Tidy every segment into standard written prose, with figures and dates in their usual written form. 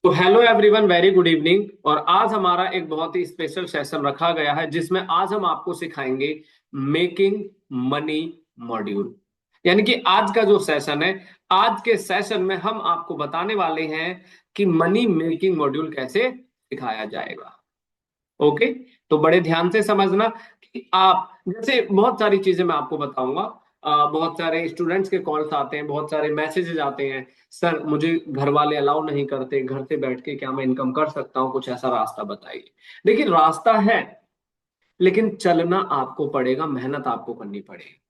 तो hello everyone, very good evening. और आज हमारा एक बहुत ही स्पेशल सेशन रखा गया है जिसमें आज हम आपको सिखाएंगे मेकिंग मनी मॉड्यूल। यानी कि आज का जो सेशन है, आज के सेशन में हम आपको बताने वाले हैं कि मनी मेकिंग मॉड्यूल कैसे सिखाया जाएगा। ओके, तो बड़े ध्यान से समझना कि आप जैसे बहुत सारी चीजें मैं आपको बताऊंगा। बहुत सारे स्टूडेंट्स के कॉल्स आते हैं, बहुत सारे मैसेजेस आते हैं, सर मुझे घर वाले अलाउ नहीं करते, घर से बैठ के क्या मैं इनकम कर सकता हूँ, कुछ ऐसा रास्ता बताइए। देखिए, रास्ता है लेकिन चलना आपको पड़ेगा, मेहनत आपको करनी पड़ेगी।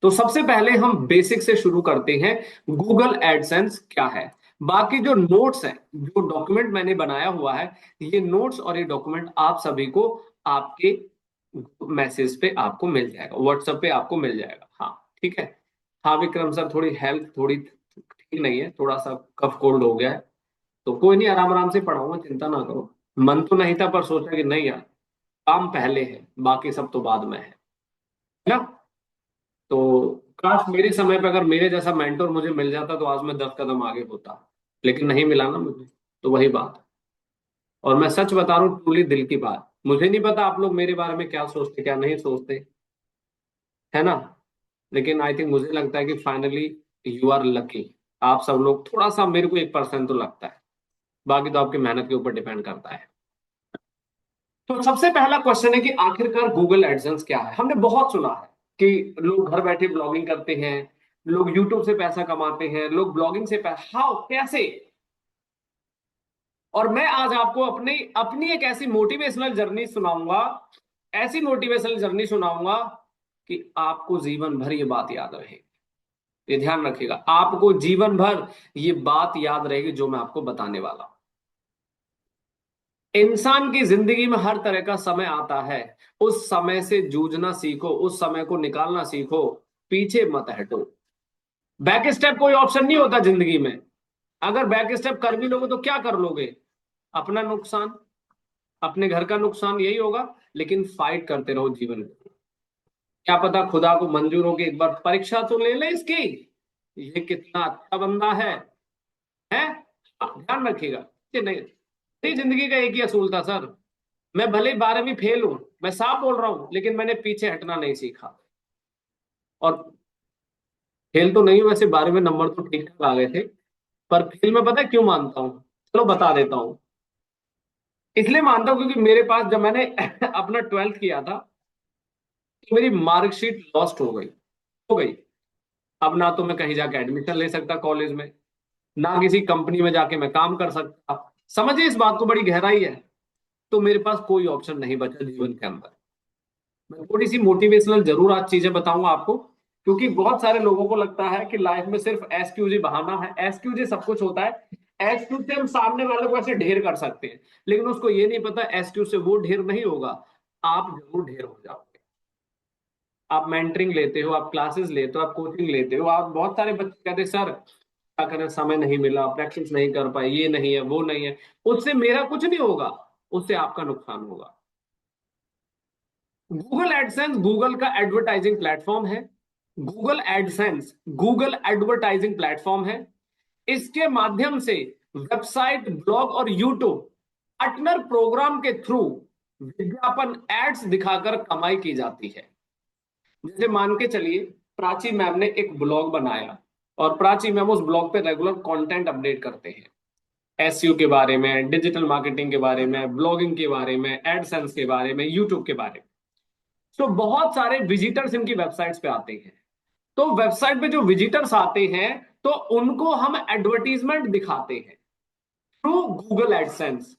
तो सबसे पहले हम बेसिक से शुरू करते हैं। गूगल एडसेंस क्या है। बाकी जो नोट्स है, जो डॉक्यूमेंट मैंने बनाया हुआ है, ये नोट्स और ये डॉक्यूमेंट आप सभी को आपके मैसेज पे आपको मिल जाएगा, व्हाट्सएप पे आपको मिल जाएगा। हाँ, ठीक है। हाँ विक्रम सर, थोड़ी हेल्थ थोड़ी ठीक नहीं है, थोड़ा सा कफ कोल्ड हो गया है। तो कोई नहीं, आराम आराम से पढ़ाऊंगा, चिंता ना करो। मन तो नहीं था पर सोचा कि नहीं यार, काम पहले है, बाकी सब तो बाद में है ना। तो काश मेरे समय पे अगर मेरे जैसा मेंटोर मुझे मिल जाता तो आज मैं 10 कदम आगे होता, लेकिन नहीं मिला ना मुझे। तो वही बात। और मैं सच बता रहा हूँ, ट्रूली दिल की बात, मुझे नहीं पता आप लोग मेरे बारे में क्या सोचते क्या नहीं सोचते, है ना। लेकिन आई थिंक मुझे लगता है कि फाइनली यू आर लकी। आप सब लोग थोड़ा सा, मेरे को 1% तो लगता है, बाकी तो आपकी मेहनत के ऊपर डिपेंड करता है। तो सबसे पहला क्वेश्चन है कि आखिरकार गूगल एडसेंस क्या है। हमने बहुत सुना है कि लोग घर बैठे ब्लॉगिंग करते हैं, लोग यूट्यूब से पैसा कमाते हैं, लोग ब्लॉगिंग से पैसा, हाउ, कैसे। और मैं आज आपको अपनी अपनी एक ऐसी मोटिवेशनल जर्नी सुनाऊंगा, ऐसी मोटिवेशनल जर्नी सुनाऊंगा कि आपको जीवन भर ये बात याद रहेगी। ये ध्यान रखिएगा, आपको जीवन भर ये बात याद रहेगी जो मैं आपको बताने वाला हूं। इंसान की जिंदगी में हर तरह का समय आता है, उस समय से जूझना सीखो, उस समय को निकालना सीखो, पीछे मत हटो। बैक स्टेप कोई ऑप्शन नहीं होता जिंदगी में। अगर बैक स्टेप कर भी लोगे तो क्या कर लोगे? अपना नुकसान, अपने घर का नुकसान, यही होगा। लेकिन फाइट करते रहो जीवन में। क्या पता खुदा को मंजूर हो कि एक बार परीक्षा तो ले ले इसकी, ये कितना अच्छा बंदा है। ध्यान रखिएगा कि नहीं, मेरी जिंदगी का एक ही असूल था सर। मैं भले 12वीं फेल हूं, मैं साफ बोल रहा हूं, लेकिन मैंने पीछे हटना नहीं सीखा। और फेल तो नहीं हूं वैसे, 12वीं नंबर तो ठीक ठाक आ गए थे। पर फेल मैं पता है क्यों मानता हूं, चलो बता देता हूं। इसलिए मानता हूं क्योंकि मेरे पास जब मैंने अपना 12th किया था, तो मेरी मार्कशीट लॉस्ट हो गई। अब ना तो मैं कहीं जाके एडमिशन ले सकता कॉलेज में, ना किसी कंपनी में जाके मैं काम कर सकता। समझिए इस बात को, बड़ी गहराई है। तो मेरे पास कोई ऑप्शन नहीं बचा जीवन के अंदर। मैं थोड़ी सी मोटिवेशनल जरूर आज चीजें बताऊंगा आपको, क्योंकि बहुत सारे लोगों को लगता है कि लाइफ में सिर्फ एसक्यूजी बहाना है, एसक्यूजी सब कुछ होता है। एसक्यू से हम सामने वाले को ऐसे ढेर कर सकते हैं, लेकिन उसको ये नहीं पता एसक्यू से वो ढेर नहीं होगा, आप जरूर ढेर हो जाओगे। आप मेंटरिंग लेते हो, आप क्लासेस लेते हो, आप कोचिंग लेते हो, आप बहुत सारे बच्चे कहते हैं सर क्या करें, समय नहीं मिला, प्रैक्टिस नहीं कर पाए, ये नहीं है वो नहीं है। उससे मेरा कुछ नहीं होगा, उससे आपका नुकसान होगा। गूगल एडसेंस गूगल का एडवर्टाइजिंग प्लेटफॉर्म है। Google AdSense Google advertising platform है। इसके माध्यम से वेबसाइट, ब्लॉग और यूट्यूब पार्टनर प्रोग्राम के थ्रू विज्ञापन एड्स दिखाकर कमाई की जाती है। जैसे मान के चलिए, प्राची मैम ने एक ब्लॉग बनाया और प्राची मैम उस ब्लॉग पे रेगुलर कंटेंट अपडेट करते हैं, एसईओ के बारे में, डिजिटल मार्केटिंग के बारे में, ब्लॉगिंग के बारे में, एडसेंस के बारे में, यूट्यूब के बारे में। तो बहुत सारे विजिटर्स इनकी वेबसाइट्स पे आते हैं। तो वेबसाइट पे जो विजिटर्स आते हैं, तो उनको हम एडवर्टीजमेंट दिखाते हैं थ्रू गूगल एडसेंस।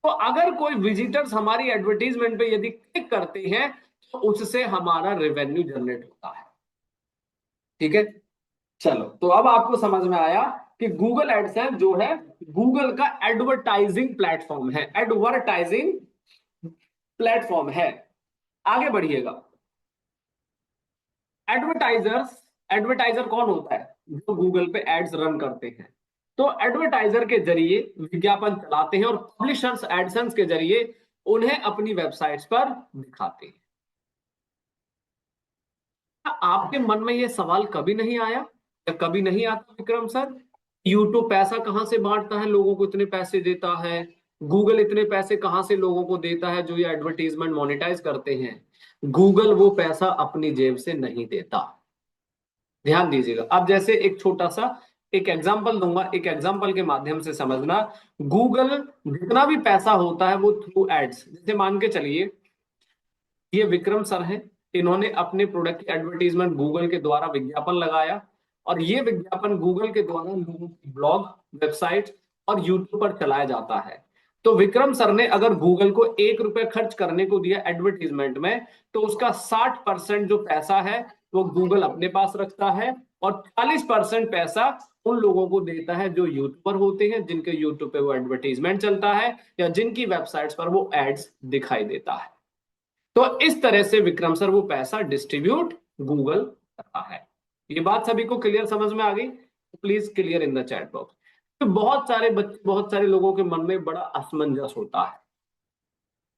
तो अगर कोई विजिटर्स हमारी एडवर्टीजमेंट पे यदि क्लिक करते हैं, तो उससे हमारा रेवेन्यू जनरेट होता है। ठीक है, चलो तो अब आपको समझ में आया कि गूगल एडसेंस जो है, गूगल का एडवर्टाइजिंग प्लेटफॉर्म है, एडवर्टाइजिंग प्लेटफॉर्म है। आगे बढ़िएगा। एडवर्टाइजर्स, एडवर्टाइजर कौन होता है? जो गूगल पे एड्स रन करते हैं। तो एडवर्टाइजर के जरिए विज्ञापन चलाते हैं और पब्लिशर्स एडसेंस के जरिए उन्हें अपनी वेबसाइट्स पर दिखाते हैं। क्या आपके मन में यह सवाल कभी नहीं आया या कभी नहीं आता विक्रम सर यूट्यूब पैसा कहाँ से बांटता है, लोगों को इतने पैसे देता है, गूगल इतने पैसे कहाँ से लोगों को देता है जो ये एडवर्टीजमेंट मोनेटाइज करते हैं। गूगल वो पैसा अपनी जेब से नहीं देता। ध्यान दीजिएगा। अब जैसे एक छोटा सा एक एग्जांपल दूंगा, एक एग्जांपल के माध्यम से समझना। गूगल जितना भी पैसा होता है वो थ्रू एड्स, जैसे मान के चलिए ये विक्रम सर हैं, इन्होंने अपने प्रोडक्ट की एडवर्टीजमेंट गूगल के द्वारा विज्ञापन लगाया, और ये विज्ञापन गूगल के द्वारा लोगों की ब्लॉग, वेबसाइट और यूट्यूब पर चलाया जाता है। तो विक्रम सर ने अगर गूगल को 1 रुपए खर्च करने को दिया एडवर्टीजमेंट में, तो उसका 60% जो पैसा है वो गूगल अपने पास रखता है, और 40% पैसा उन लोगों को देता है जो यूट्यूबर होते हैं, जिनके यूट्यूब पे वो एडवर्टीजमेंट चलता है या जिनकी वेबसाइट्स पर वो एड्स दिखाई देता है। तो इस तरह से विक्रम सर वो पैसा डिस्ट्रीब्यूट गूगल करता है। ये बात सभी को क्लियर समझ में आ गई? Please clear in the chat box. तो बहुत सारे बच्चे, बहुत सारे लोगों के मन में बड़ा असमंजस होता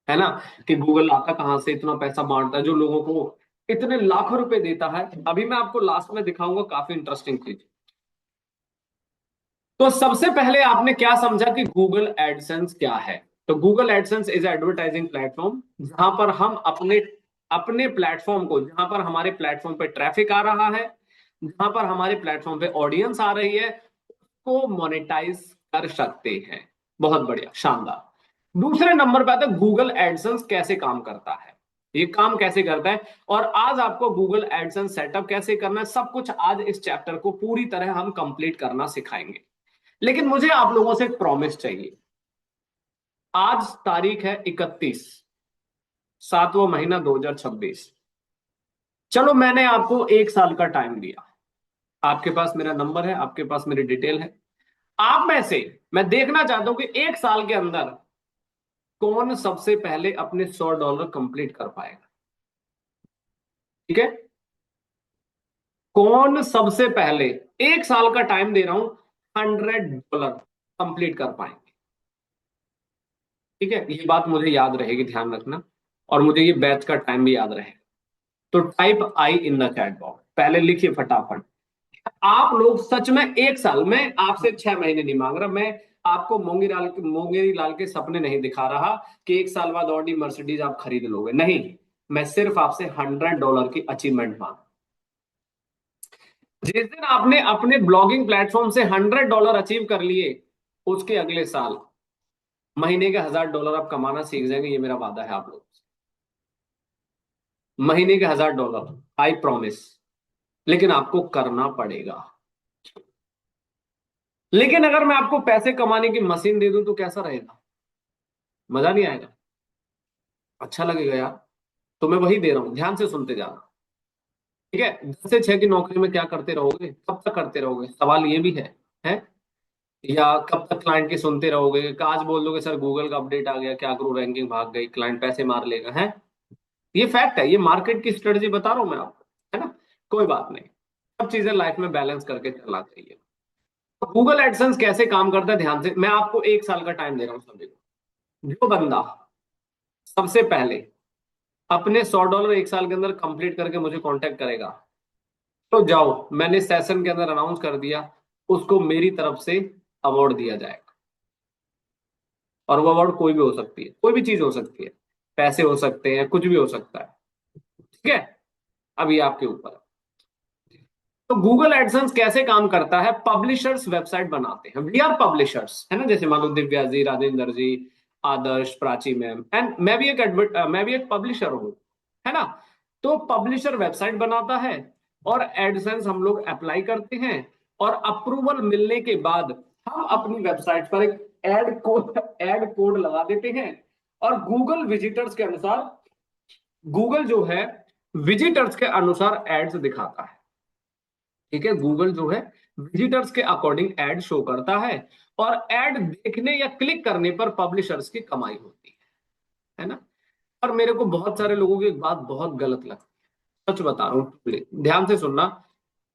है ना, कि गूगल आता कहां से, इतना पैसा बांटता है जो लोगों को इतने लाखों रुपए देता है। अभी मैं आपको लास्ट में दिखाऊंगा काफी इंटरेस्टिंग चीज। तो सबसे पहले आपने क्या समझा कि गूगल एडसेंस क्या है? तो Google AdSense is advertising platform, जहां पर हम अपने अपने प्लेटफॉर्म को, जहां पर हमारे प्लेटफॉर्म पे ट्रैफिक आ रहा है, जहां पर हमारे प्लेटफॉर्म पे ऑडियंस आ रही है, को मोनेटाइज कर सकते हैं। बहुत बढ़िया, शानदार। दूसरे नंबर पे आता है गूगल एडसेंस कैसे काम करता है, ये काम कैसे करता है, और आज आपको गूगल एडसेंस सेटअप कैसे करना है, सब कुछ आज इस चैप्टर को पूरी तरह हम कंप्लीट करना सिखाएंगे। लेकिन मुझे आप लोगों से एक प्रॉमिस चाहिए। आज तारीख है 31, 7वां महीना 2026। चलो मैंने आपको 1 साल का टाइम दिया, आपके पास मेरा नंबर है, आपके पास मेरी डिटेल है। आप में से मैं देखना चाहता हूं कि 1 साल के अंदर कौन सबसे पहले अपने $100 कंप्लीट कर पाएगा। ठीक है, कौन सबसे पहले, 1 साल का टाइम दे रहा हूं, $100 कंप्लीट कर पाएंगे। ठीक है, ये बात मुझे याद रहेगी, ध्यान रखना, और मुझे ये बैच का टाइम भी याद रहेगा। तो type I in the chat box, पहले लिखिए फटाफट। आप लोग सच में 1 साल में, आपसे 6 महीने नहीं मांग रहा मैं, आपको मोंगेरी लाल के सपने नहीं दिखा रहा कि 1 साल बाद ऑडी मर्सिडीज आप खरीद लोगे, नहीं। मैं सिर्फ आपसे $100 की अचीवमेंट मांग। जिस दिन आपने अपने ब्लॉगिंग प्लेटफॉर्म से $100 अचीव कर लिए, उसके अगले साल महीने के $1000 आप कमाना सीख जाएंगे, ये मेरा वादा है आप लोग। महीने के $1000, आई प्रॉमिस। लेकिन आपको करना पड़ेगा। लेकिन अगर मैं आपको पैसे कमाने की मशीन दे दूं तो कैसा रहेगा? मजा नहीं आएगा? अच्छा लगेगा यार? तो मैं वही दे रहा हूं, ध्यान से सुनते जाना। ठीक है, 10 से 6 की नौकरी में क्या करते रहोगे, कब तक करते रहोगे, सवाल ये भी है? या कब तक क्लाइंट की सुनते रहोगे? कि आज बोल दोगे सर गूगल का अपडेट आ गया, क्या करूं, रैंकिंग भाग गई, क्लाइंट पैसे मार लेगा, है? ये फैक्ट है, ये मार्केट की स्ट्रेटजी बता रहा हूं मैं आपको, है ना? कोई बात नहीं, सब चीजें लाइफ में बैलेंस करके चलना चाहिए। तो गूगल एडसेंस कैसे काम करता है, ध्यान से, मैं आपको 1 साल का टाइम दे रहा हूं सभी को। जो बंदा सबसे पहले अपने $100 1 साल के अंदर कंप्लीट करके मुझे कांटेक्ट करेगा, तो जाओ, मैंने सेशन के अंदर अनाउंस कर दिया, उसको मेरी तरफ से अवार्ड दिया जाएगा। और वो अवार्ड कोई भी हो सकती है, कोई भी चीज हो सकती है, पैसे हो सकते हैं, कुछ भी हो सकता है। ठीक है, अब ये आपके ऊपर है। तो गूगल एडसेंस कैसे काम करता है? पब्लिशर्स वेबसाइट बनाते हैं, वी आर पब्लिशर्स, है ना, जैसे मान लो दिव्या जी, राजेंद्र जी, आदर्श, प्राची मैम, एंड मैं भी एक पब्लिशर हूं, है ना? तो पब्लिशर वेबसाइट बनाता है, और एडसेंस हम लोग अप्लाई करते हैं, और अप्रूवल मिलने के बाद हम अपनी वेबसाइट पर एक एड कोड लगा देते हैं, और गूगल विजिटर्स के अनुसार, गूगल जो है विजिटर्स के अनुसार एड्स दिखाता है। ठीक है, गूगल जो है विजिटर्स के अकॉर्डिंग एड शो करता है, और एड देखने या क्लिक करने पर पब्लिशर्स की कमाई होती है ना? और मेरे को बहुत सारे लोगों की एक बात बहुत गलत लगती है, सच बता रहा हूँ, ध्यान से सुनना।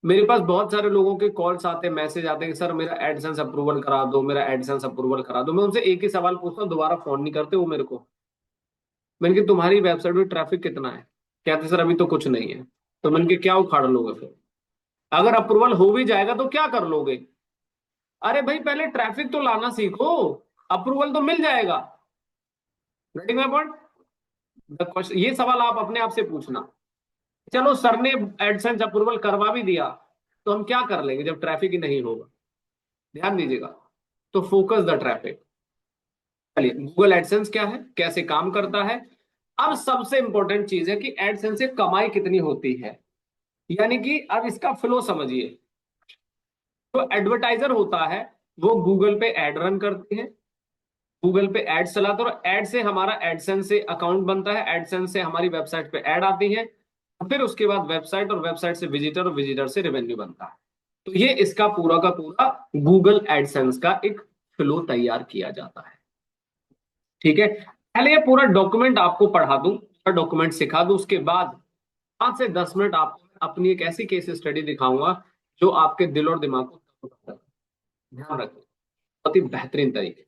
मेरे पास बहुत सारे लोगों के कॉल्स आते हैं, मैसेज आते हैं कि सर मेरा एडसेंस अप्रूवल करा दो, मेरा एडसेंस अप्रूवल करा दो। मैं उनसे एक ही सवाल पूछता हूँ, दोबारा फोन नहीं करते वो मेरे को। मैंने कहा तुम्हारी वेबसाइट में ट्रैफिक कितना है? कहते सर अभी तो कुछ नहीं है। तो मैंने कहा क्या उखाड़ लोगे फिर? अगर अप्रूवल हो भी जाएगा तो क्या कर लोगे? अरे भाई पहले ट्रैफिक तो लाना सीखो, अप्रूवल तो मिल जाएगा। Getting my point? The question, ये सवाल आप अपने आप से पूछना। चलो सर ने एडसेंस अप्रूवल करवा भी दिया, तो हम क्या कर लेंगे जब ट्रैफिक ही नहीं होगा? ध्यान दीजिएगा। तो फोकस द ट्रैफिक। चलिए, गूगल एडसेंस क्या है, कैसे काम करता है। अब सबसे इंपॉर्टेंट चीज है कि एडसेंस से कमाई कितनी होती है, यानी कि अब इसका फ्लो समझिए। तो एडवर्टाइजर होता है, वो गूगल पे एड रन करते हैं, गूगल पे एड चलाते हैं, और एड से हमारा एडसेंस से अकाउंट बनता है, एडसेंस से हमारी वेबसाइट पे एड आती है, फिर उसके बाद वेबसाइट, और वेबसाइट से विजिटर, और विजिटर से रेवेन्यू बनता है। तो ये इसका पूरा का पूरा गूगल एडसेंस का एक फ्लो तैयार किया जाता है। ठीक है, पहले ये पूरा डॉक्यूमेंट आपको पढ़ा दूं, पूरा डॉक्यूमेंट सिखा दूं, उसके बाद 5 से 10 मिनट आपको अपनी एक ऐसी केस स्टडी दिखाऊंगा जो आपके दिल और दिमाग को तरोताजा करेगा। ध्यान रखें, बहुत ही बेहतरीन तरीके।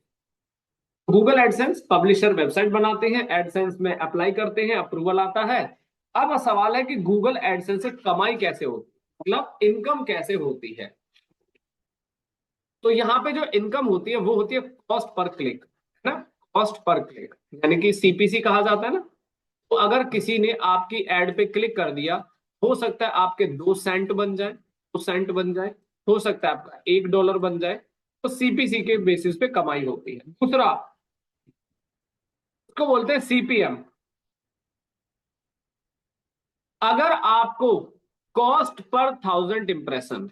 गूगल एडसेंस पब्लिशर वेबसाइट बनाते हैं, एडसेंस में अप्लाई करते हैं, अप्रूवल आता है। अब सवाल है कि गूगल एडसेंस से कमाई कैसे होती है, मतलब इनकम कैसे होती है। तो यहाँ पे जो इनकम होती है वो होती है कॉस्ट पर क्लिक, है ना। कॉस्ट पर क्लिक यानी कि सीपीसी कहा जाता है ना। तो अगर किसी ने आपकी एड पे क्लिक कर दिया, हो सकता है आपके 2 सेंट बन जाए, 2 सेंट बन जाए, हो सकता है आपका $1 बन जाए। तो सीपीसी के बेसिस पे कमाई होती है। दूसरा, उसको बोलते हैं सीपीएम। अगर आपको कॉस्ट पर 1000 इंप्रेशन,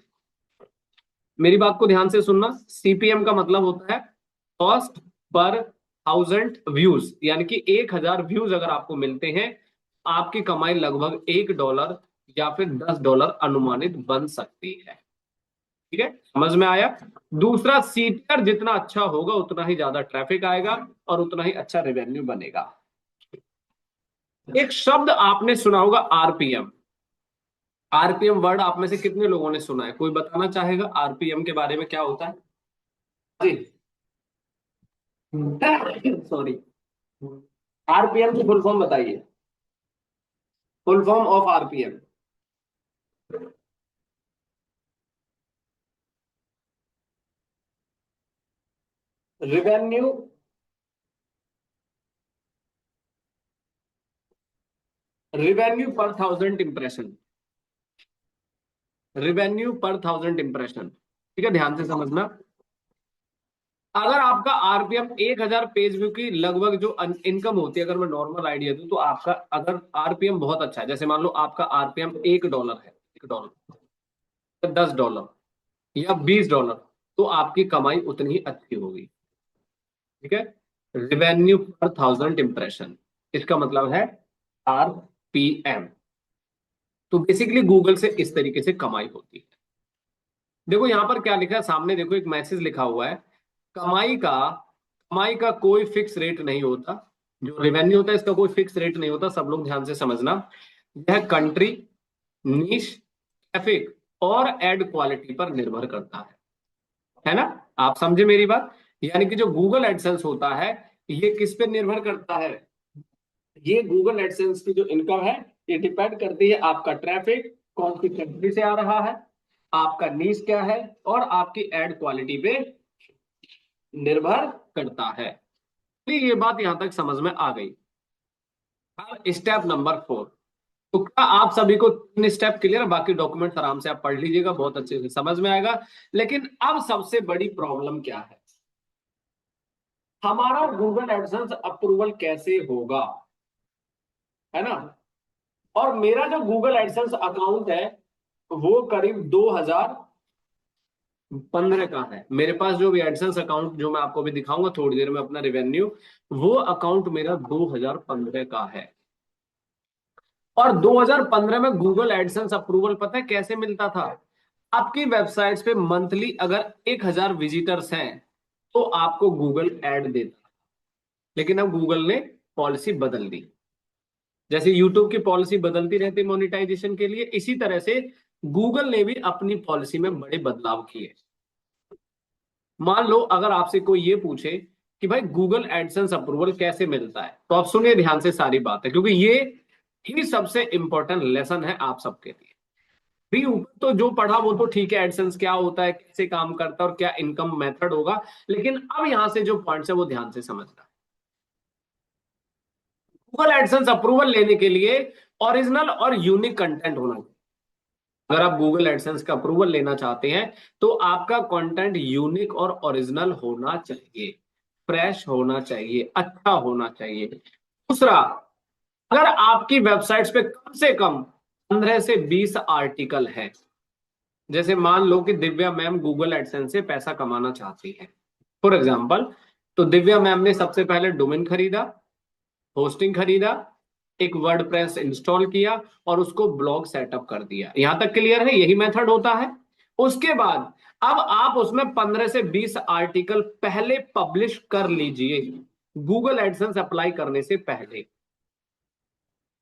मेरी बात को ध्यान से सुनना, सीपीएम का मतलब होता है कॉस्ट पर 1000 व्यूज, यानी कि 1000 व्यूज अगर आपको मिलते हैं, आपकी कमाई लगभग $1 या फिर $10 अनुमानित बन सकती है। ठीक है, समझ में आया। दूसरा, सीटीआर जितना अच्छा होगा उतना ही ज्यादा ट्रैफिक आएगा और उतना ही अच्छा रेवेन्यू बनेगा। एक शब्द आपने सुना होगा, आरपीएम। आरपीएम वर्ड आप में से कितने लोगों ने सुना है? कोई बताना चाहेगा आरपीएम के बारे में क्या होता है? जी, सॉरी, आरपीएम की फुल फॉर्म बताइए, full form of RPM. Revenue, revenue पर 1000 इंप्रेशन, रिवेन्यू पर 1000 इंप्रेशन। ठीक है, ध्यान से समझना। अगर आपका आरपीएम 1000 पेज व्यू की लगभग जो इनकम होती है, अगर मैं नॉर्मल आइडिया दूं, तो आपका अगर आरपीएम बहुत अच्छा है, जैसे मान लो आपका आरपीएम $1 है, $1, $10 या $20, तो आपकी कमाई उतनी ही अच्छी होगी। ठीक है, रिवेन्यू पर 1000 इंप्रेशन, इसका मतलब है आरपीएम। तो बेसिकली गूगल से इस तरीके से कमाई होती है। देखो यहां पर क्या लिखा है सामने, देखो एक मैसेज लिखा हुआ है, कमाई का कमाई का कोई फिक्स रेट नहीं होता। जो रेवेन्यू होता है इसका कोई फिक्स रेट नहीं होता, सब लोग ध्यान से समझना। यह कंट्री, नीश, ट्रैफिक और एड क्वालिटी पर निर्भर करता है ना। आप समझे मेरी बात? यानी कि जो गूगल एडसेंस होता है, ये किस पे निर्भर करता है? ये गूगल एडसेंस की जो इनकम है, ये डिपेंड करती है आपका ट्रैफिक कौन सी कंट्री से आ रहा है, आपका नीश क्या है, और आपकी एड क्वालिटी पे निर्भर करता है। तो ये बात यहां तक समझ में आ गई। अब स्टेप नंबर 4। तो क्या आप सभी को 3 स्टेप क्लियर है? बाकी डॉक्यूमेंट्स आराम से आप पढ़ लीजिएगा, बहुत अच्छे से समझ में आएगा। लेकिन अब सबसे बड़ी प्रॉब्लम क्या है, हमारा गूगल एडसेंस अप्रूवल कैसे होगा, है ना। और मेरा जो गूगल एडसेंस अकाउंट है वो करीब 2015 का है। मेरे पास जो भी एडसेंस अकाउंट जो मैं आपको भी दिखाऊंगा थोड़ी देर में, अपना रेवेन्यू, वो अकाउंट मेरा 2015 का है। और 2015 में गूगल एडसेंस अप्रूवल पता है कैसे मिलता था? आपकी वेबसाइट्स पे मंथली अगर 1000 विजिटर्स हैं तो आपको गूगल ऐड देता। लेकिन अब गूगल ने पॉलिसी बदल दी। जैसे यूट्यूब की पॉलिसी बदलती रहती मोनेटाइजेशन के लिए, इसी तरह से गूगल ने भी अपनी पॉलिसी में बड़े बदलाव किए। मान लो अगर आपसे कोई ये पूछे कि भाई गूगल एडसेंस अप्रूवल कैसे मिलता है, तो आप सुनिए ध्यान से सारी बात है, क्योंकि ये ही सबसे इंपॉर्टेंट लेसन है आप सबके लिए। भी ऊपर तो जो पढ़ा वो तो ठीक है, एडसेंस क्या होता है, कैसे काम करता है और क्या इनकम मेथड होगा, लेकिन अब यहां से जो पॉइंट्स है वो ध्यान से समझना। गूगल एडसेंस अप्रूवल लेने के लिए ओरिजिनल और यूनिक कंटेंट होना चाहिए। अगर आप गूगल एडसेंस का अप्रूवल लेना चाहते हैं तो आपका कंटेंट यूनिक और ओरिजिनल होना चाहिए, फ्रेश होना चाहिए, अच्छा होना चाहिए। दूसरा, अगर आपकी वेबसाइट्स पे कम से कम 15 से 20 आर्टिकल है, जैसे मान लो कि दिव्या मैम गूगल एडसेंस से पैसा कमाना चाहती है फॉर एग्जाम्पल, तो दिव्या मैम ने सबसे पहले डोमेन खरीदा, होस्टिंग खरीदा, एक वर्डप्रेस इंस्टॉल किया और उसको ब्लॉग सेटअप कर दिया। यहां तक क्लियर है? यही मेथड होता है। उसके बाद अब आप उसमें 15 से 20 आर्टिकल पहले पब्लिश कर लीजिए, गूगल एडसेंस अप्लाई करने से पहले।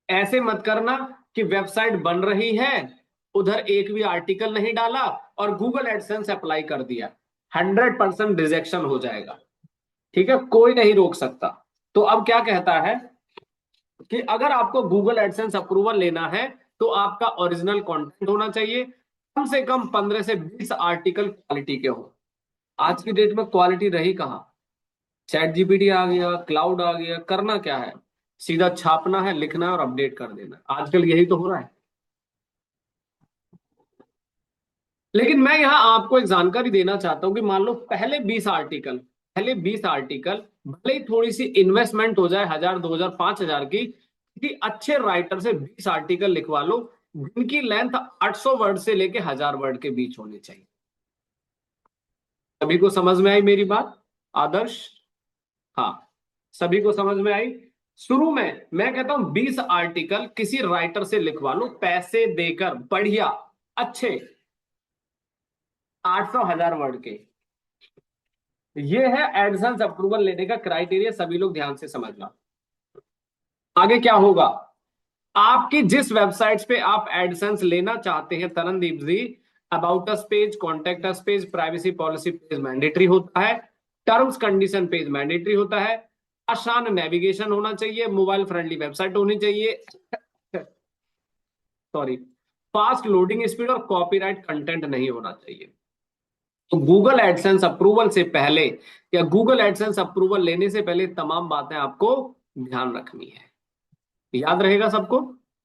ऐसे मत करना कि वेबसाइट बन रही है, उधर एक भी आर्टिकल नहीं डाला और गूगल एडसेंस अप्लाई कर दिया, 100% रिजेक्शन हो जाएगा। ठीक है, कोई नहीं रोक सकता। तो अब क्या कहता है कि अगर आपको गूगल एडसेंस अप्रूवल लेना है तो आपका ओरिजिनल कंटेंट होना चाहिए, कम से कम 15 से 20 आर्टिकल क्वालिटी के हो। आज की डेट में क्वालिटी रही कहाँ? चैट जीपीटी आ गया, क्लाउड आ गया, करना क्या है, सीधा छापना है, लिखना है और अपडेट कर देना। आजकल यही तो हो रहा है। लेकिन मैं यहां आपको एक जानकारी देना चाहता हूं कि मान लो पहले 20 आर्टिकल भले ही थोड़ी सी इन्वेस्टमेंट हो जाए, 1000 2000 5000 की, किसी अच्छे राइटर से 20 आर्टिकल लिखवा लो जिनकी लेंथ 800 वर्ड से लेके 1000 वर्ड के बीच होनी चाहिए। सभी को समझ में आई मेरी बात? आदर्श? हाँ, सभी को समझ में आई। शुरू में मैं कहता हूं 20 आर्टिकल किसी राइटर से लिखवा लो पैसे देकर, बढ़िया, अच्छे, 800 1000 वर्ड के। ये है एडसेंस अप्रूवल लेने का क्राइटेरिया, सभी लोग ध्यान से समझना। आगे क्या होगा, आपकी जिस वेबसाइट्स पे आप एडसेंस लेना चाहते हैं Tarandeep ji, about us page, contact us page, privacy policy page mandatory होता है, टर्म्स कंडीशन पेज मैंडेटरी होता है, आसान नेविगेशन होना चाहिए, मोबाइल फ्रेंडली वेबसाइट होनी चाहिए, सॉरी, फास्ट लोडिंग स्पीड और कॉपीराइट कंटेंट नहीं होना चाहिए। तो गूगल एडसेंस अप्रूवल से पहले या गूगल एडसेंस अप्रूवल लेने से पहले तमाम बातें आपको ध्यान रखनी है। याद रहेगा सबको?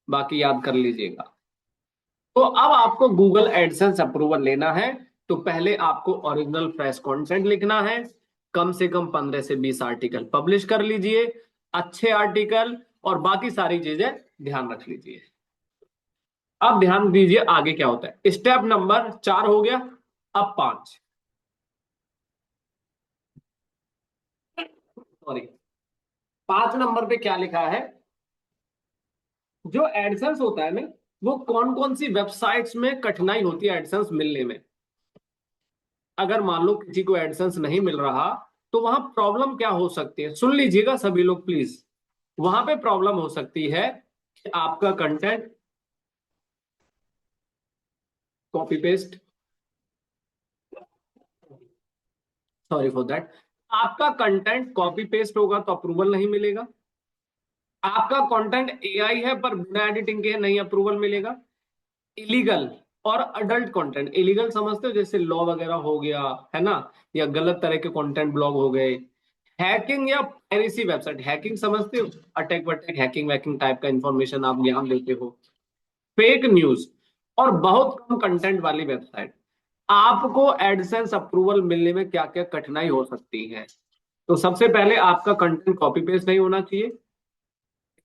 बाकी याद कर लीजिएगा। तो अब आपको गूगल एडसेंस अप्रूवल लेना है तो पहले आपको ओरिजिनल फ्रेश कंटेंट लिखना है, कम से कम 15 से 20 आर्टिकल पब्लिश कर लीजिए, अच्छे आर्टिकल, और बाकी सारी चीजें ध्यान रख लीजिए। अब ध्यान दीजिए आगे क्या होता है। स्टेप नंबर 4 हो गया, अब 5, सॉरी, 5 नंबर पे क्या लिखा है, जो एडसेंस होता है ना, वो कौन कौन सी वेबसाइट्स में कठिनाई होती है एडसेंस मिलने में। अगर मान लो किसी को एडसेंस नहीं मिल रहा तो वहां प्रॉब्लम क्या हो सकती है, सुन लीजिएगा सभी लोग प्लीज। वहां पे प्रॉब्लम हो सकती है कि आपका content copy paste, sorry for that, आपका कंटेंट कॉपी पेस्ट होगा तो अप्रूवल नहीं मिलेगा। आपका कंटेंट एआई है पर बिना एडिटिंग के नहीं अप्रूवल मिलेगा। इलीगल और अडल्ट कंटेंट, इलीगल समझते हो जैसे लॉ वगैरह हो गया, है ना, या गलत तरह के कंटेंट ब्लॉग हो गए, हैकिंग या पायरेसी वेबसाइट, हैकिंग समझते हो, अटैक वटैक, हैकिंग वैकिंग टाइप का इंफॉर्मेशन आप ज्ञान देते हो, फेक न्यूज और बहुत कम कंटेंट वाली वेबसाइट। आपको एडसेंस अप्रूवल मिलने में क्या क्या कठिनाई हो सकती है? तो सबसे पहले आपका कंटेंट कॉपी पेस्ट नहीं होना चाहिए,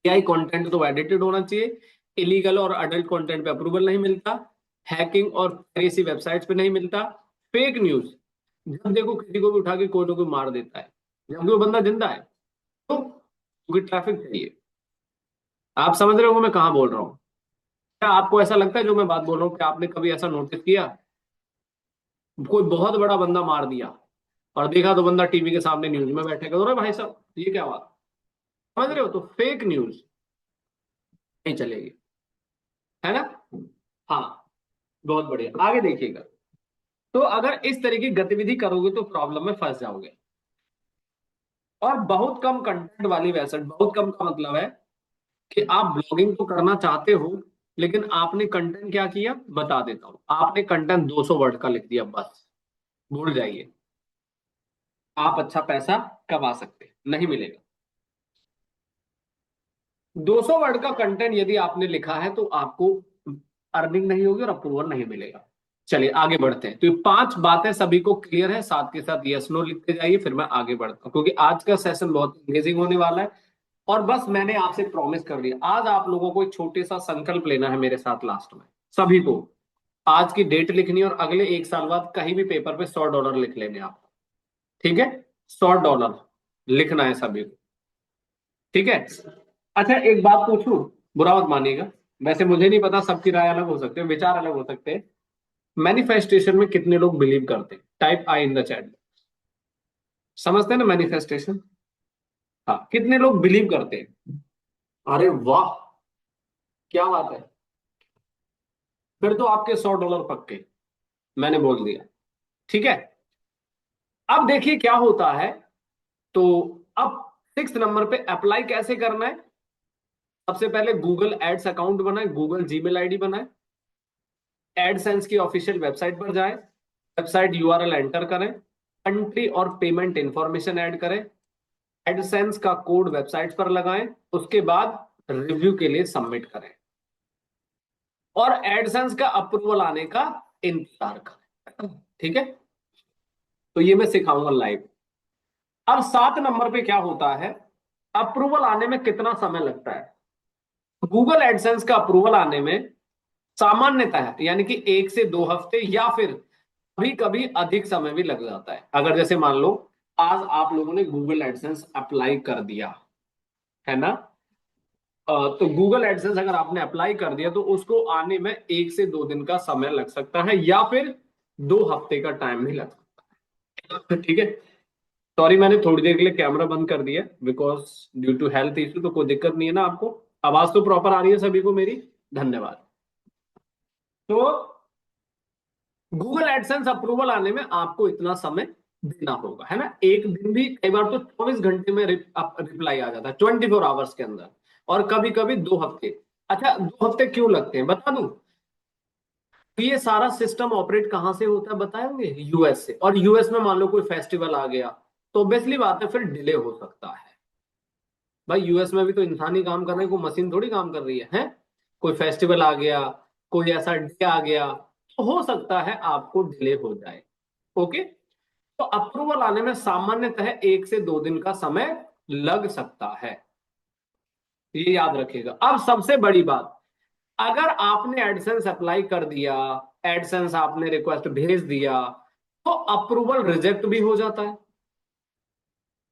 एआई कंटेंट तो एडिटेड होना चाहिए, इलीगल और अडल्ट कंटेंट पे अप्रूवल नहीं मिलता, हैकिंग और पायरेसी वेबसाइट्स पे नहीं मिलता, फेक न्यूज, जब देखो किसी को भी उठा के कोई ना कोई मार देता है, जबकि वो बंदा जिंदा है, तो क्योंकि ट्रैफिक चाहिए। आप समझ रहे हो मैं कहाँ बोल रहा हूँ? क्या आपको ऐसा लगता है जो मैं बात बोल रहा हूँ कि आपने कभी ऐसा नोटिस किया, कोई बहुत बड़ा बंदा मार दिया और देखा तो बंदा टीवी के सामने न्यूज में बैठे कर, भाई साहब ये क्या बात, समझ रहे हो? तो फेक न्यूज नहीं चलेगी, है ना? हाँ, बहुत बढ़िया, आगे देखिएगा। तो अगर इस तरह की गतिविधि करोगे तो प्रॉब्लम में फंस जाओगे। और बहुत कम कंटेंट वाली वेबसाइट, बहुत कम का मतलब है कि आप ब्लॉगिंग तो करना चाहते हो लेकिन आपने कंटेंट क्या किया बता देता हूं, आपने कंटेंट 200 वर्ड का लिख दिया, बस भूल जाइए, आप अच्छा पैसा कमा सकते नहीं मिलेगा। 200 वर्ड का कंटेंट यदि आपने लिखा है तो आपको अर्निंग नहीं होगी और अप्रूवल नहीं मिलेगा। चलिए आगे बढ़ते हैं। तो ये 5 बातें सभी को क्लियर है, साथ के साथ यस नो लिखते जाइए, फिर मैं आगे बढ़ता हूं क्योंकि आज का सेशन बहुत इंगेजिंग होने वाला है। और बस मैंने आपसे प्रॉमिस कर दिया, आज आप लोगों को एक छोटे सा संकल्प लेना है मेरे साथ लास्ट में, सभी को आज की डेट लिखनी है और अगले 1 साल बाद कहीं भी पेपर पे $100 लिख लेने आप। ठीक है, $100 लिखना है सभी को। ठीक है। अच्छा एक बात पूछूं, बुरा मत मानिएगा, वैसे मुझे नहीं पता, सबकी राय अलग हो सकती है, विचार अलग हो सकते हैं। मैनिफेस्टेशन में कितने लोग बिलीव करते हैं? Type I in the chat. समझते हैं ना मैनिफेस्टेशन? हाँ, कितने लोग बिलीव करते हैं? अरे वाह, क्या बात है, फिर तो आपके $100 पक्के, मैंने बोल दिया। ठीक है। अब देखिए क्या होता है। तो अब 6 नंबर पे अप्लाई कैसे करना है। सबसे पहले गूगल एड्स अकाउंट बनाए, गूगल जीमेल आईडी बनाए, एडसेंस की ऑफिशियल वेबसाइट पर जाए, वेबसाइट यूआरएल एंटर करें, कंट्री और पेमेंट इंफॉर्मेशन ऐड करें, एडसेंस का कोड वेबसाइट पर लगाएं, उसके बाद रिव्यू के लिए सबमिट करें और एडसेंस का अप्रूवल आने का इंतजार करें। ठीक है, तो ये मैं सिखाऊंगा लाइव। अब 7 नंबर पे क्या होता है, अप्रूवल आने में कितना समय लगता है। गूगल एडसेंस का अप्रूवल आने में सामान्यतः है यानी कि 1 से 2 हफ्ते या फिर कभी कभी अधिक समय भी लग जाता है। अगर जैसे मान लो आज आप लोगों ने गूगल एडसेंस अप्लाई कर दिया है ना, तो गूगल एडसेंस अगर आपने अप्लाई कर दिया तो उसको आने में 1 से 2 दिन का समय लग सकता है या फिर 2 हफ्ते का टाइम भी लग सकता है। ठीक है। सॉरी मैंने थोड़ी देर के लिए कैमरा बंद कर दिया because due to health issue, तो कोई दिक्कत नहीं है ना आपको? आवाज तो प्रॉपर आ रही है सभी को मेरी? धन्यवाद। तो गूगल एडसेंस अप्रूवल आने में आपको इतना समय देना होगा, है ना? एक दिन भी, कई बार तो 24 घंटे में रिप्लाई आ जाता है, 24 आवर्स के अंदर, और कभी कभी 2 हफ्ते। अच्छा 2 हफ्ते क्यों लगते हैं बता दूं? तो ये सारा सिस्टम ऑपरेट कहां से होता है बताएंगे? यूएस से। और यूएस में मान लो कोई फेस्टिवल आ गया तो ऑब्वियसली बात है फिर डिले हो सकता है। भाई यूएस में भी तो इंसान ही काम कर रहे हैं, कोई मशीन थोड़ी काम कर रही है? कोई फेस्टिवल आ गया, कोई ऐसा डे आ गया, तो हो सकता है आपको डिले हो जाए। ओके। तो अप्रूवल आने में सामान्यतः 1 से 2 दिन का समय लग सकता है, ये याद रखिएगा। अब सबसे बड़ी बात, अगर आपने एडसेंस अप्लाई कर दिया, एडसेंस आपने रिक्वेस्ट भेज दिया, तो अप्रूवल रिजेक्ट भी हो जाता है।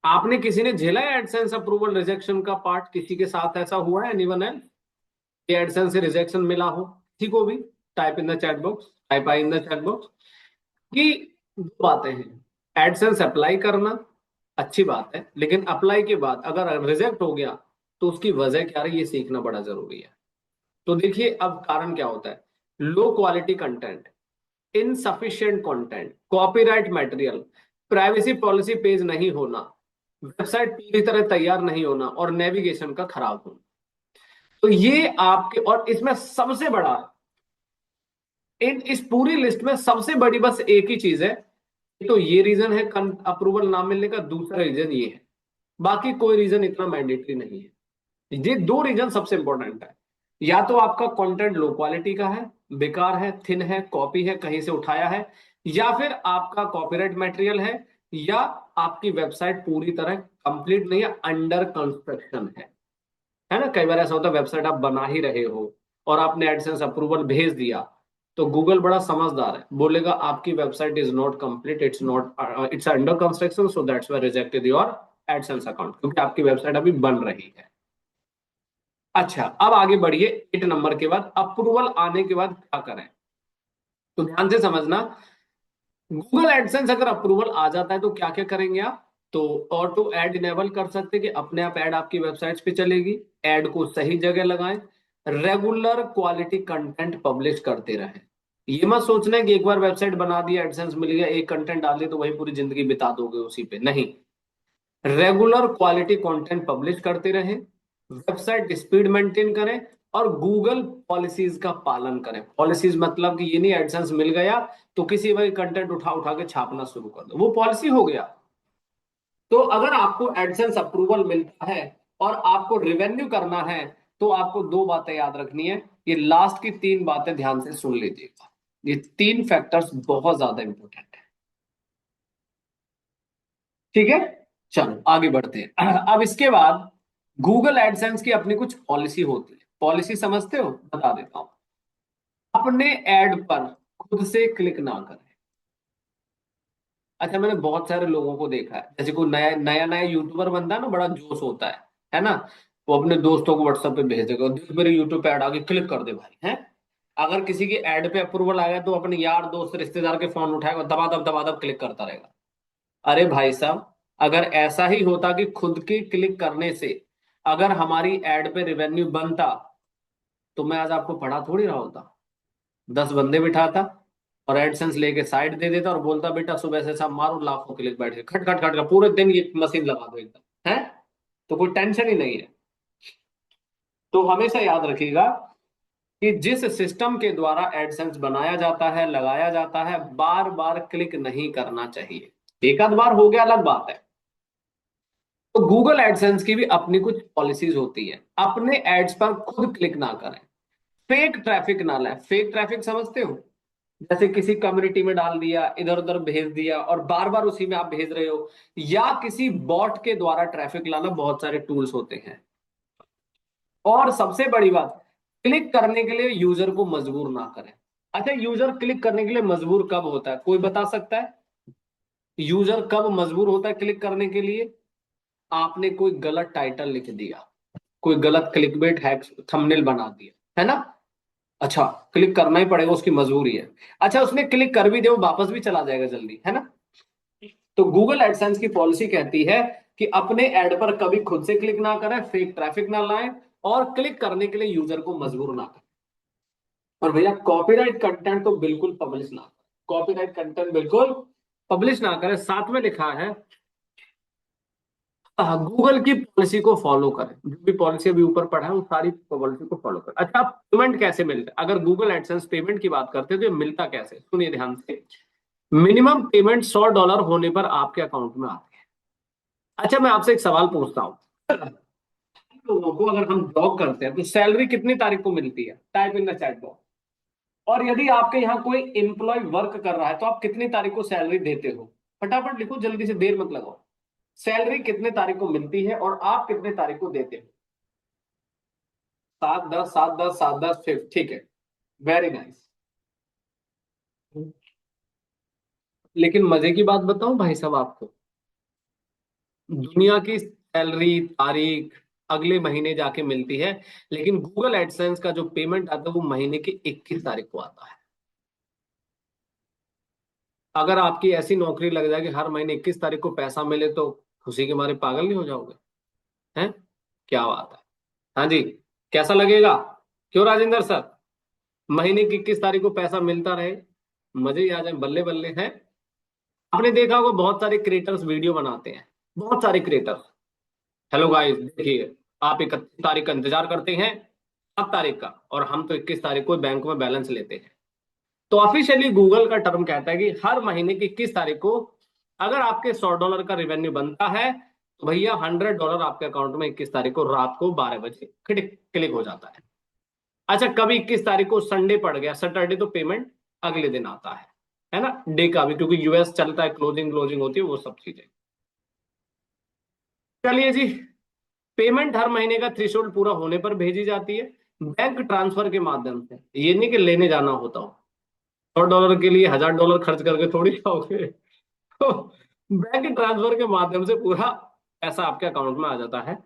आपने किसी ने झेला है एडसेंस अप्रूवल रिजेक्शन का पार्ट? किसी के साथ ऐसा हुआ है एनीवन एल्स एडसेंस से रिजेक्शन मिला हो किसी को भी? Type in the chat box, type I in the chat box. कि दो बातें हैं, एडसेंस अप्लाई करना अच्छी बात है, लेकिन अप्लाई के बाद अगर रिजेक्ट हो गया तो उसकी वजह क्या रही ये सीखना बड़ा जरूरी है। तो देखिए अब कारण क्या होता है, low quality content, insufficient content, copyright material, privacy policy page नहीं होना, वेबसाइट पूरी तरह तैयार नहीं होना और नेविगेशन का खराब होना। तो ये आपके, और इसमें सबसे बड़ा, इन इस पूरी लिस्ट में सबसे बड़ी बस एक ही चीज है, तो ये रीजन है अप्रूवल ना मिलने का, दूसरा रीजन ये है, बाकी कोई रीजन इतना मैंडेटरी नहीं है। ये 2 रीजन सबसे इंपॉर्टेंट है, या तो आपका कंटेंट लो क्वालिटी का है, बेकार है, थिन है, कॉपी है, कहीं से उठाया है, या फिर आपका कॉपीराइट मटेरियल है, या आपकी वेबसाइट पूरी तरह कंप्लीट नहीं है, अंडर कंस्ट्रक्शन है ना? कई बार ऐसा होता है वेबसाइट आप बना ही रहे हो और आपने एडसेंस अप्रूवल भेज दिया, तो गूगल बड़ा समझदार है, बोलेगा आपकी website is not complete, it's under construction, so that's why rejected your AdSense account, क्योंकि आपकी वेबसाइट अभी बन रही है। अच्छा अब आगे बढ़िए, 8 नंबर के बाद अप्रूवल आने के बाद क्या करें। तो ध्यान से समझना, गूगल एडसेंस अगर अप्रूवल आ जाता है तो क्या क्या करेंगे आप? तो ऑटो ऐड इनेबल कर सकते हैं कि अपने आप ऐड आपकी वेबसाइट पे चलेगी, ऐड को सही जगह लगाएं, रेगुलर क्वालिटी कंटेंट पब्लिश करते रहें। ये मत सोचना है कि एक बार वेबसाइट बना दिया, एडसेंस मिल गया, एक कंटेंट डाल दिया तो वही पूरी जिंदगी बिता दोगे उसी पे, नहीं। रेगुलर क्वालिटी कंटेंट पब्लिश करते रहें, वेबसाइट स्पीड मेंटेन करें, और गूगल पॉलिसीज का पालन करें। पॉलिसीज मतलब कि ये नहीं एडसेंस मिल गया तो किसी वही कंटेंट उठा उठा के छापना शुरू कर दो, वो पॉलिसी हो गया। तो अगर आपको एडसेंस अप्रूवल मिलता है और आपको रिवेन्यू करना है तो आपको दो बातें याद रखनी है। ये लास्ट की तीन बातें ध्यान से सुन लीजिएगा, ये तीन फैक्टर्स बहुत ज्यादा इंपॉर्टेंट है। ठीक है, चलो आगे बढ़ते हैं। अब इसके बाद गूगल एडसेंस की अपनी कुछ पॉलिसी होती है। पॉलिसी समझते हो, बता देता हूं। अपने एड पर खुद से क्लिक ना करें। अच्छा, मैंने बहुत सारे लोगों को देखा है, जैसे कोई नया नया नया यूट्यूबर बनता है ना, बड़ा जोश होता है ना, वो अपने दोस्तों को व्हाट्सएप पे भेज देगा, देख मेरे यूट्यूब पे ऐड आगे क्लिक कर दे भाई, है। अगर किसी की ऐड पे अप्रूवल आ गया तो अपने यार दोस्त रिश्तेदार के फोन उठाएगा, दबा दब क्लिक करता रहेगा। अरे भाई साहब, अगर ऐसा ही होता कि खुद की क्लिक करने से अगर हमारी एड पे रिवेन्यू बनता तो मैं आज आपको पढ़ा थोड़ी रहा होता। 10 बंदे बिठाता और एडसेंस लेके साइड दे देता और बोलता बेटा सुबह से शाम मारो, लाखों क्लिक बैठ के खट खट खट का पूरे दिन ये मशीन लगा दो एकदम, है। तो कोई टेंशन ही नहीं है। तो हमेशा याद रखिएगा कि जिस सिस्टम के द्वारा एडसेंस बनाया जाता है, लगाया जाता है, बार बार क्लिक नहीं करना चाहिए। एक आध बार हो गया अलग बात है। तो गूगल एडसेंस की भी अपनी कुछ पॉलिसीज होती है। अपने एड्स पर खुद क्लिक ना करें, फेक ट्रैफिक ना लाए। फेक ट्रैफिक समझते हो, जैसे किसी कम्युनिटी में डाल दिया, इधर उधर भेज दिया और बार बार उसी में आप भेज रहे हो, या किसी बॉट के द्वारा ट्रैफिक लाना, बहुत सारे टूल्स होते हैं। और सबसे बड़ी बात, क्लिक करने के लिए यूजर को मजबूर ना करें। अच्छा, यूजर क्लिक करने के लिए मजबूर कब होता है, कोई बता सकता है? यूजर कब मजबूर होता है क्लिक करने के लिए? आपने कोई गलत टाइटल लिख दिया, कोई गलत क्लिकबेट हैक थंबनेल बना दिया, है ना। अच्छा, क्लिक करना ही पड़ेगा, उसकी मजबूरी है। अच्छा, उसने क्लिक कर भी दे, वो वापस भी चला जाएगा जल्दी, है ना। तो गूगल एडसेंस की पॉलिसी कहती है कि अपने एड पर कभी खुद से क्लिक ना करें, फेक ट्रैफिक ना लाएं और क्लिक करने के लिए यूजर को मजबूर ना करें। और भैया कॉपीराइट कंटेंट तो बिल्कुल पब्लिश ना करें, कॉपीराइट कंटेंट बिल्कुल पब्लिश ना करें। साथ में लिखा है गूगल की पॉलिसी को फॉलो करें, जो भी पॉलिसी अभी ऊपर पढ़ा है वो सारी पॉलिसी को फॉलो करें। अच्छा, पेमेंट कैसे मिलता है? अगर गूगल एडसेंस पेमेंट की बात करते हैं तो ये मिलता कैसे, सुनिए ध्यान से। मिनिमम पेमेंट $100 होने पर आपके अकाउंट में आती है। अच्छा, मैं आपसे एक सवाल पूछता हूँ, लोगों को अगर हम जॉब करते हैं तो सैलरी कितनी तारीख को मिलती है? Type in the chat box. और यदि आपके यहाँ कोई एम्प्लॉय वर्क कर रहा है तो आप कितनी तारीख को सैलरी देते हो? फटाफट लिखो, जल्दी से, देर मत लगाओ। सैलरी कितने तारीख को मिलती है और आप कितने तारीख को देते हो? 7-10, 7-10, 7-10, 5, ठीक है, वेरी नाइस। लेकिन मजे की बात बताऊं भाई साहब आपको, दुनिया की सैलरी तारीख अगले महीने जाके मिलती है, लेकिन गूगल एडसेंस का जो पेमेंट आता है वो महीने की 21 तारीख को आता है। अगर आपकी ऐसी नौकरी लग जाए कि हर महीने 21 तारीख को पैसा मिले तो खुशी के मारे पागल नहीं हो जाओगे? हैं, क्या बात है। हाँ जी, कैसा लगेगा? क्यों राजेंद्र सर, महीने की 21 तारीख को पैसा मिलता रहे, मजे ही आ जाए, बल्ले बल्ले है। आपने देखा होगा बहुत सारे क्रिएटर्स वीडियो बनाते हैं, बहुत सारे क्रिएटर्स। हेलो गाइस, देखिए, आप 31 तारीख का इंतजार करते हैं, 7 तारीख का, और हम तो 21 तारीख को बैंक में बैलेंस लेते हैं। तो ऑफिशियली गूगल का टर्म कहता है कि हर महीने की 21 तारीख को अगर आपके $100 का रेवेन्यू बनता है तो भैया $100 आपके अकाउंट में 21 तारीख को रात को 12 बजे क्लिक हो जाता है। अच्छा, कभी 21 तारीख को संडे पड़ गया, सैटरडे, तो पेमेंट अगले दिन आता है ना, डे का भी, क्योंकि यूएस चलता है, क्लोजिंग क्लोजिंग होती है, वो सब चीजें। चलिए जी, पेमेंट हर महीने का थ्रेशोल्ड पूरा होने पर भेजी जाती है बैंक ट्रांसफर के माध्यम से। ये नहीं कि लेने जाना होता हो, $100 के लिए $1000 खर्च करके थोड़ी जाओगे। तो बैंक ट्रांसफर के माध्यम से पूरा पैसा आपके अकाउंट में आ जाता है।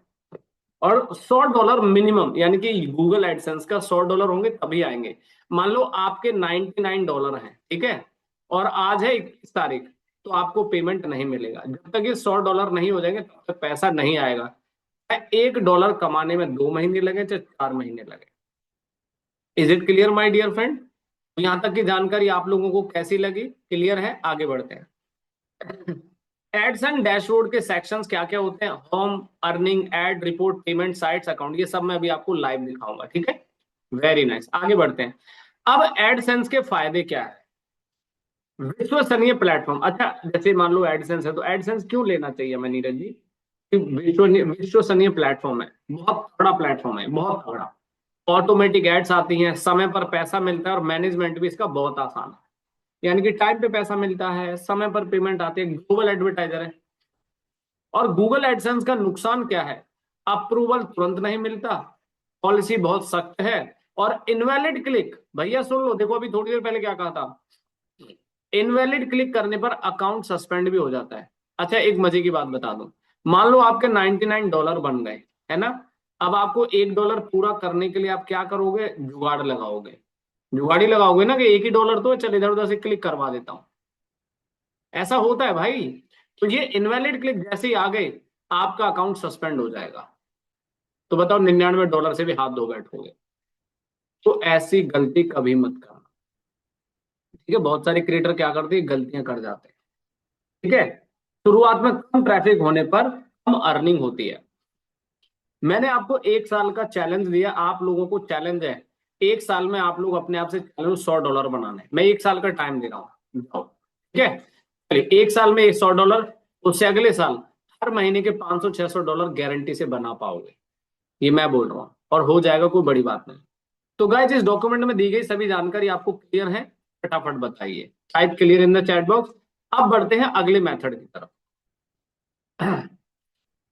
और $100 मिनिमम, यानी कि गूगल एडसेंस का $100 होंगे तभी आएंगे। मान लो आपके $99 हैं, ठीक है, और आज है 21 तारीख, तो आपको पेमेंट नहीं मिलेगा जब तक ये $100 नहीं हो जाएंगे, तब तक पैसा नहीं आएगा। चाहे $1 कमाने में 2 महीने लगे, चाहे 4 महीने लगे। Is it clear my dear friend? यहां तक की जानकारी आप लोगों को कैसी लगी? क्लियर है? आगे बढ़ते हैं। एड्स एंड डैशबोर्ड के सेक्शंस क्या क्या होते हैं? Home, earning, ad, report, payment, sites, account, ये सब मैं अभी आपको लाइव दिखाऊंगा, ठीक है। वेरी नाइस, आगे बढ़ते हैं। अब एडसेंस के फायदे क्या है? विश्वसनीय प्लेटफॉर्म। अच्छा, जैसे मान लो एडसेंस है, तो एडसेंस क्यों लेना चाहिए हमें नीरज जी? कि विश्वसनीय प्लेटफॉर्म है, बहुत बड़ा प्लेटफॉर्म है, बहुत बड़ा। ऑटोमेटिक एड्स आती हैं, समय पर पैसा मिलता है, और मैनेजमेंट भी इसका बहुत आसान है। यानी कि टाइम पे पैसा मिलता है, समय पर पेमेंट आती है, ग्लोबल एडवर्टाइजर है। और गूगल एडसेंस का नुकसान क्या है? अप्रूवल तुरंत नहीं मिलता, पॉलिसी बहुत सख्त है, और इनवैलिड क्लिक, भैया सुन लो, देखो अभी थोड़ी देर पहले क्या कहा था, इनवैलिड क्लिक करने पर अकाउंट सस्पेंड भी हो जाता है। अच्छा, एक मजे की बात बता दूं, मान लो आपके $99 बन गए, है ना? अब आपको $1 पूरा करने के लिए आप क्या करोगे? जुगाड़ लगाओगे। जुगाड़ी लगाओगे ना, कि एक ही डॉलर तो चल इधर उधर से क्लिक करवा देता हूं। ऐसा होता है भाई। तो ये इनवैलिड क्लिक जैसे ही आ गए, आपका अकाउंट सस्पेंड हो जाएगा। तो बताओ, $99 से भी हाथ धो बैठोगे? तो ऐसी गलती कभी मत करना। ठीक है, बहुत सारे क्रिएटर क्या करते हैं, गलतियां कर जाते हैं। ठीक है, शुरुआत में कम ट्रैफिक होने पर कम अर्निंग होती है। मैंने आपको 1 साल का चैलेंज दिया, आप लोगों को चैलेंज है 1 साल में आप लोग अपने आप से चैलेंज $100 बनाने। मैं 1 साल का टाइम दे रहा हूं, जाओ। ठीक है, चलिए 1 साल में $100, उससे अगले साल हर महीने के $500-600 गारंटी से बना पाओगे। ये मैं बोल रहा हूँ, और हो जाएगा, कोई बड़ी बात नहीं। तो गाइस, इस डॉक्यूमेंट में दी गई सभी जानकारी आपको क्लियर है? फटाफट बताइए, type clear in the chat box. अब बढ़ते हैं अगले मेथड की तरफ।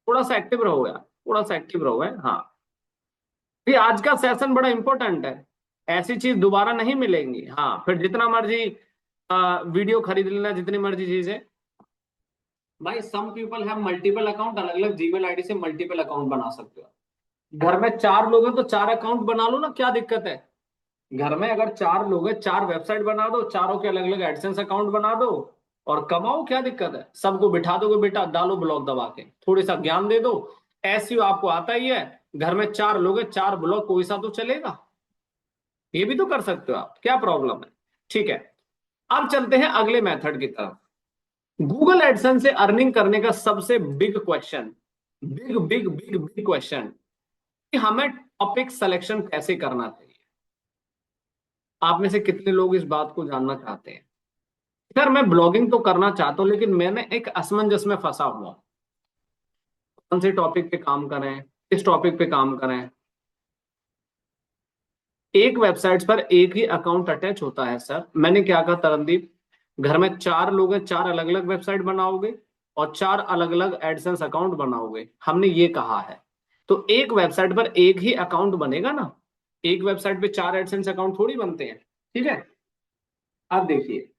थोड़ा सा एक्टिव रहो यार, थोड़ा सा एक्टिव रहो है, हाँ। ये आज का सेशन बड़ा इंपॉर्टेंट है, ऐसी चीज दोबारा नहीं मिलेंगी। हाँ, फिर जितना मर्जी वीडियो खरीद लेना, जितनी मर्जी चीजें। भाई, some people have multiple account, अलग अलग जीमेल आईडी से मल्टीपल अकाउंट बना सकते हो। घर में 4 लोग हैं तो 4 अकाउंट बना लो ना, क्या दिक्कत है? घर में अगर 4 लोग हैं, 4 वेबसाइट बना दो, चारों के अलग अलग एडसेंस अकाउंट बना दो, और कमाओ, क्या दिक्कत है? सबको बिठा दोगे, बेटा डालो ब्लॉक दबा के, थोड़ी सा ज्ञान दे दो। एसईओ आपको आता ही है, घर में 4 लोग हैं, 4 ब्लॉक, कोई सा तो चलेगा। ये भी तो कर सकते हो आप, क्या प्रॉब्लम है? ठीक है, अब चलते हैं अगले मेथड की तरफ। गूगल एडसेंस से अर्निंग करने का सबसे big question, big big big big question, कि हमें टॉपिक सिलेक्शन कैसे करना चाहिए। आप में से कितने लोग इस बात को जानना चाहते हैं? सर, मैं ब्लॉगिंग तो करना चाहता हूं, लेकिन मैंने एक असमंजस में फंसा हुआ हूं। कौन से टॉपिक पे काम करें, किस टॉपिक पे काम करें? एक वेबसाइट पर एक ही अकाउंट अटैच होता है सर। मैंने क्या कहा तरनदीप, घर में 4 लोग हैं, 4 अलग अलग वेबसाइट बनाओगे, और 4 अलग अलग एडसेंस अकाउंट बनाओगे, हमने ये कहा है। तो एक वेबसाइट पर एक ही अकाउंट बनेगा ना, एक वेबसाइट पे 4 एडसेंस अकाउंट थोड़ी बनते हैं। ठीक है, अब देखिए,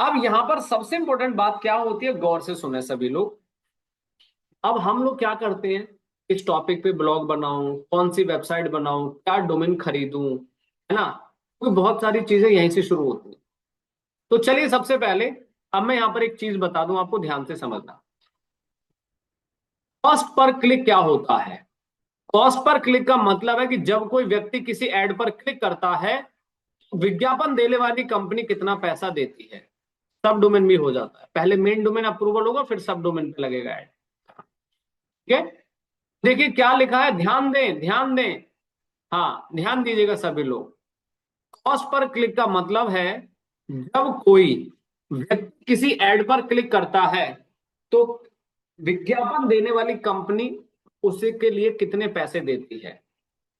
अब यहां पर सबसे इंपॉर्टेंट बात क्या होती है, गौर से सुने सभी लोग। अब हम लोग क्या करते हैं, इस टॉपिक पे ब्लॉग बनाऊं, कौन सी वेबसाइट बनाऊं, क्या डोमेन खरीदूं, है ना? तो बहुत सारी चीजें यहीं से शुरू होती हैं। तो चलिए, सबसे पहले अब मैं यहां पर एक चीज बता दूं, आपको ध्यान से समझना। कॉस्ट पर क्लिक क्या होता है? कॉस्ट पर क्लिक का मतलब है कि जब कोई व्यक्ति किसी एड पर क्लिक करता है, विज्ञापन देने वाली कंपनी कितना पैसा देती है। सब डोमेन भी हो जाता है, पहले मेन डोमेन अप्रूवल होगा, फिर सब डोमेन पे लगेगा एड। ठीक है, देखिए क्या लिखा है, ध्यान दें, ध्यान दें। हाँ, ध्यान दीजिएगा सभी लोग। कॉस्ट पर क्लिक का मतलब है, जब कोई व्यक्ति किसी एड पर क्लिक करता है, तो विज्ञापन देने वाली कंपनी उसी के लिए कितने पैसे देती है।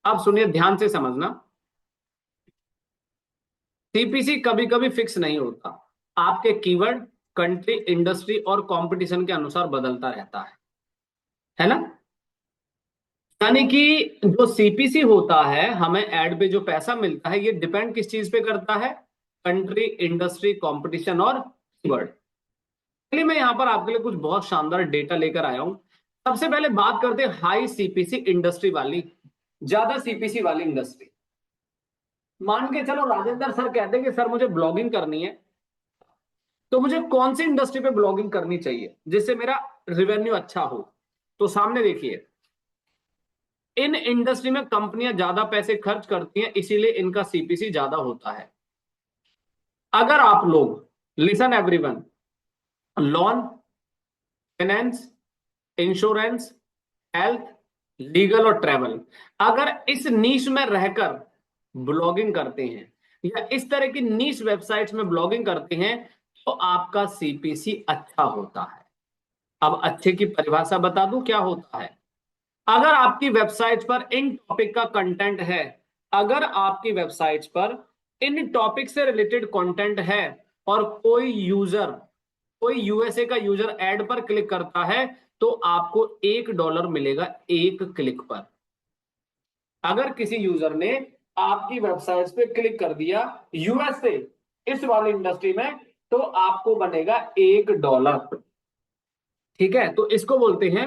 अब सुनिए, ध्यान से समझना। सीपीसी कभी कभी फिक्स नहीं होता, आपके कीवर्ड, कंट्री, इंडस्ट्री और कंपटीशन के अनुसार बदलता रहता है ना? यानी कि जो सीपीसी होता है, हमें एड पे जो पैसा मिलता है, ये डिपेंड किस चीज पे करता है? कंट्री, इंडस्ट्री, कंपटीशन और कीवर्ड। चलिए, मैं यहां पर आपके लिए कुछ बहुत शानदार डेटा लेकर आया हूं। सबसे पहले बात करते हैं हाई सीपीसी इंडस्ट्री वाली, ज्यादा सीपीसी वाली इंडस्ट्री। मान के चलो राजेंद्र सर कहते हैं कि सर मुझे ब्लॉगिंग करनी है, तो मुझे कौन सी इंडस्ट्री पे ब्लॉगिंग करनी चाहिए जिससे मेरा रिवेन्यू अच्छा हो? तो सामने देखिए, इन इंडस्ट्री में कंपनियां ज्यादा पैसे खर्च करती हैं, इसीलिए इनका सीपीसी ज्यादा होता है। अगर आप लोग, listen everyone, loan, finance, insurance, health, legal और ट्रेवल, अगर इस नीश में रहकर ब्लॉगिंग करते हैं या इस तरह की नीश वेबसाइट्स में ब्लॉगिंग करते हैं तो आपका सीपीसी अच्छा होता है। अब अच्छे की परिभाषा बता दूं क्या होता है। अगर आपकी वेबसाइट पर इन टॉपिक का कंटेंट है, अगर आपकी वेबसाइट पर इन टॉपिक से रिलेटेड कंटेंट है और कोई यूएसए का यूजर ऐड पर क्लिक करता है तो आपको $1 मिलेगा एक क्लिक पर। अगर किसी यूजर ने आपकी वेबसाइट पे क्लिक कर दिया यूएसए इस वाली इंडस्ट्री में तो आपको बनेगा $1। ठीक है, तो इसको बोलते हैं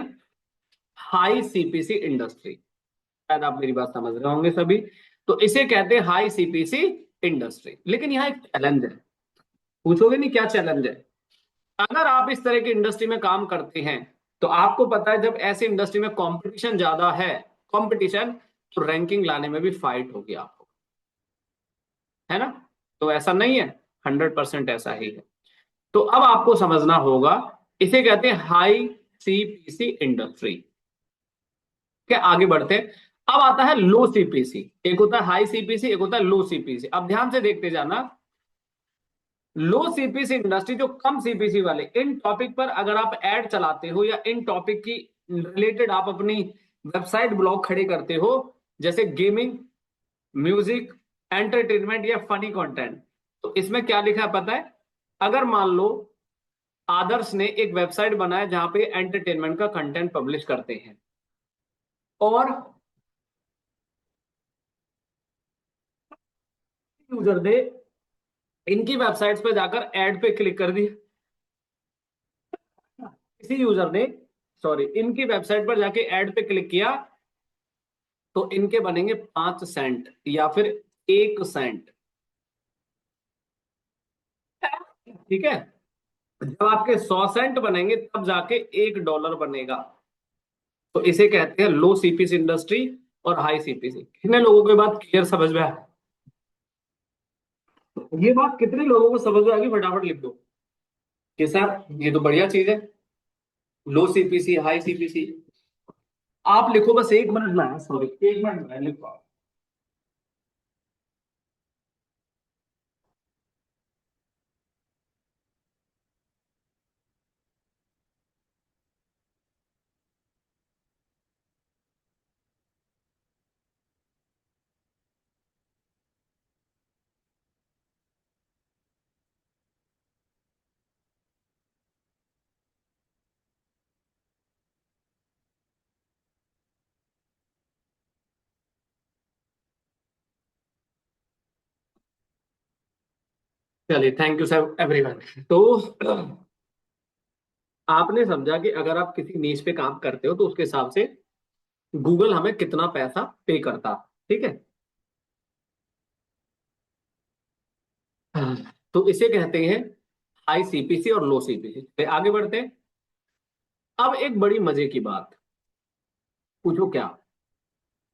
हाई सीपीसी इंडस्ट्री। शायद आप मेरी बात समझ रहे होंगे सभी। तो इसे कहते हैं हाई सीपीसी इंडस्ट्री। लेकिन यहां एक चैलेंज है, पूछोगे नहीं क्या चैलेंज है। अगर आप इस तरह की इंडस्ट्री में काम करते हैं तो आपको पता है जब ऐसी इंडस्ट्री में कंपटीशन ज्यादा है, कंपटीशन, तो रैंकिंग लाने में भी फाइट होगी आपको, है ना। तो ऐसा नहीं है, 100% ऐसा ही है। तो अब आपको समझना होगा, इसे कहते हैं हाई सीपीसी इंडस्ट्री। क्या, आगे बढ़ते हैं। अब आता है लो सीपीसी। एक होता है हाई सीपीसी, एक होता है लो सीपीसी। अब ध्यान से देखते जाना। लो सीपीसी इंडस्ट्री, जो कम सीपीसी वाले, इन टॉपिक पर अगर आप ऐड चलाते हो या इन टॉपिक की रिलेटेड आप अपनी वेबसाइट ब्लॉग खड़े करते हो, जैसे गेमिंग, म्यूजिक, एंटरटेनमेंट या फनी कंटेंट, तो इसमें क्या लिखा है पता है। अगर मान लो आदर्श ने एक वेबसाइट बनाया जहां पे एंटरटेनमेंट का कंटेंट पब्लिश करते हैं और यूजर ने इनकी वेबसाइट्स पे जाकर ऐड पे क्लिक कर दिया, किसी यूजर ने, सॉरी, इनकी वेबसाइट पर जाके ऐड पे क्लिक किया तो इनके बनेंगे 5 सेंट या फिर 1 सेंट। ठीक है, जब आपके 100 सेंट बनेंगे तब जाके $1 बनेगा। तो इसे कहते हैं लो सीपीसी इंडस्ट्री और हाई सीपीसी। कितने लोगों को ये बात क्लियर समझ में आया? ये बात कितने लोगों को समझ में आ गई, फटाफट लिख दो कि सर ये तो बढ़िया चीज है, लो सीपीसी हाई सीपीसी। आप लिखो, बस 1 मिनट में है, सॉरी 1 मिनट में लिखो आप। चलिए, थैंक यू सर एवरीवन। तो आपने समझा कि अगर आप किसी नीच पे काम करते हो तो उसके हिसाब से गूगल हमें कितना पैसा पे करता। ठीक है, तो इसे कहते हैं हाई सीपीसी और लो सीपीसी। आगे बढ़ते हैं। अब एक बड़ी मजे की बात, पूछो क्या।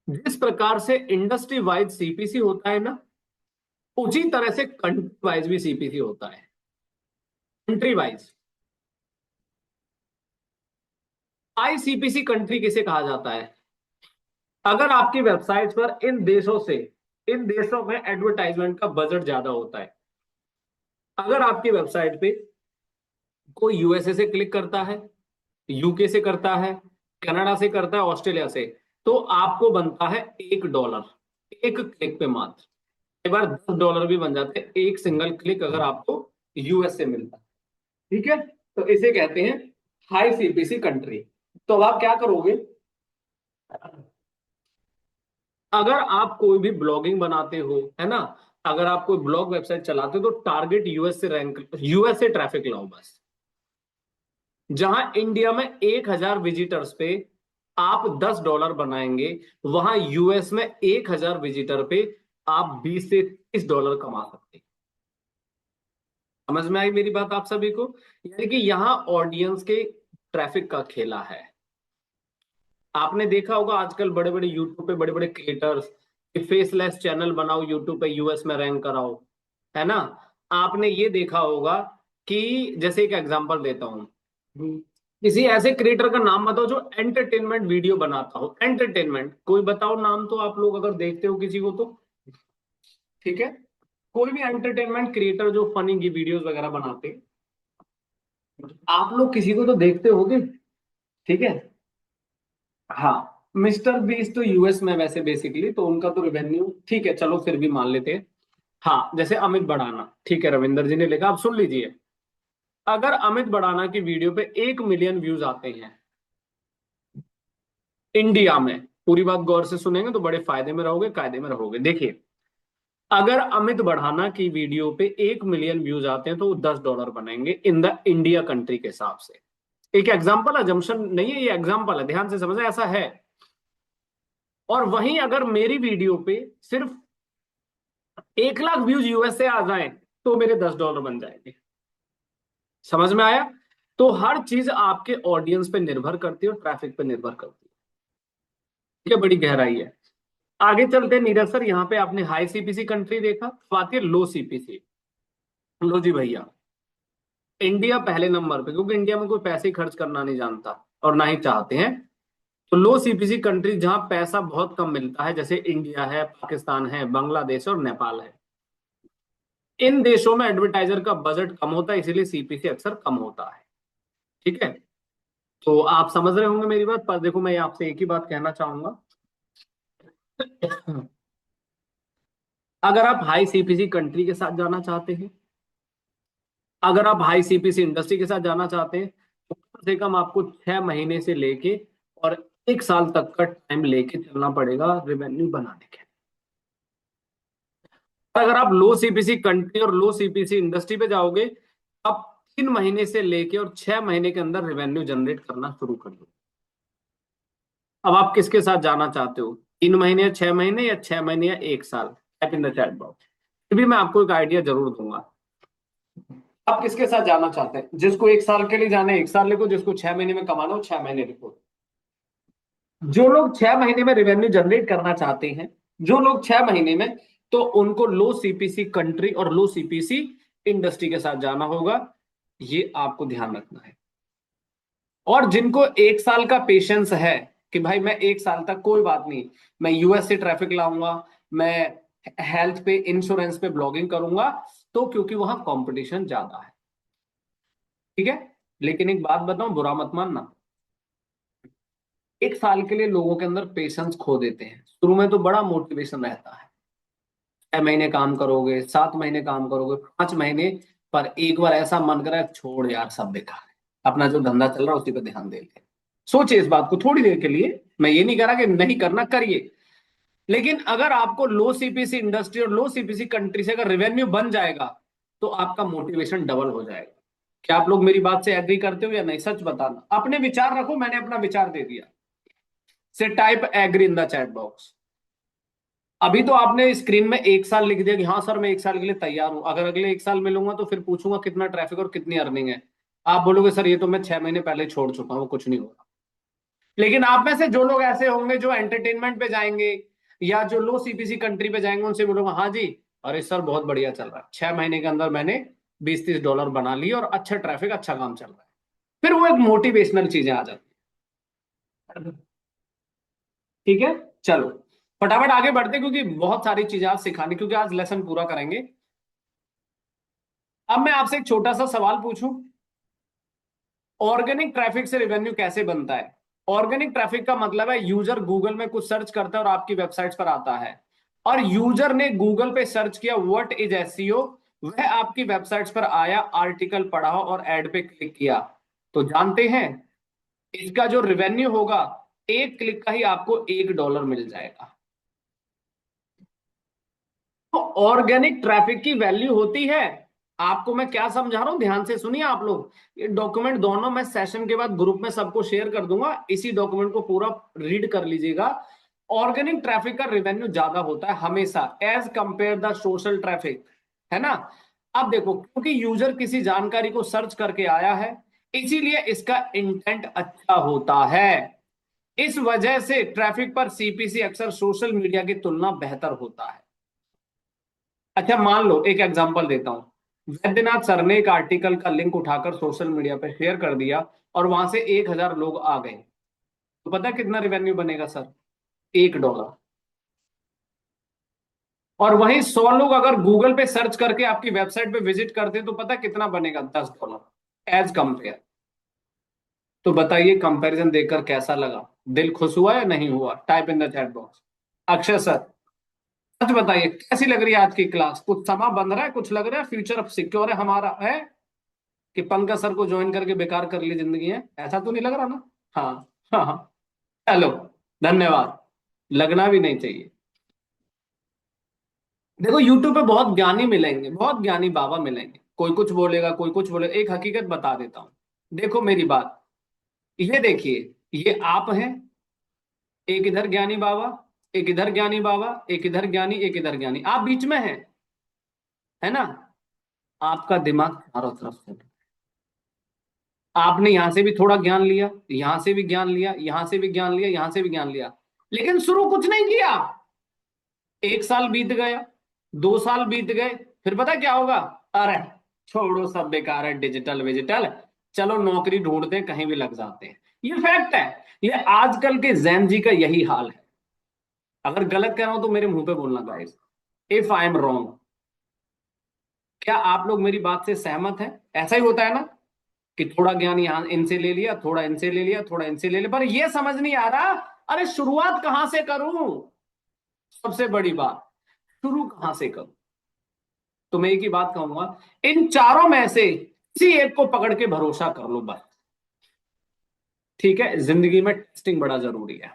जिस प्रकार से इंडस्ट्री वाइज सीपीसी होता है ना, उसी तरह से कंट्री वाइज भी सीपीसी होता है। कंट्री वाइज आईसीपीसी कंट्री किसे कहा जाता है? अगर आपकी वेबसाइट पर इन देशों में एडवर्टाइजमेंट का बजट ज्यादा होता है। अगर आपकी वेबसाइट पे कोई यूएसए से क्लिक करता है, यूके से करता है, कनाडा से करता है, ऑस्ट्रेलिया से, तो आपको बनता है $1 एक क्लिक पे मात्र। कई बार $10 भी बन जाते हैं एक सिंगल क्लिक अगर आपको यूएस से मिलता है। ठीक है, तो इसे कहते हैं हाई सीपीसी कंट्री। तो अब आप क्या करोगे, अगर आप कोई भी ब्लॉगिंग बनाते हो, है ना, अगर आप कोई ब्लॉग वेबसाइट चलाते हो तो टारगेट यूएस से ट्रैफिक लाओ बस। जहां इंडिया में 1,000 विजिटर्स पे आप $10 बनाएंगे, वहां यूएस में 1,000 विजिटर पे आप $20 से $30 कमा सकते हैं। समझ में आई मेरी बात आप सभी को? यानी कि यहाँ ऑडियंस के ट्रैफिक का खेला है। आपने देखा होगा आजकल बड़े बड़े यूट्यूब पे बड़े बड़े क्रिएटर्स, फेसलेस चैनल बनाओ यूट्यूब पे, यूएस में रैंक कराओ, है ना। आपने ये देखा होगा कि, जैसे एक एग्जांपल देता हूं, किसी ऐसे क्रिएटर का नाम बताओ जो एंटरटेनमेंट वीडियो बनाता हो। एंटरटेनमेंट कोई बताओ नाम, तो आप लोग अगर देखते हो किसी को तो ठीक है, कोई भी एंटरटेनमेंट क्रिएटर जो फनी की वीडियोस वगैरह बनाते हैं, आप लोग किसी को तो देखते होगे, ठीक है। हाँ, मिस्टर बीस्ट तो यूएस में वैसे बेसिकली, तो उनका तो रेवेन्यू ठीक है, चलो फिर भी मान लेते हैं। हाँ, जैसे अमित बड़ाना, ठीक है, रविंदर जी ने लिखा, आप सुन लीजिए। अगर अमित बड़ाना की वीडियो पे 1 मिलियन व्यूज आते हैं इंडिया में, पूरी बात गौर से सुनेंगे तो बड़े फायदे में रहोगे, कायदे में रहोगे। देखिए, अगर अमित बढ़ाना की वीडियो पे 1 मिलियन व्यूज आते हैं तो वो $10 बनेंगे इन द इंडिया कंट्री के हिसाब से। एक एग्जाम्पल, अजम्पशन नहीं है, ये एग्जाम्पल है, ध्यान से समझे, ऐसा है। और वहीं अगर मेरी वीडियो पे सिर्फ 1 लाख व्यूज यूएस से आ जाए तो मेरे $10 बन जाएंगे। समझ में आया? तो हर चीज आपके ऑडियंस पे निर्भर करती है और ट्रैफिक पे निर्भर करती है। ये बड़ी गहराई है। आगे चलते हैं नीरज सर, यहाँ पे आपने हाई सीपीसी कंट्री देखा, तो आती है लो सीपीसी। लो जी भैया, इंडिया पहले नंबर पे, क्योंकि इंडिया में कोई पैसे खर्च करना नहीं जानता और ना ही चाहते हैं। तो लो सीपीसी कंट्री जहां पैसा बहुत कम मिलता है, जैसे इंडिया है, पाकिस्तान है, बांग्लादेश और नेपाल है, इन देशों में एडवर्टाइजर का बजट कम होता है, इसीलिए सीपीसी अक्सर कम होता है। ठीक है, तो आप समझ रहे होंगे मेरी बात। पर देखो, मैं आपसे एक ही बात कहना चाहूंगा, अगर आप हाई सीपीसी कंट्री के साथ जाना चाहते हैं, अगर आप हाई सीपीसी इंडस्ट्री के साथ जाना चाहते हैं, तो कम से कम आपको 6 महीने से लेके और 1 साल तक का टाइम लेके चलना पड़ेगा रेवेन्यू बनाने के। अगर आप लो सीपीसी कंट्री और लो सीपीसी इंडस्ट्री पे जाओगे, आप 3 महीने से लेके और 6 महीने के अंदर रेवेन्यू जनरेट करना शुरू कर दो। अब आप किसके साथ जाना चाहते हो, 3 महीने या 6 महीने, या 6 महीने या 1 साल? Type in the chat box. फिर भी मैं आपको एक आइडिया जरूर दूंगा। आप किसके साथ जाना चाहते हैं? जिसको 1 साल के लिए जाना है 1 साल लिखो, जिसको 6 महीने में कमाना हो 6 महीने लिखो। जो लोग 6 महीने में रेवेन्यू जनरेट करना चाहते हैं, जो लोग 6 महीने में, तो उनको लो सीपीसी कंट्री और लो सीपीसी इंडस्ट्री के साथ जाना होगा, ये आपको ध्यान रखना है। और जिनको 1 साल का पेशेंस है कि भाई मैं 1 साल तक कोई बात नहीं, मैं यूएस से ट्रैफिक लाऊंगा, मैं हेल्थ पे इंश्योरेंस पे ब्लॉगिंग करूंगा, तो क्योंकि वहां कंपटीशन ज्यादा है। ठीक है, लेकिन एक बात बताऊं, बुरा मत मानना, 1 साल के लिए लोगों के अंदर पेशेंस खो देते हैं। शुरू में तो बड़ा मोटिवेशन रहता है, 6 महीने काम करोगे, 7 महीने काम करोगे, 5 महीने, पर एक बार ऐसा मन करा छोड़ यार सब बेकार है, अपना जो धंधा चल रहा है उसी पे ध्यान दे ले। सोचिए इस बात को थोड़ी देर के लिए, मैं ये नहीं कह रहा कि नहीं करना, करिए। लेकिन अगर आपको लो सीपीसी इंडस्ट्री और लो सीपीसी कंट्री से अगर रेवेन्यू बन जाएगा, तो आपका मोटिवेशन डबल हो जाएगा। क्या आप लोग मेरी बात से एग्री करते हो या नहीं? सच बताना, अपने विचार रखो, मैंने अपना विचार दे दिया। से type agree in the chat box. अभी तो आपने स्क्रीन में 1 साल लिख दिया कि हाँ सर मैं 1 साल के लिए तैयार हूं, अगर अगले 1 साल मिलूंगा तो फिर पूछूंगा कितना ट्रैफिक और कितनी अर्निंग है, आप बोलोगे सर ये तो मैं 6 महीने पहले छोड़ चुका हूं, कुछ नहीं होगा। लेकिन आप में से जो लोग ऐसे होंगे जो एंटरटेनमेंट पे जाएंगे या जो लो सीपीसी कंट्री पे जाएंगे, उनसे बोलूंगा हाँ जी, अरे सर बहुत बढ़िया चल रहा है, 6 महीने के अंदर मैंने 20-30 डॉलर बना लिए और अच्छा ट्रैफिक, अच्छा काम चल रहा है। फिर वो एक मोटिवेशनल चीजें आ जाती है। ठीक है, चलो फटाफट आगे बढ़ते, क्योंकि बहुत सारी चीजें आज सिखानी, क्योंकि आज लेसन पूरा करेंगे। अब मैं आपसे एक छोटा सा सवाल पूछूं, ऑर्गेनिक ट्रैफिक से रेवेन्यू कैसे बनता है? ऑर्गेनिक ट्रैफिक का मतलब है यूजर गूगल में कुछ सर्च करता है और आपकी वेबसाइट पर आता है, और यूजर ने गूगल पे सर्च किया व्हाट इज एसईओ, वह आपकी वेबसाइट पर आया, आर्टिकल पढ़ा और एड पे क्लिक किया, तो जानते हैं इसका जो रेवेन्यू होगा, एक क्लिक का ही आपको $1 मिल जाएगा। तो ऑर्गेनिक ट्रैफिक की वैल्यू होती है। आपको मैं क्या समझा रहा हूं, ध्यान से सुनिए आप लोग। ये डॉक्यूमेंट दोनों मैं सेशन के बाद ग्रुप में सबको शेयर कर दूंगा, इसी डॉक्यूमेंट को पूरा रीड कर लीजिएगा। ऑर्गेनिक ट्रैफिक का रेवेन्यू ज्यादा होता है हमेशा as compare the social traffic, है ना। अब देखो, क्योंकि यूजर किसी जानकारी को सर्च करके आया है, इसीलिए इसका इंटेंट अच्छा होता है। इस वजह से ट्रैफिक पर सीपीसी अक्सर सोशल मीडिया की तुलना बेहतर होता है। अच्छा, मान लो एक एग्जांपल देता हूं, वैद्यनाथ सर ने एक आर्टिकल का लिंक उठाकर सोशल मीडिया पे शेयर कर दिया और वहां से 1,000 लोग आ गए, तो पता है कितना रेवेन्यू बनेगा सर? $1। और वहीं 100 लोग अगर गूगल पे सर्च करके आपकी वेबसाइट पे विजिट करते तो पता कितना बनेगा? $10 एज कंपेयर। तो बताइए कंपैरिजन देखकर कैसा लगा? दिल खुश हुआ या नहीं हुआ? Type in the chat box. Akshay sir, सच बताइए कैसी लग रही है आज की क्लास? कुछ समा बंध रहा है? कुछ लग रहा है फ्यूचर अब सिक्योर है हमारा है कि पंकज सर को ज्वाइन करके बेकार कर ली जिंदगी है? ऐसा तो नहीं लग रहा ना? हाँ। हाँ हाँ। चलो, धन्यवाद। लगना भी नहीं चाहिए। देखो यूट्यूब पे बहुत ज्ञानी मिलेंगे, बहुत ज्ञानी बाबा मिलेंगे, कोई कुछ बोलेगा कोई कुछ बोलेगा। एक हकीकत बता देता हूं, देखो मेरी बात, ये देखिए, ये आप हैं, एक इधर ज्ञानी बाबा, एक इधर ज्ञानी बाबा, एक इधर ज्ञानी, एक इधर ज्ञानी, आप बीच में हैं, है ना? आपका दिमाग चारों तरफ से, आपने यहां से भी थोड़ा ज्ञान लिया, यहां से भी ज्ञान लिया, यहां से भी ज्ञान लिया, यहां से भी ज्ञान लिया, लेकिन शुरू कुछ नहीं किया। 1 साल बीत गया, 2 साल बीत गए, फिर पता क्या होगा? अरे छोड़ो, सब बेकार है, डिजिटल विजिटल, चलो नौकरी ढूंढते हैं, कहीं भी लग जाते हैं। ये फैक्ट है। ये आजकल के जैन जी का यही हाल है। अगर गलत कह रहा हूं तो मेरे मुंह पे बोलना guys, if I am wrong. क्या आप लोग मेरी बात से सहमत हैं? ऐसा ही होता है ना कि थोड़ा ज्ञान यहां इनसे ले लिया, थोड़ा इनसे ले लिया, थोड़ा इनसे ले लिया, पर ये समझ नहीं आ रहा, अरे शुरुआत कहां से करूं? सबसे बड़ी बात, शुरू कहां से करूं? तो मैं एक ही बात कहूंगा, इन चारों में से किसी एक को पकड़ के भरोसा कर लो बस। ठीक है, जिंदगी में टेस्टिंग बड़ा जरूरी है।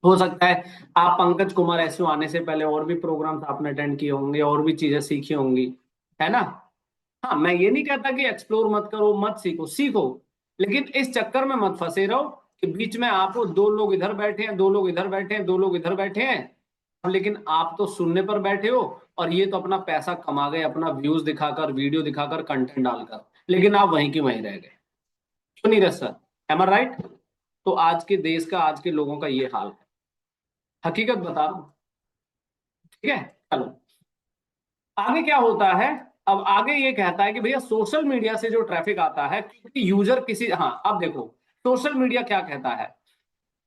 हो सकता है आप पंकज कुमार एसओ आने से पहले और भी प्रोग्राम्स आपने अटेंड किए होंगे, और भी चीजें सीखी होंगी, है ना? हाँ, मैं ये नहीं कहता कि एक्सप्लोर मत करो, मत सीखो, सीखो, लेकिन इस चक्कर में मत फंसे रहो कि बीच में आपको दो लोग इधर बैठे हैं, दो लोग इधर बैठे हैं, दो लोग इधर बैठे हैं, लेकिन आप तो सुनने पर बैठे हो, और ये तो अपना पैसा कमा गए, अपना व्यूज दिखाकर, वीडियो दिखाकर, कंटेंट डालकर, लेकिन आप वहीं की वहीं रह गए। क्यों नहीं रहे सर? एम आई राइट? तो आज के देश का, आज के लोगों का ये हाल है, हकीकत बता रहा हूं। ठीक है, चलो आगे क्या होता है। अब आगे ये कहता है कि भैया सोशल मीडिया से जो ट्रैफिक आता है, क्योंकि यूजर किसी, हाँ अब देखो, सोशल मीडिया क्या कहता है,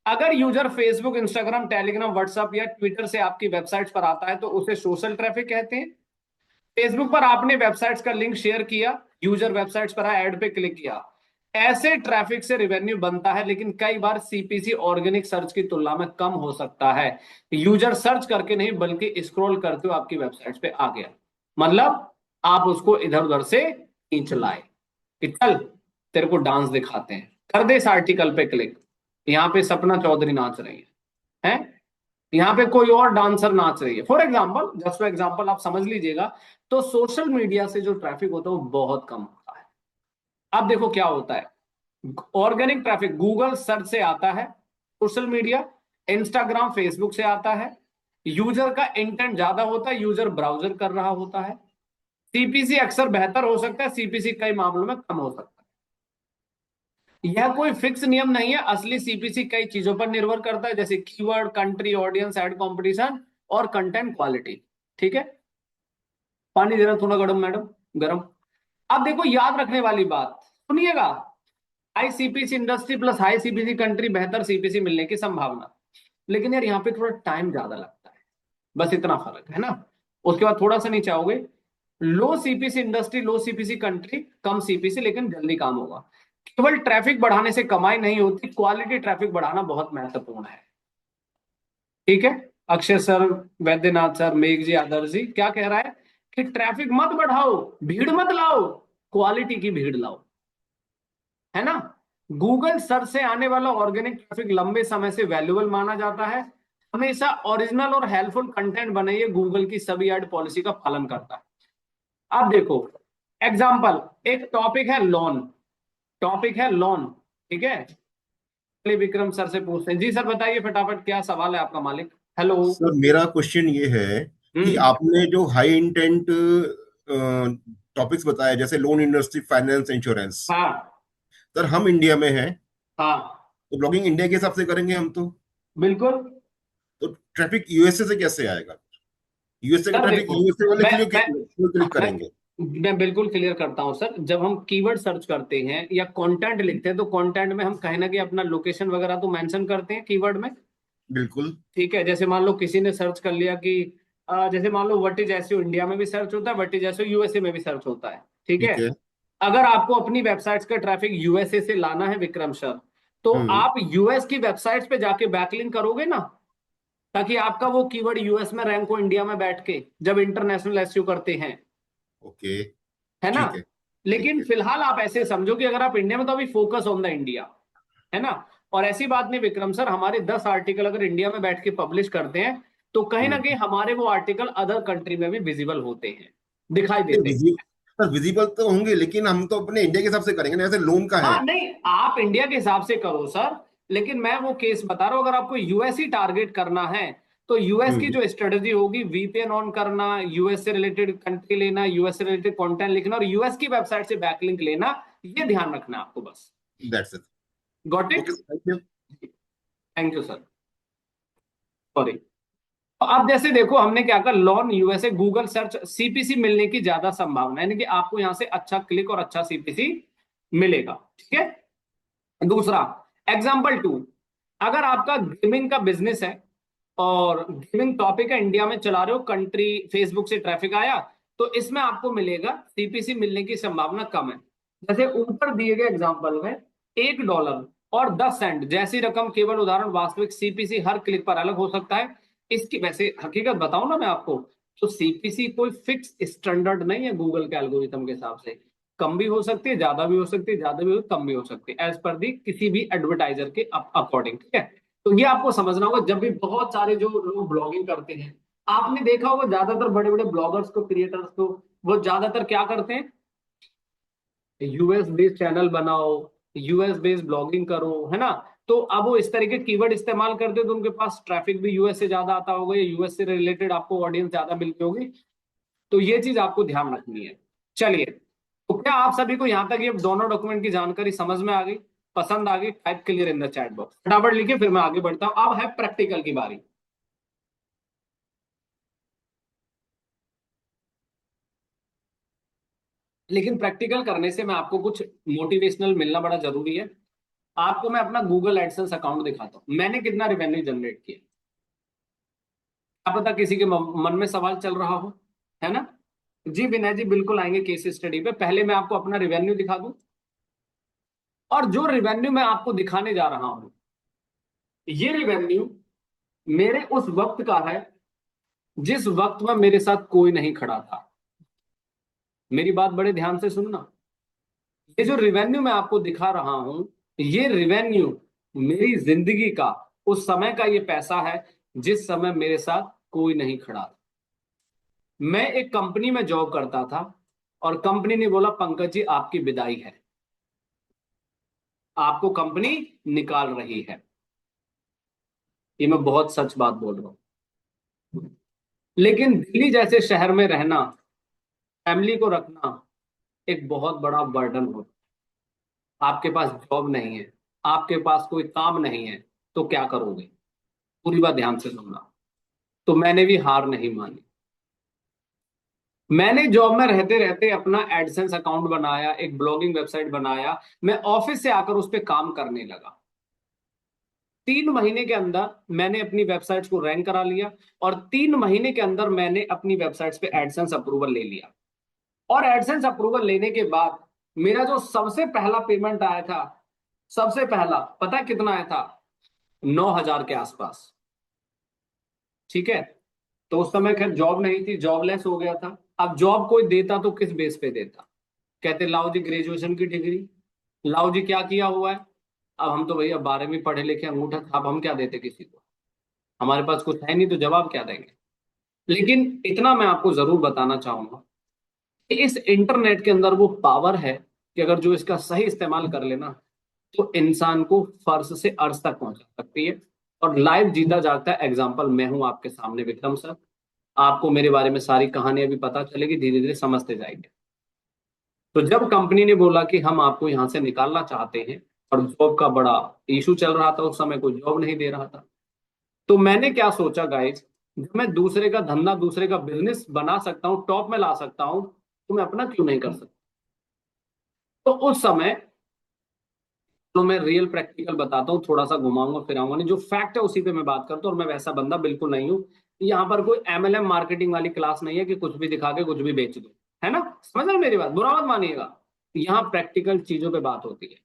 अगर user Facebook, Instagram, Telegram, WhatsApp या ट्विटर से आपकी वेबसाइट पर आता है तो उसे सोशल ट्रैफिक कहते हैं। फेसबुक पर आपने वेबसाइट्स का लिंक शेयर किया, यूजर वेबसाइट्स पर आया, ऐड पे क्लिक किया, ऐसे ट्रैफिक से रेवेन्यू बनता है, लेकिन कई बार सीपीसी ऑर्गेनिक सर्च की तुलना में कम हो सकता है। यूजर सर्च करके नहीं बल्कि स्क्रॉल करते हुए आपकी वेबसाइट पे आ गया, मतलब आप उसको इधर उधर से खींच लाए कि चल तेरे को डांस दिखाते हैं, कर दे इस आर्टिकल पे क्लिक, यहाँ पे सपना चौधरी नाच रही है, यहाँ पे कोई और डांसर नाच रही है, for example, just for example आप समझ लीजिएगा। तो सोशल मीडिया से जो ट्रैफिक होता है वो बहुत कम होता है। अब देखो क्या होता है, ऑर्गेनिक ट्रैफिक गूगल सर्च से आता है, सोशल मीडिया, इंस्टाग्राम, फेसबुक से आता है, यूजर का इंटेंट ज्यादा होता है, यूजर ब्राउजर कर रहा होता है। सीपीसी अक्सर बेहतर हो सकता है, सीपीसी कई मामलों में कम हो सकता है। यह कोई फिक्स नियम नहीं है, असली सीपीसी कई चीजों पर निर्भर करता है, जैसे keyword, country, audience, ad competition और कंटेंट क्वालिटी। ठीक है, पानी देना थोड़ा गर्म मैडम, गर्म। अब देखो याद रखने वाली बात, सुनिएगा, high CPC industry plus high CPC country, बेहतर सीपीसी मिलने की संभावना, लेकिन यार यहाँ पे थोड़ा टाइम ज्यादा लगता है, बस इतना फर्क है ना। उसके बाद थोड़ा सा नीचे आओगे, लो सीपीसी इंडस्ट्री, लो सीपीसी कंट्री, कम सीपीसी लेकिन जल्दी काम होगा। केवल ट्रैफिक बढ़ाने से कमाई नहीं होती, क्वालिटी ट्रैफिक बढ़ाना बहुत महत्वपूर्ण है। ठीक है, अक्षय सर, वैद्यनाथ सर, मेघ जी, आदर्श जी, क्या कह रहा है कि ट्रैफिक मत बढ़ाओ, भीड़ मत लाओ, क्वालिटी की भीड़ लाओ, है ना? गूगल सर्च से आने वाला ऑर्गेनिक ट्रैफिक लंबे समय से वैल्यूएबल माना जाता है। हमेशा ओरिजिनल और हेल्पफुल कंटेंट बनाइए, गूगल की सभी एड पॉलिसी का पालन करता है। अब देखो एग्जांपल, एक टॉपिक है लोन, टॉपिक है लोन, ठीक है, चलिए विक्रम सर से पूछते हैं। जी सर बताइए फटाफट, क्या सवाल है आपका मालिक? हेलो। सर मेरा क्वेश्चन ये है कि हम्म। आपने जो हाई इंटेंट टॉपिक्स बताए जैसे लोन इंडस्ट्री फाइनेंस इंश्योरेंस। हाँ। सर हम इंडिया में हैं हाँ। तो ब्लॉगिंग इंडिया के हिसाब से करेंगे हम बिल्कुल। तो ट्रैफिक यूएसए से कैसे आएगा? यूएसए का सर ट्रैफिक देखो, यूएसए वाले मैं क्यों मैं क्यों क्लिक मैं करेंगे? मैं बिल्कुल क्लियर करता हूं सर। जब हम कीवर्ड सर्च करते हैं या कंटेंट लिखते हैं तो कंटेंट में हम कहीं ना कहीं अपना लोकेशन वगैरह तो मेंशन करते हैं कीवर्ड में। बिल्कुल। ठीक है, जैसे मान लो किसी ने सर्च कर लिया कि जैसे मान लो व्हाट इज एसईओ इंडिया में भी सर्च होता है, व्हाट इज एसईओ यूएसए में भी सर्च होता है, ठीक है। ठीक है। अगर आपको अपनी वेबसाइट्स का ट्रैफिक यूएसए से लाना है विक्रम सर, तो हम्म। आप यूएस की वेबसाइट्स पे जाके बैकलिंक करोगे ना, ताकि आपका वो कीवर्ड यूएस में रैंक हो इंडिया में बैठ के, जब इंटरनेशनल एसईओ करते हैं, ओके। है ना। ठीक है। ठीक लेकिन है। फिलहाल आप ऐसे समझो कि अगर आप इंडिया में, तो अभी फोकस ऑन द इंडिया, है ना। और ऐसी बात नहीं विक्रम सर, हमारे 10 आर्टिकल अगर इंडिया में बैठ के पब्लिश करते हैं, तो कहीं ना कहीं हम्म। हमारे वो आर्टिकल अदर कंट्री में भी विजिबल होते हैं, दिखाई नहीं, देते हैं। सर विजिबल तो होंगे, लेकिन हम तो अपने इंडिया के हिसाब से करेंगे ना, जैसे लोन का है। हाँ नहीं, आप इंडिया के हिसाब से करो सर, लेकिन मैं वो केस बता रहा हूं, अगर आपको यूएस ही टारगेट करना है, तो यूएस की हम्म। जो स्ट्रेटजी होगी, वीपीएन ऑन करना, यूएस से रिलेटेड कंट्री लेना, यूएस से रिलेटेड कंटेंट लिखना, और यूएस की वेबसाइट से बैकलिंक लेना, ये ध्यान रखना है आपको बस। That's it. Got it. Okay, thank you. Thank you sir. Sorry. तो अब जैसे देखो, हमने क्या कहा, lawn USA Google search CPC मिलने की ज्यादा संभावना है, यानी कि आपको यहां से अच्छा क्लिक और अच्छा सीपीसी मिलेगा, ठीक है। दूसरा, एग्जाम्पल टू, अगर आपका गेमिंग का बिजनेस है और गेमिंग टॉपिक है, इंडिया में चला रहे हो, कंट्री फेसबुक से ट्रैफिक आया, तो इसमें आपको मिलेगा, सीपीसी मिलने की संभावना कम है। जैसे ऊपर दिए गए एग्जाम्पल में $1 और 10 सेंट जैसी रकम, केवल उदाहरण, वास्तविक सीपीसी हर क्लिक पर अलग हो सकता है। इसकी वैसे हकीकत बताऊं ना मैं आपको, तो सीपीसी कोई फिक्स स्टैंडर्ड नहीं है गूगल के एल्गोरिथम के हिसाब से, कम भी हो सकती है, ज्यादा भी हो सकती है, ज्यादा भी हो, कम भी हो सकती है, एज पर दी किसी भी एडवर्टाइजर के अकॉर्डिंग, ठीक है। तो ये आपको समझना होगा, जब भी बहुत सारे जो लोग ब्लॉगिंग करते हैं, आपने देखा होगा ज्यादातर बड़े बड़े ब्लॉगर्स को, क्रिएटर्स को, वो ज्यादातर क्या करते हैं, यूएस बेस्ड चैनल बनाओ, यूएस बेस्ड ब्लॉगिंग करो, है ना। तो अब वो इस तरीके कीवर्ड इस्तेमाल करते हैं, तो उनके पास ट्रैफिक भी यूएस से ज्यादा आता होगा, या यूएस से रिलेटेड आपको ऑडियंस ज्यादा मिलती होगी। तो ये चीज आपको ध्यान रखनी है। चलिए, तो क्या आप सभी को यहां तक ये दोनों डॉक्यूमेंट की जानकारी समझ में आ गई, पसंद आ गई? Type clear in the chat box, फटाफट लिखिए, फिर मैं आगे बढ़ता हूं। अब है प्रैक्टिकल की बारी। लेकिन प्रैक्टिकल करने से मैं आपको कुछ मोटिवेशनल मिलना बड़ा जरूरी है। आपको मैं अपना गूगल एडसेंस अकाउंट दिखाता हूं, मैंने कितना रेवेन्यू जनरेट किया। क्या पता किसी के मन में सवाल चल रहा हो, है ना। जी विनय जी, बिल्कुल आएंगे केस स्टडी पे, पहले मैं आपको अपना रेवेन्यू दिखा दूं। और जो रेवेन्यू मैं आपको दिखाने जा रहा हूं, ये रेवेन्यू मेरे उस वक्त का है जिस वक्त में मेरे साथ कोई नहीं खड़ा था। मेरी बात बड़े ध्यान से सुनना। ये जो रेवेन्यू मैं आपको दिखा रहा हूं, ये रेवेन्यू मेरी जिंदगी का, उस समय का ये पैसा है जिस समय मेरे साथ कोई नहीं खड़ा था। मैं एक कंपनी में जॉब करता था, और कंपनी ने बोला, पंकज जी आपकी विदाई है, आपको कंपनी निकाल रही है। ये मैं बहुत सच बात बोल रहा हूं। लेकिन दिल्ली जैसे शहर में रहना, फैमिली को रखना, एक बहुत बड़ा बर्डन होता। आपके पास जॉब नहीं है, आपके पास कोई काम नहीं है, तो क्या करोगे? पूरी बात ध्यान से सुनना। तो मैंने भी हार नहीं मानी। मैंने जॉब में रहते रहते अपना एडसेंस अकाउंट बनाया, एक ब्लॉगिंग वेबसाइट बनाया, मैं ऑफिस से आकर उस पर काम करने लगा। 3 महीने के अंदर मैंने अपनी वेबसाइट्स को रैंक करा लिया, और 3 महीने के अंदर मैंने अपनी वेबसाइट्स पे एडसेंस अप्रूवल ले लिया। और एडसेंस अप्रूवल लेने के बाद मेरा जो सबसे पहला पेमेंट आया था, सबसे पहला, पता है कितना आया था? 9,000 के आसपास, ठीक है। तो उस समय खैर जॉब नहीं थी, जॉबलेस हो गया था। अब जॉब कोई देता तो किस बेस पे देता? कहते लाओ जी ग्रेजुएशन की डिग्री, लाओ जी क्या किया हुआ है। अब हम तो भैया 12वीं पढ़े लिखे अंगूठा छाप, हम क्या देते किसी को? हमारे पास कुछ है नहीं, तो जवाब क्या देंगे? लेकिन इतना मैं आपको जरूर बताना चाहूंगा कि इस इंटरनेट के अंदर वो पावर है कि अगर जो इसका सही इस्तेमाल कर लेना, तो इंसान को फर्श से अर्श तक पहुंचा सकती है। और लाइव जीता जागता एग्जाम्पल मैं हूं आपके सामने विक्रम सर। आपको मेरे बारे में सारी कहानी अभी पता चलेगी, धीरे धीरे समझते जाएंगे। तो जब कंपनी ने बोला कि हम आपको यहां से निकालना चाहते हैं, और जॉब का बड़ा इशू चल रहा था, उस समय कोई जॉब नहीं दे रहा था, तो मैंने क्या सोचा गाइज, जब मैं दूसरे का धंधा, दूसरे का बिजनेस बना सकता हूँ, टॉप में ला सकता हूँ, तो मैं अपना क्यों नहीं कर सकता? तो उस समय, तो मैं रियल प्रैक्टिकल बताता हूँ, थोड़ा सा घुमाऊंगा फिराऊंगा नहीं, जो फैक्ट है उसी पे मैं बात करता हूँ, और मैं वैसा बंदा बिल्कुल नहीं हूँ। यहाँ पर कोई एमएलएम मार्केटिंग वाली क्लास नहीं है कि कुछ भी दिखा के कुछ भी बेच दो, है ना, समझ रहे हो मेरी बात, बुरा मत मानिएगा। यहाँ प्रैक्टिकल चीजों पे बात होती है।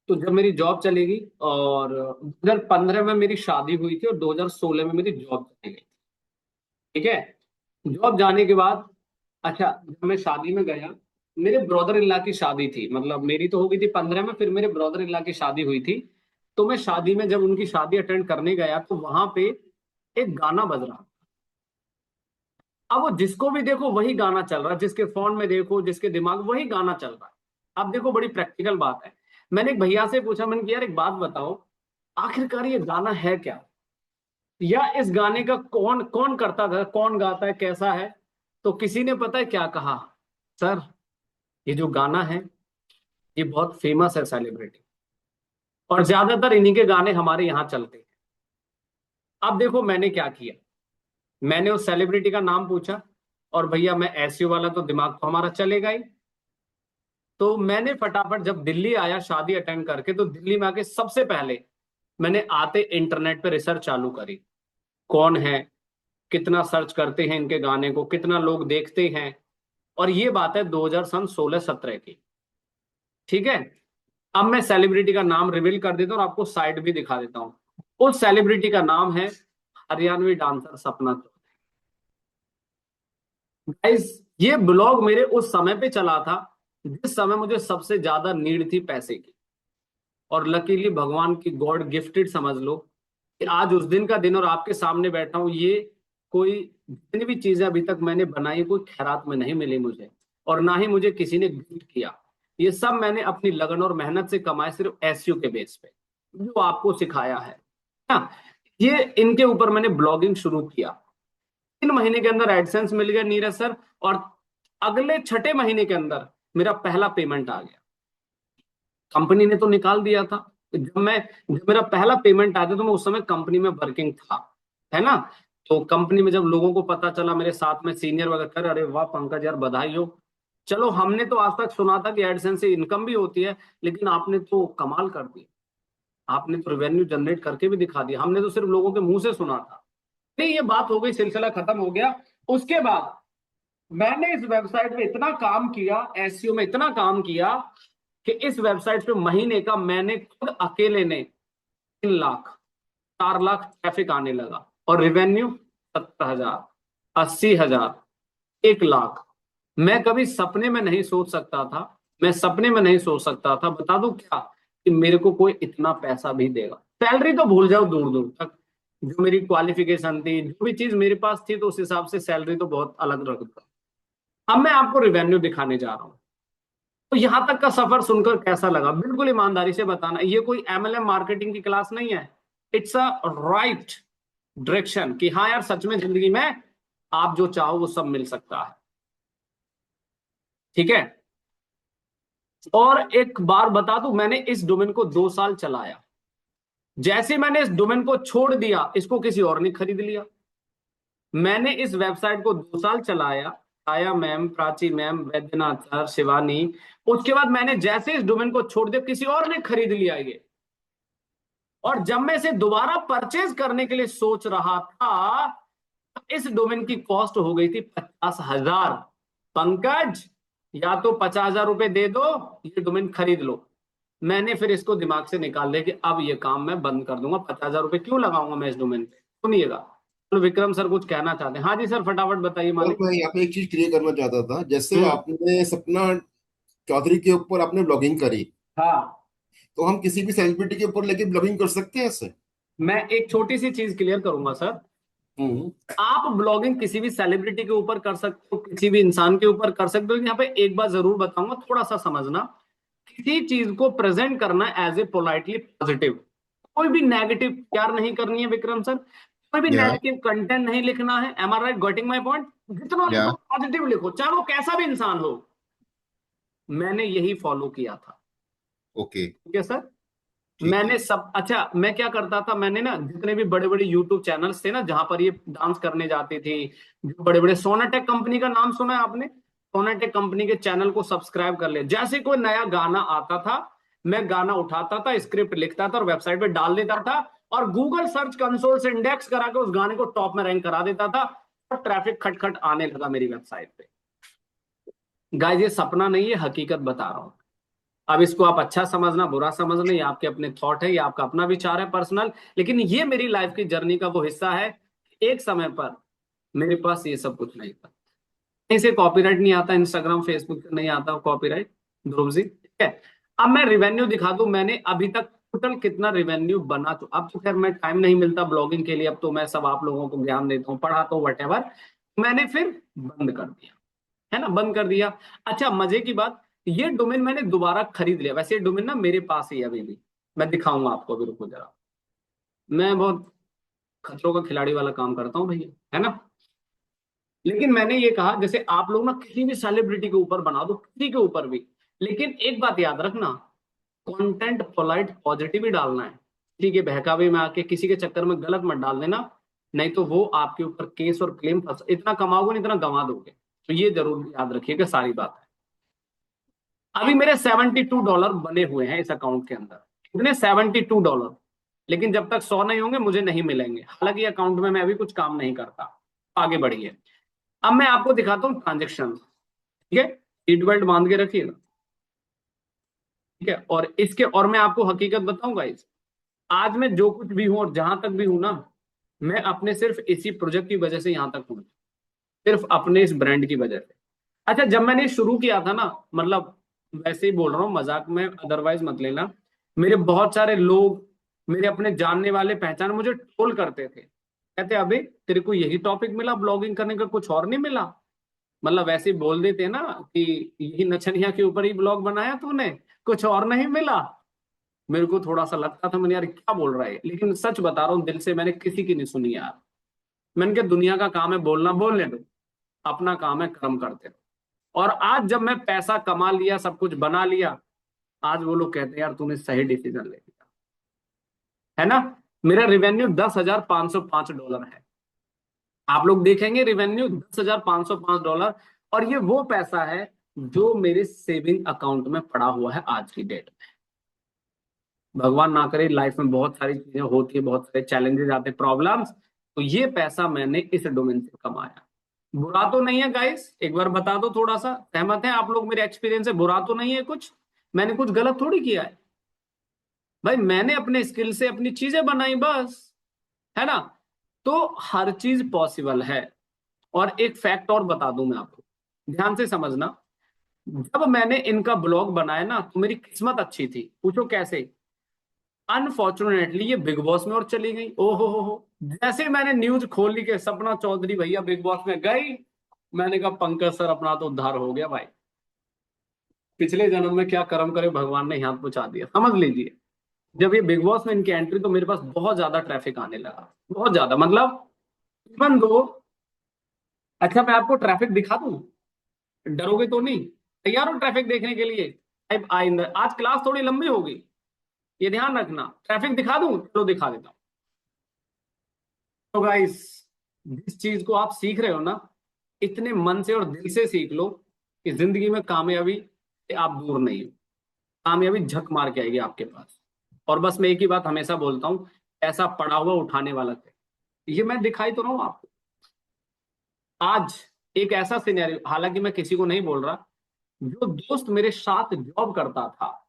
तो जब मेरी जॉब चलेगी, और 2015 में मेरी शादी हुई थी और 2016 में मेरी जॉब चली गई, ठीक है। जॉब जाने के बाद, अच्छा, जब मैं शादी में गया, मेरे ब्रदर इन लॉ की शादी थी, मतलब मेरी तो हो गई थी 15 में, फिर मेरे ब्रदर इन लॉ की शादी हुई थी। तो मैं शादी में जब उनकी शादी अटेंड करने गया तो वहां पे एक गाना बज रहा। अब वो जिसको भी देखो वही गाना चल रहा है, जिसके फोन में देखो, जिसके दिमाग, वही गाना चल रहा है। अब देखो बड़ी प्रैक्टिकल बात है। मैंने एक भैया से पूछा, मैंने कि यार एक बात बताओ, आखिरकार ये गाना है क्या, या इस गाने का कौन कौन करता था, कौन गाता है, कैसा है। तो किसी ने पता है क्या कहा, सर ये जो गाना है ये बहुत फेमस है, सेलिब्रिटी, और ज्यादातर इन्हीं के गाने हमारे यहाँ चलते हैं। अब देखो मैंने क्या किया, मैंने उस सेलिब्रिटी का नाम पूछा, और भैया मैं एसईओ वाला, तो दिमाग तो हमारा चलेगा ही। तो मैंने फटाफट जब दिल्ली आया शादी अटेंड करके, तो दिल्ली में आके सबसे पहले मैंने आते इंटरनेट पे रिसर्च चालू करी, कौन है, कितना सर्च करते हैं इनके गाने को, कितना लोग देखते हैं। और ये बात है 2016-17 की, ठीक है। अब मैं सेलिब्रिटी का नाम रिवील कर देता हूँ और आपको साइट भी दिखा देता हूँ। उस सेलिब्रिटी का नाम है हरियाणवी डांसर सपना चौधरी। गाइस, ये ब्लॉग मेरे उस समय पे चला था जिस समय मुझे सबसे ज्यादा नीड थी पैसे की, और लकीली भगवान की गॉड गिफ्टेड समझ लो कि आज उस दिन का दिन और आपके सामने बैठा हूं। ये कोई, जितनी भी चीजें अभी तक मैंने बनाई कोई खैरात में नहीं मिली मुझे, और ना ही मुझे किसी ने गिफ्ट किया। ये सब मैंने अपनी लगन और मेहनत से कमाए, सिर्फ एसयू के बेस पे, जो आपको सिखाया है ना। ये इनके ऊपर मैंने ब्लॉगिंग शुरू किया, 3 महीने के अंदर एडसेंस मिल गया नीरज सर, और अगले छठे महीने के अंदर मेरा पहला पेमेंट आ गया। कंपनी ने तो निकाल दिया था। जब मेरा पहला पेमेंट आया था तो मैं उस समय कंपनी में वर्किंग था, है ना। तो कंपनी में जब लोगों को पता चला, मेरे साथ में सीनियर वगैरह कर, अरे वाह पंकज यार बधाई हो। चलो, हमने तो आज तक सुना था कि एडसेंस से इनकम भी होती है, लेकिन आपने तो कमाल कर दिया, आपने तो रेवेन्यू जनरेट करके भी दिखा दिया, हमने तो सिर्फ लोगों के मुंह से सुना था। नहीं, ये बात हो गई, सिलसिला खत्म हो गया। उसके बाद मैंने इस वेबसाइट में इतना काम किया, एसईओ में इतना काम किया, कि इस वेबसाइट पे महीने का मैंने खुद अकेले ने 3 लाख 4 लाख ट्रैफिक आने लगा, और रेवेन्यू 70,000, 80,000, 1 लाख। मैं कभी सपने में नहीं सोच सकता था, मैं सपने में नहीं सोच सकता था, बता दूं क्या, कि मेरे को कोई इतना पैसा भी देगा। सैलरी तो भूल जाओ दूर दूर तक, जो मेरी क्वालिफिकेशन थी, जो भी चीज मेरे पास थी, तो उस हिसाब से सैलरी तो बहुत अलग रखता। अब मैं आपको रेवेन्यू दिखाने जा रहा हूं। तो यहां तक का सफर सुनकर कैसा लगा, बिल्कुल ईमानदारी से बताना। ये कोई एमएलएम मार्केटिंग की क्लास नहीं है, इट्स अ राइट डायरेक्शन, कि हाँ यार सच में जिंदगी में आप जो चाहो वो सब मिल सकता है, ठीक है। और एक बार बता दूं, मैंने इस डोमेन को 2 साल चलाया। जैसे मैंने इस डोमेन को छोड़ दिया, इसको किसी और ने खरीद लिया। मैंने इस वेबसाइट को 2 साल चलाया, आया ma'am, Prachi ma'am, Vaidyanath sir, Shivani. उसके बाद मैंने जैसे इस डोमेन को छोड़ दिया, किसी और ने खरीद लिया ये। और जब मैं इसे दोबारा परचेज करने के लिए सोच रहा था, तो इस डोमेन की कॉस्ट हो गई थी 50,000। पंकज, या तो 50,000 रुपए दे दो, ये डोमेन खरीद लो। मैंने फिर इसको दिमाग से निकाल लिया कि अब ये काम मैं बंद कर दूंगा, 50,000 रुपए क्यों लगाऊंगा मैं इस डोमेन पे। सुनिएगा, तो विक्रम सर कुछ कहना चाहते हैं। हाँ जी सर, फटाफट बताइए और मालिक। मैं यहाँ पे एक चीज क्लियर करना चाहता था, जैसे हम्म। आपने सपना चौधरी के ऊपर आपने ब्लॉगिंग करी, हाँ, तो हम किसी भी सेलिब्रिटी के ऊपर लेके ब्लॉगिंग कर सकते हैं ऐसे? मैं एक छोटी सी चीज क्लियर करूंगा सर। हम्म। आप ब्लॉगिंग किसी भी सेलिब्रिटी के ऊपर कर सकते हो, किसी भी इंसान के ऊपर कर सकते हो, लेकिन यहाँ पे एक बात जरूर बताऊंगा, थोड़ा सा समझना। किसी चीज को प्रेजेंट करना एज ए पोलाइटली पॉजिटिव, कोई भी नेगेटिव प्यार नहीं करनी है विक्रम सर, कोई भी या नेगेटिव कंटेंट नहीं लिखना है। Am are right, getting my point. जितना या लिखो पॉजिटिव लिखो, चाहे वो कैसा भी इंसान हो। मैंने यही फॉलो किया था, ओके। ठीक है सर। ठीक है। मैंने सब, अच्छा मैं क्या करता था, मैंने ना जितने भी बड़े बड़े यूट्यूब चैनल्स थे ना जहां पर ये डांस करने जाती थी, जो बड़े बड़े, सोनाटेक कंपनी का नाम सुना है आपने, सोनाटेक कंपनी के चैनल को सब्सक्राइब कर ले। जैसे कोई नया गाना आता था, मैं गाना उठाता था, स्क्रिप्ट लिखता था और वेबसाइट पे डाल देता था। और गूगल सर्च कंसोल से इंडेक्स करा के उस गाने को टॉप में रैंक करा देता था, और ट्रैफिक खटखट आने लगा मेरी वेबसाइट पे। गाइस ये सपना नहीं है, हकीकत बता रहा हूं। अब इसको आप अच्छा समझना बुरा समझना, ये आपके अपने थॉट है, ये आपका अपना विचार है पर्सनल, लेकिन ये मेरी लाइफ की जर्नी का वो हिस्सा है। एक समय पर मेरे पास ये सब कुछ नहीं था, कहीं से कॉपीराइट नहीं आता, इंस्टाग्राम फेसबुक से नहीं आता कॉपीराइट, ध्रुव जी, ठीक है। अब मैं रिवेन्यू दिखा दूं, मैंने अभी तक टोटल कितना रिवेन्यू बना, तो अब तो खैर मैं टाइम नहीं मिलता ब्लॉगिंग के लिए, अब तो मैं सब आप लोगों को ज्ञान देता हूँ, पढ़ाता हूँ, वट एवर। मैंने फिर बंद कर दिया, है ना, बंद कर दिया। अच्छा मजे की बात, ये डोमेन मैंने दोबारा खरीद लिया, वैसे ये डोमेन ना मेरे पास ही है अभी भी, मैं दिखाऊंगा आपको, अभी रुको जरा। मैं बहुत खतरों का खिलाड़ी वाला काम करता हूँ भैया, है ना। लेकिन मैंने ये कहा, जैसे आप लोग ना किसी भी सेलिब्रिटी के ऊपर बना दो, किसी के ऊपर भी, लेकिन एक बात याद रखना, कंटेंट पोलाइट पॉजिटिव ही डालना है, किसी के बहकावे में आके किसी के चक्कर में गलत मत डाल देना, नहीं तो वो आपके ऊपर केस और क्लेम फंस, इतना कमाओगे नहीं इतना गंवा दोगे, तो ये जरूर याद रखिएगा सारी बात है। अभी मेरे $72 बने हुए हैं इस अकाउंट के अंदर, कितने, $72। लेकिन जब तक 100 नहीं होंगे मुझे नहीं मिलेंगे, हालांकि अकाउंट में मैं अभी कुछ काम नहीं करता। आगे बढ़िए, अब मैं आपको दिखाता हूँ ट्रांजेक्शन, ठीक है, सीट बेल्ट बांध के रखिएगा, ठीक है। और इसके, और मैं आपको हकीकत बताऊंगा इस, आज मैं जो कुछ भी हूं और जहां तक भी हूं ना, मैं अपने सिर्फ इसी प्रोजेक्ट की वजह से यहां तक हूं, सिर्फ अपने इस ब्रांड की वजह से। अच्छा जब मैंने शुरू किया था ना, मतलब वैसे ही बोल रहा हूँ मजाक में, अदरवाइज मत लेना, मेरे बहुत सारे लोग, मेरे अपने जानने वाले पहचान मुझे ट्रोल करते थे, कहते अबे तेरे को यही टॉपिक मिला ब्लॉगिंग करने का, कुछ और नहीं मिला, मतलब वैसे ही बोल देते ना कि यही नचनिया के ऊपर ही ब्लॉग बनाया तूने, कुछ और नहीं मिला। मेरे को थोड़ा सा लगता था, मैंने यार क्या बोल रहा है, लेकिन सच बता रहा हूँ दिल से, मैंने किसी की नहीं सुनी यार। मैंने कहा दुनिया का काम है बोलना, बोलने दो, अपना काम है कर्म करते रहो। और आज जब मैं पैसा कमा लिया, सब कुछ बना लिया, आज वो लोग कहते हैं यार तूने सही डिसीजन ले लिया, है ना। मेरा रिवेन्यू $10,505 है, आप लोग देखेंगे रिवेन्यू $10,505, और ये वो पैसा है जो मेरे सेविंग अकाउंट में पड़ा हुआ है आज की डेट में। भगवान ना करे, लाइफ में बहुत सारी चीजें होती है, बहुत सारे चैलेंजेस आते हैं, प्रॉब्लम्स, तो ये पैसा मैंने इस डोमेन से कमाया। बुरा तो नहीं है गाइस, एक बार बता दो, थोड़ा सा सहमत है आप लोग मेरे एक्सपीरियंस से, बुरा तो नहीं है कुछ, मैंने कुछ गलत थोड़ी किया है भाई, मैंने अपने स्किल से अपनी चीजें बनाई बस, है ना। तो हर चीज पॉसिबल है। और एक फैक्ट और बता दूं मैं आपको, ध्यान से समझना, जब मैंने इनका ब्लॉग बनाया ना तो मेरी किस्मत अच्छी थी, पूछो कैसे। अनफॉर्चुनेटली ये बिग बॉस में और चली गई, हो, जैसे मैंने न्यूज खोली के सपना चौधरी भैया बिग बॉस में गई, मैंने कहा पंकज सर अपना तो उद्धार हो गया भाई, पिछले जन्म में क्या कर्म करे भगवान ने यहाँ पहुंचा दिया, समझ लीजिए। जब ये बिग बॉस में इनकी एंट्री, तो मेरे पास बहुत ज्यादा ट्रैफिक आने लगा, बहुत ज्यादा, मतलब इवन दो। अच्छा मैं आपको ट्रैफिक दिखा दूं, डरोगे तो नहीं, तैयार हो ट्रैफिक देखने के लिए। अब आइंदा आज क्लास थोड़ी लंबी होगी, ये ध्यान रखना, ट्रैफिक दिखा दूं, चलो दिखा देता हूं। तो गाइस जिस चीज को आप सीख रहे हो ना, इतने मन से और दिल से सीख लो कि जिंदगी में कामयाबी से आप दूर नहीं हो, कामयाबी झक मार के आएगी आपके पास। और बस मैं एक ही बात हमेशा बोलता हूं, ऐसा पड़ा हुआ उठाने वाला थे, ये मैं दिखाई तो रहा हूं आपको। आज एक ऐसा सिनेरियो, हालांकि मैं किसी को नहीं बोल रहा, जो दोस्त मेरे साथ जॉब करता था,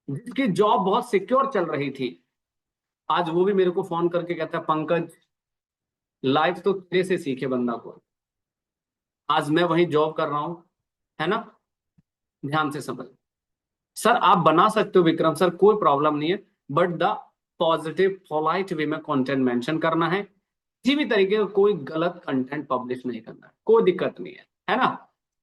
जिसकी जॉब बहुत सिक्योर चल रही थी, आज वो भी मेरे को फोन करके कहता है पंकज लाइफ तो तेरे से सीखे बंदा को, आज मैं वहीं जॉब कर रहा हूं, है ना। ध्यान से समझ, सर आप बना सकते हो विक्रम सर, कोई प्रॉब्लम नहीं है, but the positive polite way में कंटेंट मेंशन करना है, किसी भी तरीके का कोई गलत कंटेंट पब्लिश नहीं करना है, कोई दिक्कत नहीं है ना।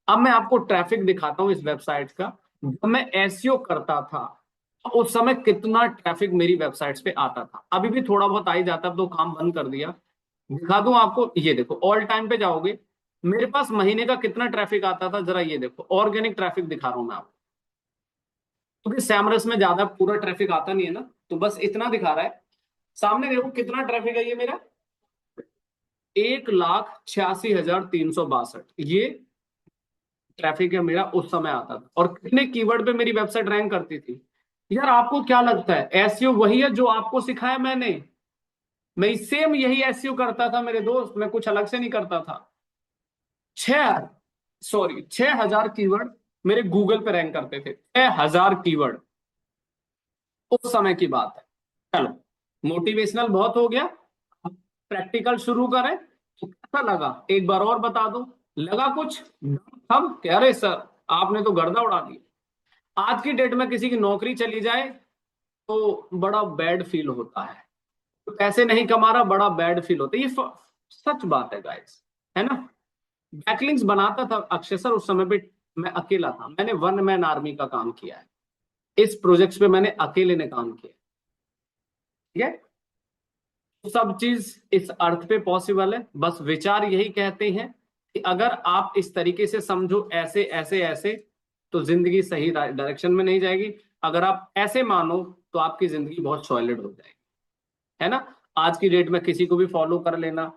अब मैं आपको ट्रैफिक दिखाता हूं इस वेबसाइट का, जब मैं एसईओ करता था तो उस समय कितना ट्रैफिक मेरी वेबसाइट्स पे आता था, अभी भी थोड़ा बहुत आ ही जाता, अब तो काम बंद कर दिया। दिखा दूं आपको, ये देखो ऑल टाइम पे जाओगे, मेरे पास महीने का कितना ट्रैफिक आता था, जरा ये देखो, ऑर्गेनिक ट्रैफिक दिखा रहा हूं मैं आपको, क्योंकि सैमरस में ज्यादा पूरा ट्रैफिक आता नहीं है ना, तो बस इतना दिखा रहा है। सामने देखो कितना ट्रैफिक है, ये मेरा 1,86,362, ये ट्रैफिक है मेरा, उस समय आता था। और कितने कीवर्ड पे मेरी वेबसाइट रैंक करती थी। यार आपको क्या लगता है एसईओ वही है जो आपको सिखाया मैंने, मैं सेम यही एसईओ करता था मेरे दोस्त, मैं कुछ अलग से नहीं करता था। 6,000 कीवर्ड मेरे गूगल पे रैंक करते थे, 6,000 कीवर्ड, उस समय की बात है। चलो, मोटिवेशनल बहुत हो गया, प्रैक्टिकल शुरू करें। तो कैसा लगा एक बार और बता दो, लगा कुछ हम कह रहे सर आपने तो गर्दा उड़ा दिया। आज की डेट में किसी की नौकरी चली जाए तो बड़ा बैड फील होता है, तो पैसे नहीं कमा रहा बड़ा बैड फील होता है, ये सच बात है गाइस, है ना। बैकलिंक्स बनाता था अक्षय सर उस समय पे, मैं अकेला था, मैंने वन मैन आर्मी का काम किया है, इस प्रोजेक्ट पे मैंने अकेले ने काम किया, ठीक है। सब चीज इस अर्थ पे पॉसिबल है, बस विचार यही कहते हैं कि अगर आप इस तरीके से समझो, ऐसे ऐसे ऐसे, तो जिंदगी सही डायरेक्शन में नहीं जाएगी। अगर आप ऐसे मानो तो आपकी जिंदगी बहुत सॉलिड हो जाएगी, है ना। आज की डेट में किसी को भी फॉलो कर लेना।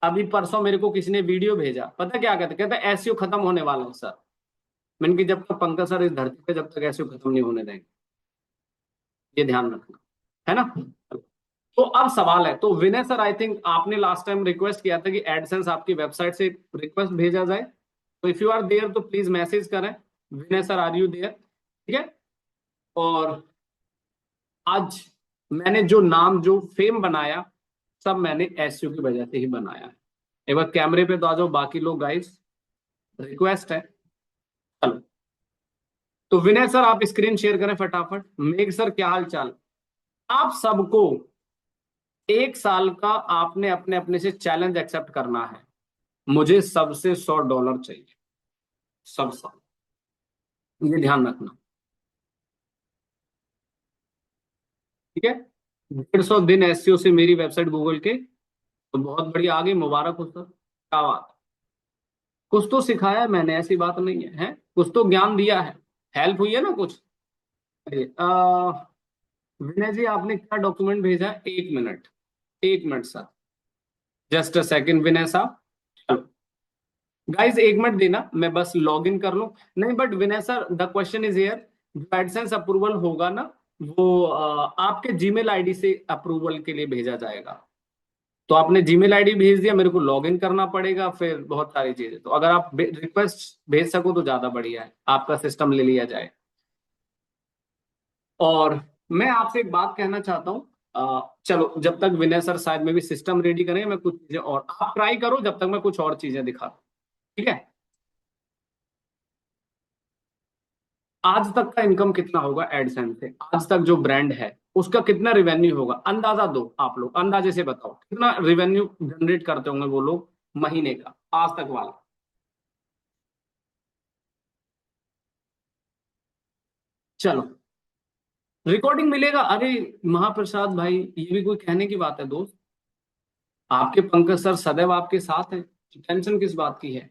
अभी परसों मेरे को किसी ने वीडियो भेजा, पता क्या कहते, कहते एसईओ खत्म होने वाला है सर। मैंने कि जब तक पंकज सर इस धरती पे, जब तक एसईओ खत्म नहीं होने देंगे, ये ध्यान रखना, है ना। तो अब सवाल है, तो विनय सर आई थिंक आपने लास्ट टाइम रिक्वेस्ट किया था कि एडसेंस आपकी वेबसाइट से रिक्वेस्ट भेजा जाए, तो इफ यू आर देयर तो प्लीज मैसेज करें, विनय सर आर यू देयर, ठीक है। और आज मैंने जो नाम जो फेम बनाया, सब मैंने एसईओ की वजह से ही बनाया है। एक बार कैमरे पे तो आ जाओ बाकी लोग गाइस, रिक्वेस्ट है। चलो, तो विनय सर आप स्क्रीन शेयर करें फटाफट। मेघ सर क्या हाल चाल। आप सबको 1 साल का आपने अपने अपने से चैलेंज एक्सेप्ट करना है, मुझे सबसे $100 चाहिए, सब साल, ये ध्यान रखना, ठीक है। 150 दिन एसईओ से मेरी वेबसाइट गूगल के, तो बहुत बढ़िया, आगे मुबारक हो सर, क्या बात। कुछ तो सिखाया है मैंने, ऐसी बात नहीं है, हैं कुछ तो ज्ञान दिया है, हेल्प हुई है ना कुछ। विनय जी आपने क्या डॉक्यूमेंट भेजा है, 1 minute, 1 minute sir, just a second Vinay साहब। चलो गाइस 1 मिनट देना, मैं बस लॉग इन कर लूं। नहीं but Vinay sir the question is here, जो एडसेंस अप्रूवल होगा ना, वो आपके जीमेल आईडी से अप्रूवल के लिए भेजा जाएगा। तो आपने जीमेल आईडी भेज दिया, मेरे को लॉग इन करना पड़ेगा, फिर बहुत सारी चीजें, तो अगर आप रिक्वेस्ट भेज सको तो ज्यादा बढ़िया है, आपका सिस्टम ले लिया जाए। और मैं आपसे एक बात कहना चाहता हूँ, चलो जब तक विनय सर शायद में भी सिस्टम रेडी करें, मैं कुछ चीजें और आप ट्राई करो, जब तक मैं कुछ और चीजें दिखा, ठीक है। आज तक का इनकम कितना होगा एडसेंस से, आज तक जो ब्रांड है उसका कितना रिवेन्यू होगा, अंदाजा दो, आप लोग अंदाजे से बताओ कितना रिवेन्यू जनरेट करते होंगे वो लोग महीने का, आज तक वाला। चलो, रिकॉर्डिंग मिलेगा, अरे महाप्रसाद भाई, ये भी कोई कहने की बात है दोस्त, आपके पंकज सर सदैव आपके साथ हैं, टेंशन किस बात की है।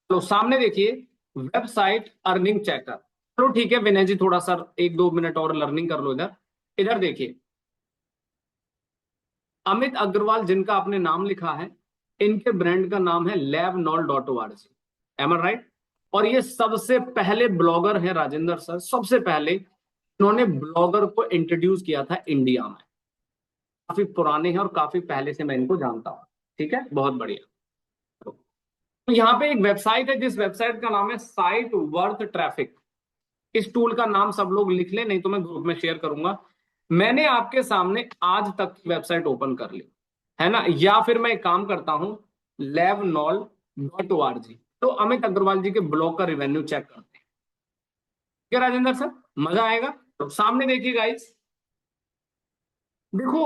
तो सामने देखिए, वेबसाइट अर्निंग चेकर। चलो ठीक है विनय जी, थोड़ा सा 1-2 मिनट और लर्निंग कर लो इधर। इधर देखिए, अमित अग्रवाल जिनका आपने नाम लिखा है, इनके ब्रांड का नाम है labnol.org, एम आई राइट। और ये सबसे पहले ब्लॉगर हैं राजेंद्र सर, सबसे पहले इन्होंने ब्लॉगर को इंट्रोड्यूस किया था इंडिया में, काफी पुराने हैं और काफी पहले से मैं इनको जानता हूँ, ठीक है, बहुत बढ़िया। तो यहाँ पे एक वेबसाइट है, जिस वेबसाइट का नाम है साइट वर्थ ट्रैफिक। इस टूल का नाम सब लोग लिख लें, नहीं तो मैं ग्रुप में शेयर करूंगा। मैंने आपके सामने आज तक की वेबसाइट ओपन कर ली है ना, या फिर मैं एक काम करता हूं, labnol.org, तो अमित अग्रवाल जी के ब्लॉग का रिवेन्यू चेक करते हैं, ठीक है राजेंद्र सर, मजा आएगा। तो सामने देखिए गाइस, देखो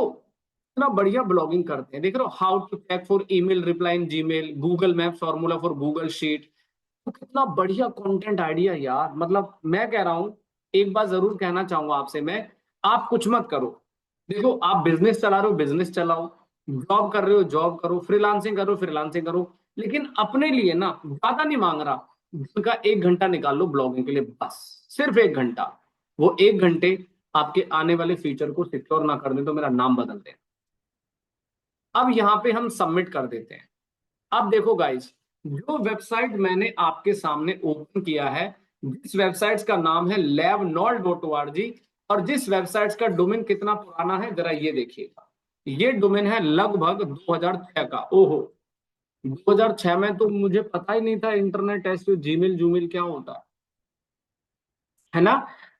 इतना बढ़िया ब्लॉगिंग करते हैं, देख रहे हो, how to check for email reply in Gmail, Google map formula for Google sheet. तो कितना बढ़िया कंटेंट आइडिया यार, मतलब मैं कह रहा हूं, एक बात जरूर कहना चाहूंगा आपसे मैं, आप कुछ मत करो, देखो आप बिजनेस चला रहे हो बिजनेस चलाओ, जॉब कर रहे हो जॉब करो, फ्रीलांसिंग करो फ्रीलांसिंग करो, लेकिन अपने लिए ना ज्यादा नहीं मांग रहा, दिन का 1 घंटा निकाल लो ब्लॉगिंग के लिए, बस सिर्फ 1 घंटा। वो 1 घंटे आपके आने वाले फ्यूचर को सिक्योर ना कर दे तो मेरा नाम बदल दे। अब यहाँ पे हम सबमिट कर देते हैं। अब देखो गाइस, जो वेबसाइट मैंने आपके सामने ओपन किया है, जिस वेबसाइट का नाम है labnol.org, और जिस वेबसाइट का डोमेन कितना पुराना है जरा ये देखिएगा, ये डोमेन है लगभग 2006 का। ओहो, 2006 में तो मुझे पता ही नहीं था इंटरनेट ऐसे जीमेल जूमेल क्या होता है ना।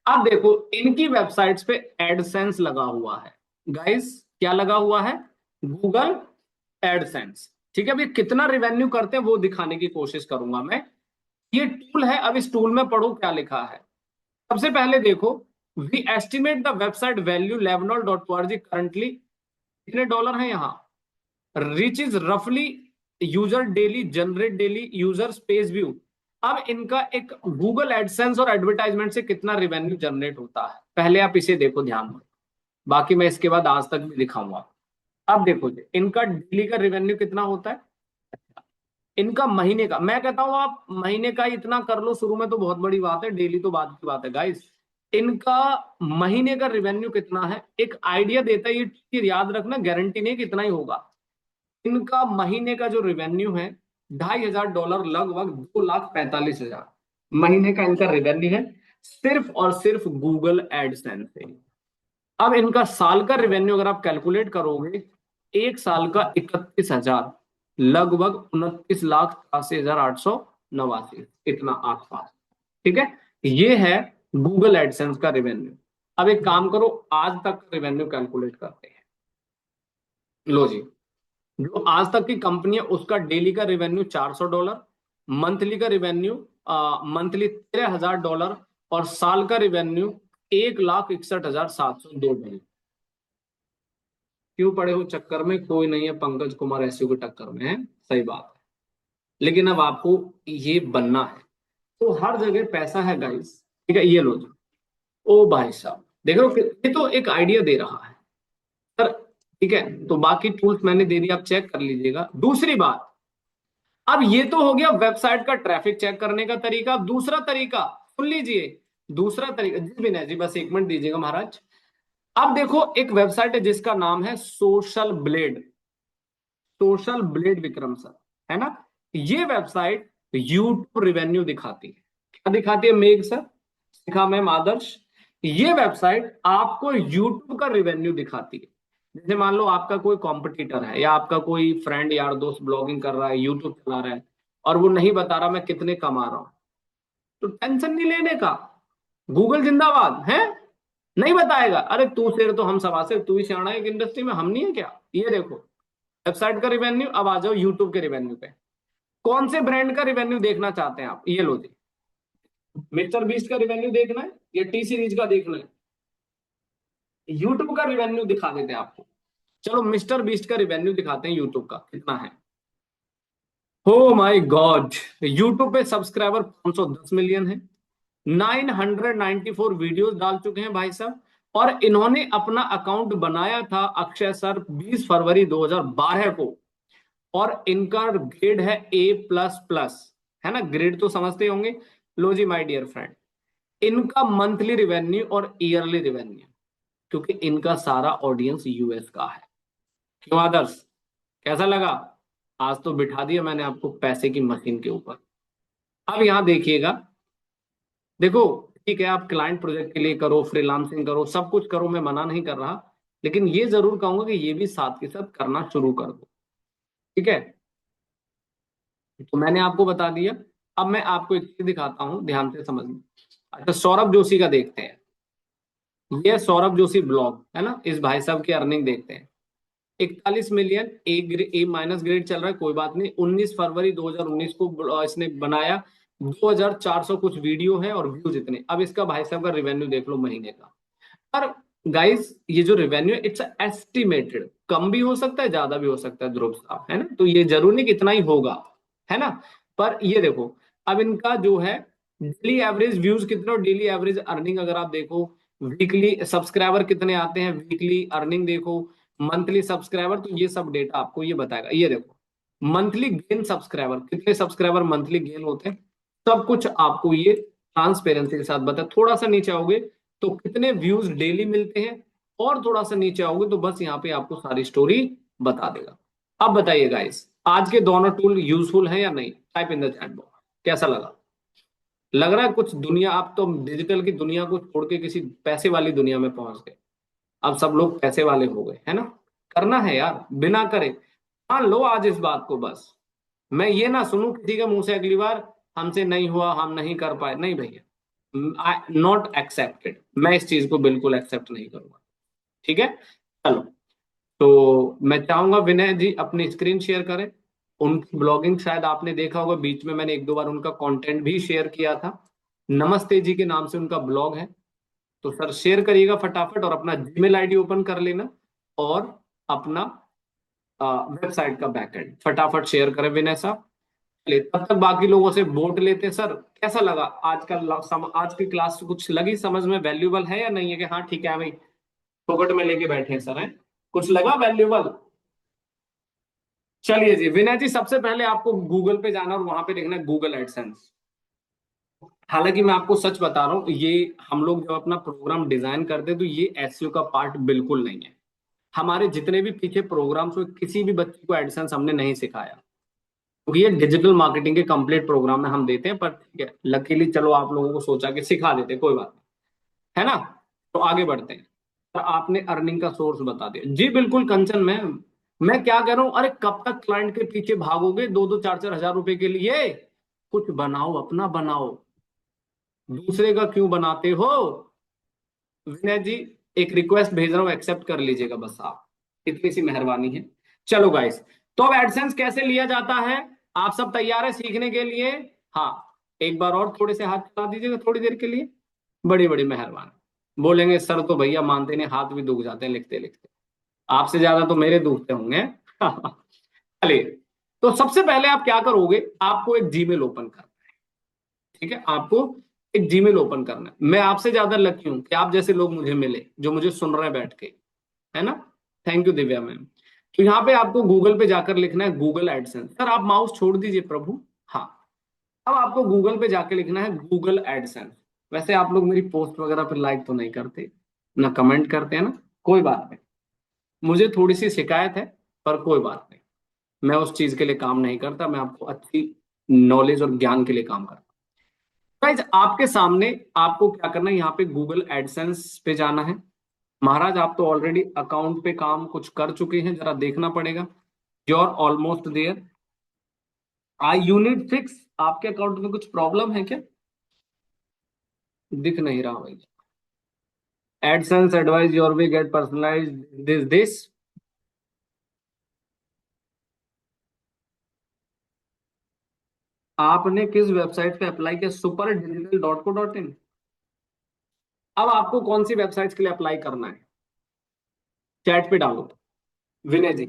अब देखो इनकी वेबसाइट्स पे एडसेंस लगा हुआ है गाइस। क्या लगा हुआ है? Google AdSense. ठीक है, अभी कितना रिवेन्यू करते हैं वो दिखाने की कोशिश करूंगा मैं। ये टूल है, अब इस टूल में पढ़ो क्या लिखा है। सबसे पहले देखो, we estimate the website value लेवनॉल डॉट जी करंटली कितने डॉलर है यहाँ। रिच इज रफली user daily generate daily user space view. अब इनका एक गूगल एडसेंस और एडवर्टाइजमेंट से कितना रिवेन्यू जनरेट होता है, पहले आप इसे देखो ध्यान में। बाकी मैं इसके बाद आज तक भी दिखाऊंगा। अब देखो जी, इनका डेली का रिवेन्यू कितना होता है, इनका महीने का। मैं कहता हूं आप महीने का ही इतना कर लो, शुरू में तो बहुत बड़ी बात है, डेली तो बात की बात है गाइस। इनका महीने का रिवेन्यू कितना है, एक आइडिया देता है ये चीज, याद रखना, गारंटी नहीं कि इतना ही होगा। इनका महीने का जो रिवेन्यू है $2,500, लगभग 2,45,000 महीने का इनका रिवेन्यू है, सिर्फ और सिर्फ गूगल एडसेंस से। अब इनका साल का रिवेन्यू अगर आप कैलकुलेट करोगे, एक साल का 31,000, लगभग 29,83,889, इतना आसपास। ठीक है, ये है गूगल एडसेंस का रिवेन्यू। अब एक काम करो, आज तक रिवेन्यू कैलकुलेट करते हैं। लो जी, जो आज तक की कंपनी है उसका डेली का रिवेन्यू $400, मंथली का रिवेन्यू मंथली $13,000, और साल का रिवेन्यू $1,61,702। क्यों पड़े हो चक्कर में, कोई नहीं है पंकज कुमार एसयू के टक्कर में है, सही बात है। लेकिन अब आपको ये बनना है, तो हर जगह पैसा है गाइस। ठीक है, ये लो जी। ओ भाई साहब देख रहे हो ये तो एक आइडिया दे रहा है सर। ठीक है, तो बाकी टूल्स मैंने दे दिया, आप चेक कर लीजिएगा। दूसरी बात, अब ये तो हो गया वेबसाइट का ट्रैफिक चेक करने का तरीका। दूसरा तरीका सुन लीजिए, दूसरा तरीका जी विनय जी, बस 1 मिनट दीजिएगा महाराज। अब देखो एक वेबसाइट है जिसका नाम है social blade. Social blade Vikram sir, है ना। ये वेबसाइट यूट्यूब रिवेन्यू दिखाती है। क्या दिखाती है मेघ सर, सिखा मैम आदर्श। ये वेबसाइट आपको यूट्यूब का रिवेन्यू दिखाती है। जैसे मान लो आपका कोई कॉम्पिटिटर है, या आपका कोई फ्रेंड यार दोस्त ब्लॉगिंग कर रहा है, यूट्यूब चला रहा है, और वो नहीं बता रहा मैं कितने कमा रहा हूं, तो टेंशन नहीं लेने का। गूगल जिंदाबाद है, नहीं बताएगा। अरे तू शेर तो हम सवा से, तू ही सियाना है इंडस्ट्री में, हम नहीं है क्या। ये देखो वेबसाइट का रिवेन्यू। अब आ जाओ यूट्यूब के रिवेन्यू पे। कौन से ब्रांड का रिवेन्यू देखना चाहते हैं आप, ये लो जी। मिस्टर बीस्ट का रिवेन्यू देखना है या टी सीरीज का देखना है? यूट्यूब का रिवेन्यू दिखा देते हैं आपको। चलो मिस्टर बीस्ट का रिवेन्यू दिखाते हैं यूट्यूब का कितना है। हो माय गॉड, यूट्यूब पे सब्सक्राइबर 510 मिलियन है, 994 वीडियोस डाल चुके हैं भाई साहब। और इन्होंने अपना अकाउंट बनाया था अक्षय सर 20 फरवरी 2012 को, और इनका ग्रेड है A++, है ना, ग्रेड तो समझते होंगे। लो जी माय डियर फ्रेंड, इनका मंथली रिवेन्यू और ईयरली रिवेन्यू, क्योंकि इनका सारा ऑडियंस यूएस का है। क्यों आदर्श, कैसा लगा? आज तो बिठा दिया मैंने आपको पैसे की मशीन के ऊपर। अब यहां देखिएगा, देखो ठीक है आप क्लाइंट प्रोजेक्ट के लिए करो, फ्रीलांसिंग करो, सब कुछ करो, मैं मना नहीं कर रहा, लेकिन ये जरूर कहूंगा कि ये भी साथ के साथ करना शुरू कर दो। ठीक है, तो मैंने आपको बता दिया। अब मैं आपको एक चीज दिखाता हूं, ध्यान से समझना। अच्छा सौरभ जोशी का देखते हैं। ये सौरभ जोशी ब्लॉग है ना, इस भाई साहब की अर्निंग देखते हैं। 41 मिलियन, ए माइनस ग्रेड चल रहा है, कोई बात नहीं। 19 फरवरी 2019 को इसने बनाया, 2,400 कुछ वीडियो है, और व्यूज इतने। अब इसका भाई साहब का रिवेन्यू देख लो महीने का। पर गाइस ये जो रिवेन्यू है इट्स एस्टिमेटेड, कम भी हो सकता है ज्यादा भी हो सकता है ध्रुव साहब, है ना, तो ये जरूर नहीं कि इतना ही होगा, है ना। पर ये देखो, अब इनका जो है डेली एवरेज व्यूज कितने और डेली एवरेज अर्निंग अगर आप देखो, वीकली सब्सक्राइबर कितने आते हैं, वीकली अर्निंग देखो, मंथली सब्सक्राइबर, तो ये सब डेटा आपको ये बताएगा। ये देखो मंथली गेन सब्सक्राइबर, कितने सब्सक्राइबर मंथली गेन होते हैं, सब कुछ आपको ये ट्रांसपेरेंसी के साथ बताए। थोड़ा सा नीचे आओगे तो कितने व्यूज डेली मिलते हैं, और थोड़ा सा नीचे आओगे तो बस यहाँ पे आपको सारी स्टोरी बता देगा। अब बताइए गाइस, आज के दोनों टूल यूजफुल है या नहीं, type in the chat box. कैसा लगा? लग रहा है कुछ दुनिया, आप तो डिजिटल की दुनिया को छोड़ के किसी पैसे वाली दुनिया में पहुंच गए। अब सब लोग पैसे वाले हो गए, है ना। करना है यार, बिना करे मान लो आज इस बात को, बस मैं ये ना सुनूं किसी के मुंह से अगली बार हमसे नहीं हुआ, हम नहीं कर पाए, नहीं भैया, आई नॉट एक्सेप्टेड, मैं इस चीज को बिल्कुल एक्सेप्ट नहीं करूंगा। ठीक है, चलो। तो मैं चाहूंगा विनय जी अपनी स्क्रीन शेयर करें। उनकी ब्लॉगिंग शायद आपने देखा होगा, बीच में मैंने एक दो बार उनका कंटेंट भी शेयर किया था। नमस्ते जी के नाम से उनका ब्लॉग है। तो सर शेयर करिएगा फटाफट, और अपना जीमेल आईडी ओपन कर लेना, और अपना वेबसाइट का बैकएंड फटाफट शेयर करें विनय साहब। चलिए, तब तक बाकी लोगों से वोट लेते हैं। सर कैसा लगा आज का आज की क्लास, कुछ लगी समझ में, वैल्यूबल है या नहीं है, कि हाँ ठीक है भाई फोकट में लेके बैठे हैं सर, है कुछ लगा वैल्यूबल? चलिए जी विनय जी, सबसे पहले आपको गूगल पे जाना और वहां पे देखना है गूगल एडसेंस। हालांकि मैं आपको सच बता रहा हूँ, ये हम लोग जब अपना प्रोग्राम डिजाइन करते हैं तो ये एसईओ का पार्ट बिल्कुल नहीं है। हमारे जितने भी पीछे प्रोग्राम्स हुए, किसी भी बच्चे को एडसेंस हमने नहीं सिखाया, क्योंकि ये डिजिटल मार्केटिंग के कंप्लीट प्रोग्राम में हम देते हैं। पर ठीक है, लकीली चलो आप लोगों को सोचा कि सिखा देते, कोई बात नहीं, है ना। तो आगे बढ़ते हैं। तो आपने अर्निंग का सोर्स बता दिया जी, बिल्कुल कंचन। मैं क्या कह रहा हूं, अरे कब तक क्लाइंट के पीछे भागोगे 2-2 4-4 हजार रुपए के लिए? कुछ बनाओ, अपना बनाओ, दूसरे का क्यों बनाते हो? विनय जी एक रिक्वेस्ट भेज रहा हूं, एक्सेप्ट कर लीजिएगा बस आप, इतनी सी मेहरबानी है। चलो गाइस, तो अब एडसेंस कैसे लिया जाता है, आप सब तैयार है सीखने के लिए? हाँ, एक बार और थोड़े से हाथ चला दीजिएगा थोड़ी देर के लिए, बड़ी बड़ी मेहरबानी। बोलेंगे सर तो भैया मानते नहीं, हाथ भी दुख जाते हैं लिखते लिखते, आपसे ज्यादा तो मेरे दुखते होंगे। चलिए, तो सबसे पहले आप क्या करोगे, आपको एक जीमेल ओपन करना है। ठीक है, आपको एक जीमेल ओपन करना है। मैं आपसे ज्यादा लकी हूं कि आप जैसे लोग मुझे मिले जो मुझे सुन रहे हैं बैठ के, है ना। Thank you Divya ma'am. तो यहाँ पे आपको गूगल पे जाकर लिखना है गूगल एडसेंस। सर आप माउस छोड़ दीजिए प्रभु। हाँ, अब आपको गूगल पे जाके लिखना है गूगल एडसेंस। वैसे आप लोग मेरी पोस्ट वगैरह पर लाइक तो नहीं करते, ना कमेंट करते हैं ना, कोई बात नहीं, मुझे थोड़ी सी शिकायत है, पर कोई बात नहीं, मैं उस चीज के लिए काम नहीं करता, मैं आपको अच्छी नॉलेज और ज्ञान के लिए काम करता हूं। गाइस आपके सामने आपको क्या करना है, यहाँ पे गूगल एडसेंस पे जाना है। महाराज आप तो ऑलरेडी अकाउंट पे काम कुछ कर चुके हैं, जरा देखना पड़ेगा। Your almost there. I unit 6, आपके अकाउंट में कुछ प्रॉब्लम है क्या? दिख नहीं रहा भाई। AdSense advice your way get personalize this. आपने किस वेबसाइट पे अप्लाई किया? superdigital.co.in। अब आपको कौन सी वेबसाइट के लिए अप्लाई करना है, चैट पे डालो विनय जी,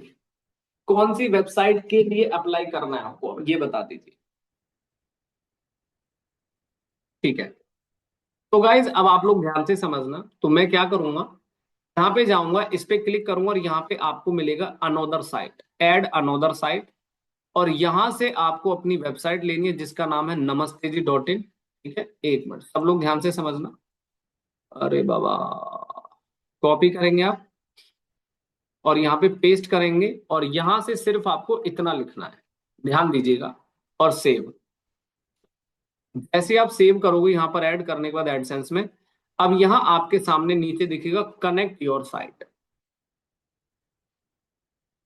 कौन सी वेबसाइट के लिए अप्लाई करना है आपको, अब ये बता दीजिए। ठीक है, तो गाइज अब आप लोग ध्यान से समझना, तो मैं क्या करूंगा, यहाँ पे जाऊंगा, इस पे क्लिक करूंगा, और यहाँ पे आपको मिलेगा another site, ad another site. और यहां से आपको अपनी वेबसाइट लेनी है जिसका नाम है namaste.in। ठीक है, एक मिनट सब लोग ध्यान से समझना। अरे बाबा, कॉपी करेंगे आप और यहाँ पे पेस्ट करेंगे, और यहां से सिर्फ आपको इतना लिखना है, ध्यान दीजिएगा, और सेव। जैसे आप सेव करोगे यहाँ पर ऐड करने के बाद एडसेंस में, अब यहाँ आपके सामने नीचे दिखेगा कनेक्ट योर साइट।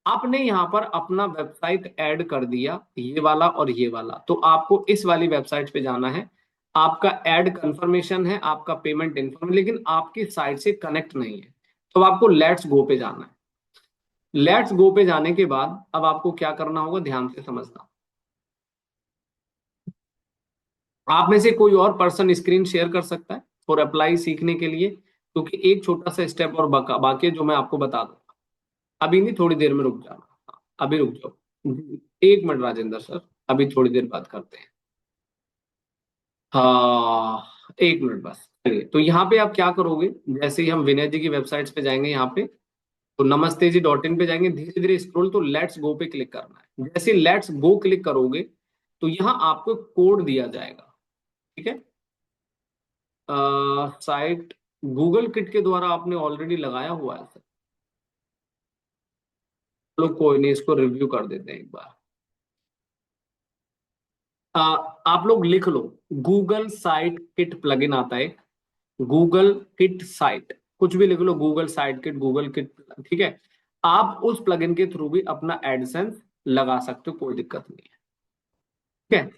आपने यहाँ पर अपना वेबसाइट ऐड कर दिया, ये वाला और ये वाला, तो आपको इस वाली वेबसाइट पे जाना है। आपका ऐड कंफर्मेशन है, आपका पेमेंट इन्फॉर्म, लेकिन आपकी साइट से कनेक्ट नहीं है, तो आपको लेट्स गो पे जाना है। लेट्स गो पे जाने के बाद अब आपको क्या करना होगा, ध्यान से समझना। आप में से कोई और पर्सन स्क्रीन शेयर कर सकता है और अप्लाई सीखने के लिए, क्योंकि एक छोटा सा स्टेप और बाकी है जो मैं आपको बता दूंगा। अभी नहीं, थोड़ी देर में रुक जाना। हाँ, अभी रुक जाओ, एक मिनट राजेंद्र सर, अभी थोड़ी देर बात करते हैं। हाँ, एक मिनट बस। चलिए, तो यहाँ पे आप क्या करोगे, जैसे ही हम विनय जी की वेबसाइट पे जाएंगे, यहाँ पे तो नमस्ते जी डॉट इन पे जाएंगे, धीरे धीरे स्क्रॉल, तो लेट्स गो पे क्लिक करना है। जैसे लेट्स गो क्लिक करोगे तो यहाँ आपको कोड दिया जाएगा। ठीक है, साइट गूगल किट के द्वारा आपने ऑलरेडी लगाया हुआ है सर। चलो कोई नहीं, इसको रिव्यू कर देते हैं एक बार। आ, आप लोग लिख लो, गूगल साइट किट प्लगइन आता है, गूगल किट साइट, कुछ भी लिख लो, Google Site Kit, Google Kit. ठीक है, आप उस प्लगइन के थ्रू भी अपना एडसेंस लगा सकते हो, कोई दिक्कत नहीं है। ठीक है,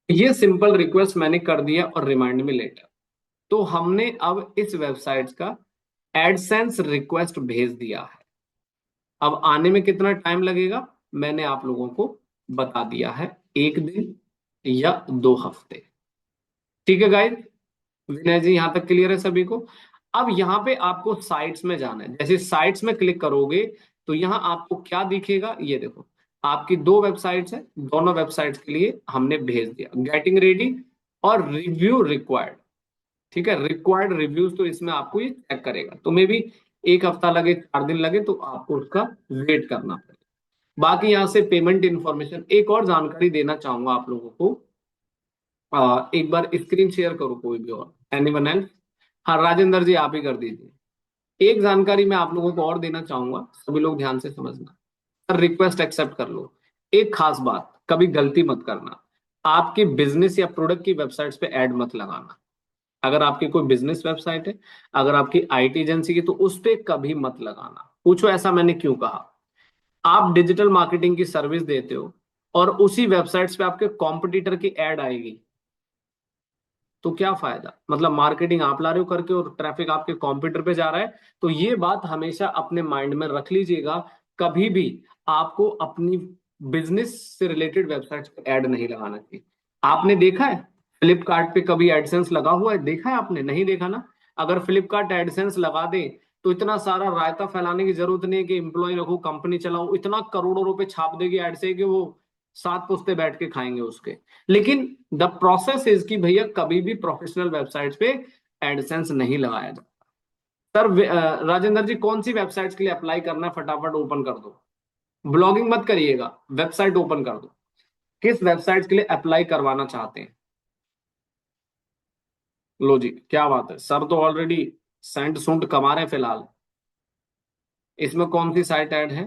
ये सिंपल रिक्वेस्ट मैंने कर दिया और रिमाइंड मी लेटर। तो हमने अब इस वेबसाइट का एडसेंस रिक्वेस्ट भेज दिया है। अब आने में कितना टाइम लगेगा मैंने आप लोगों को बता दिया है, 1 दिन या 2 हफ्ते। ठीक है गाइस, विनय जी यहां तक क्लियर है सभी को? अब यहाँ पे आपको साइट्स में जाना है। जैसे साइट्स में क्लिक करोगे तो यहाँ आपको क्या दिखेगा, ये देखो, आपकी 2 वेबसाइट्स है, दोनों वेबसाइट्स के लिए हमने भेज दिया गेटिंग रेडी और रिव्यू रिक्वायर्ड। ठीक है, रिक्वायर्ड रिव्यूज तो इसमें आपको ये चेक करेगा, तो मे भी 1 हफ्ता लगे, 4 दिन लगे, तो आपको उसका वेट करना पड़ेगा। बाकी यहाँ से पेमेंट इंफॉर्मेशन, एक और जानकारी देना चाहूंगा आप लोगों को। एक बार स्क्रीन शेयर करो कोई भी और, एनीवन एल्स? हाँ राजेंद्र जी आप ही कर दीजिए। एक जानकारी मैं आप लोगों को और देना चाहूंगा, सभी लोग ध्यान से समझना। सर रिक्वेस्ट एक्सेप्ट कर लो। एक खास बात, कभी गलती मत करना, आपके बिजनेस या प्रोडक्ट की वेबसाइट्स पे ऐड मत लगाना। अगर आपकी कोई बिजनेस वेबसाइट है, अगर आपकी आईटी एजेंसी की, तो उस पे कभी मत लगाना। पूछो ऐसा मैंने क्यों कहा? आप डिजिटल मार्केटिंग की सर्विस देते हो और उसी वेबसाइट्स पे आपके कॉम्पिटिटर की एड आएगी, तो क्या फायदा? मतलब मार्केटिंग आप ला रहे हो करके और ट्रैफिक आपके कंप्यूटर पे जा रहा है। तो ये बात हमेशा अपने माइंड में रख लीजिएगा, कभी भी आपको अपनी बिजनेस से रिलेटेड वेबसाइट्स पे ऐड नहीं लगाना चाहिए। आपने देखा है फ्लिपकार्ट पे कभी एडसेंस लगा हुआ है? देखा है आपने? नहीं देखा ना। अगर फ्लिपकार्ट एडसेंस लगा दे तो इतना सारा रायता फैलाने की जरूरत नहीं है कि एम्प्लॉय रखो, कंपनी चलाओ, इतना करोड़ों रुपए छाप देगी एड से कि वो 7 पुश्ते बैठ के खाएंगे उसके। लेकिन द प्रोसेस इज कि भैया कभी भी प्रोफेशनल वेबसाइट्स पे एडसेंस नहीं लगाया जाता। सर राजेंद्र जी कौन सी वेबसाइट्स के लिए अप्लाई करना है, फटाफट ओपन कर दो। ब्लॉगिंग मत करिएगा, वेबसाइट ओपन कर दो। किस वेबसाइट के लिए अप्लाई करवाना चाहते हैं? लो जी, क्या बात है, सर तो ऑलरेडी सेंट सुंट कमा रहे हैं फिलहाल। इसमें कौन सी साइट ऐड है?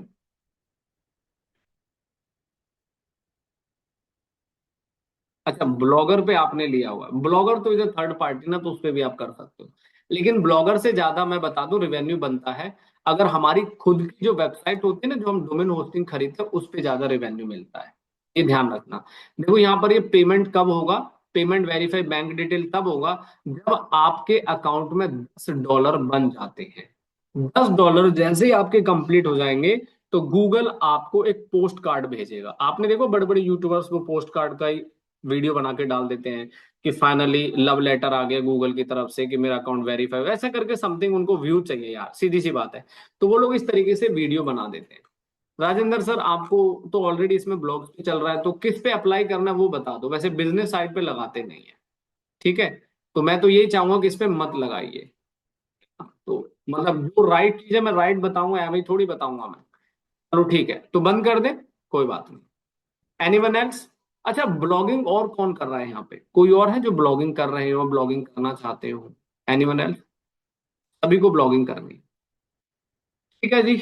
अच्छा, ब्लॉगर पे आपने लिया हुआ है। ब्लॉगर तो इधर थर्ड पार्टी ना, तो उस पे भी आप कर सकते हो। लेकिन ब्लॉगर से ज्यादा मैं बता दूं रेवेन्यू बनता है अगर हमारी खुद की जो वेबसाइट होती है ना, जो हम डोमेन होस्टिंग खरीदते हैं, उस पे ज्यादा रेवेन्यू मिलता है। ये ध्यान रखना। देखो यहाँ पर ये पेमेंट कब होगा, पेमेंट वेरीफाई बैंक डिटेल तब होगा जब आपके अकाउंट में $10 बन जाते हैं। $10 जैसे ही आपके कंप्लीट हो जाएंगे तो गूगल आपको एक पोस्ट कार्ड भेजेगा। आपने देखो बड़े बड़े यूट्यूबर्स को पोस्ट कार्ड का ही वीडियो बना के डाल देते हैं कि फाइनली लव लेटर आ गया गूगल की तरफ से कि मेरा अकाउंट वेरीफाई, ऐसा करके समथिंग उनको व्यू चाहिए यार, सीधी सी बात है। तो वो लोग इस तरीके से वीडियो बना देते हैं। राजेंद्र सर आपको तो ऑलरेडी इसमें ब्लॉग्स पे चल रहा है, तो किस पे अप्लाई करना है वो बता दो। वैसे बिजनेस साइट पे लगाते नहीं है, ठीक है? तो मैं तो यही चाहूंगा कि इस पे मत लगाइए। तो मतलब जो राइट चीज है मैं राइट बताऊंगा, या वही थोड़ी बताऊंगा मैं। चलो ठीक है, तो बंद कर दे, कोई बात नहीं। Anyone else? अच्छा, ब्लॉगिंग और कौन कर रहा है यहाँ पे? कोई और है जो ब्लॉगिंग कर रहे हो, ब्लॉगिंग करना चाहते हो? Anyone else? सभी को ब्लॉगिंग करनी है। ठीक है जी,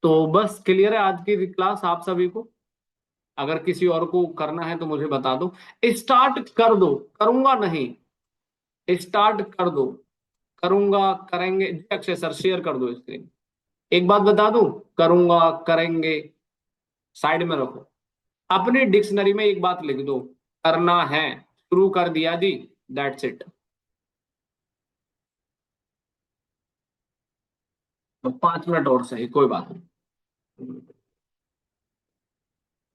तो बस क्लियर है आज की क्लास आप सभी को? अगर किसी और को करना है तो मुझे बता दो। स्टार्ट कर दो, करूंगा नहीं, स्टार्ट कर दो। करूंगा, करेंगे जी, अक्षय सर शेयर कर दो स्क्रीन। एक बात बता दूं, करूंगा, करेंगे साइड में रखो। अपने डिक्शनरी में एक बात लिख दो, करना है, शुरू कर दिया जी, दैट्स इट। तो 5 मिनट और सही, कोई बात नहीं।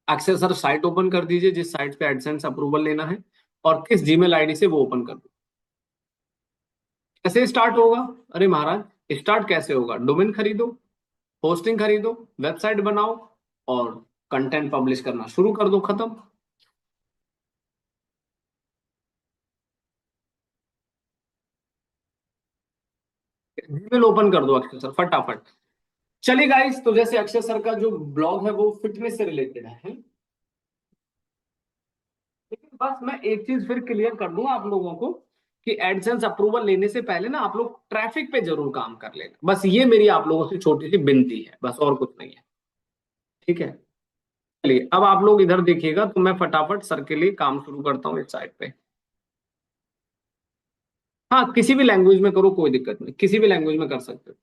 अक्षय सर साइट ओपन कर दीजिए जिस साइट पे एडसेंस अप्रूवल लेना है, और किस जीमेल आईडी से वो ओपन कर दो। कैसे स्टार्ट होगा? अरे महाराज स्टार्ट कैसे होगा? डोमेन खरीदो, होस्टिंग खरीदो, वेबसाइट बनाओ और कंटेंट पब्लिश करना शुरू कर दो, खत्म। जीमेल ओपन कर दो अक्षय सर फटाफट। चलिए गाइस, तो जैसे अक्षय सर का जो ब्लॉग है वो फिटनेस से रिलेटेड है, लेकिन बस मैं एक चीज फिर क्लियर कर दूं आप लोगों को कि एडसेंस अप्रूवल लेने से पहले ना आप लोग ट्रैफिक पे जरूर काम कर लेना। बस ये मेरी आप लोगों से छोटी सी विनती है, बस और कुछ नहीं है। ठीक है, चलिए अब आप लोग इधर देखिएगा, तो मैं फटाफट सर के लिए काम शुरू करता हूँ इस साइड पे। हाँ किसी भी लैंग्वेज में करो, कोई दिक्कत नहीं, किसी भी लैंग्वेज में कर सकते हो।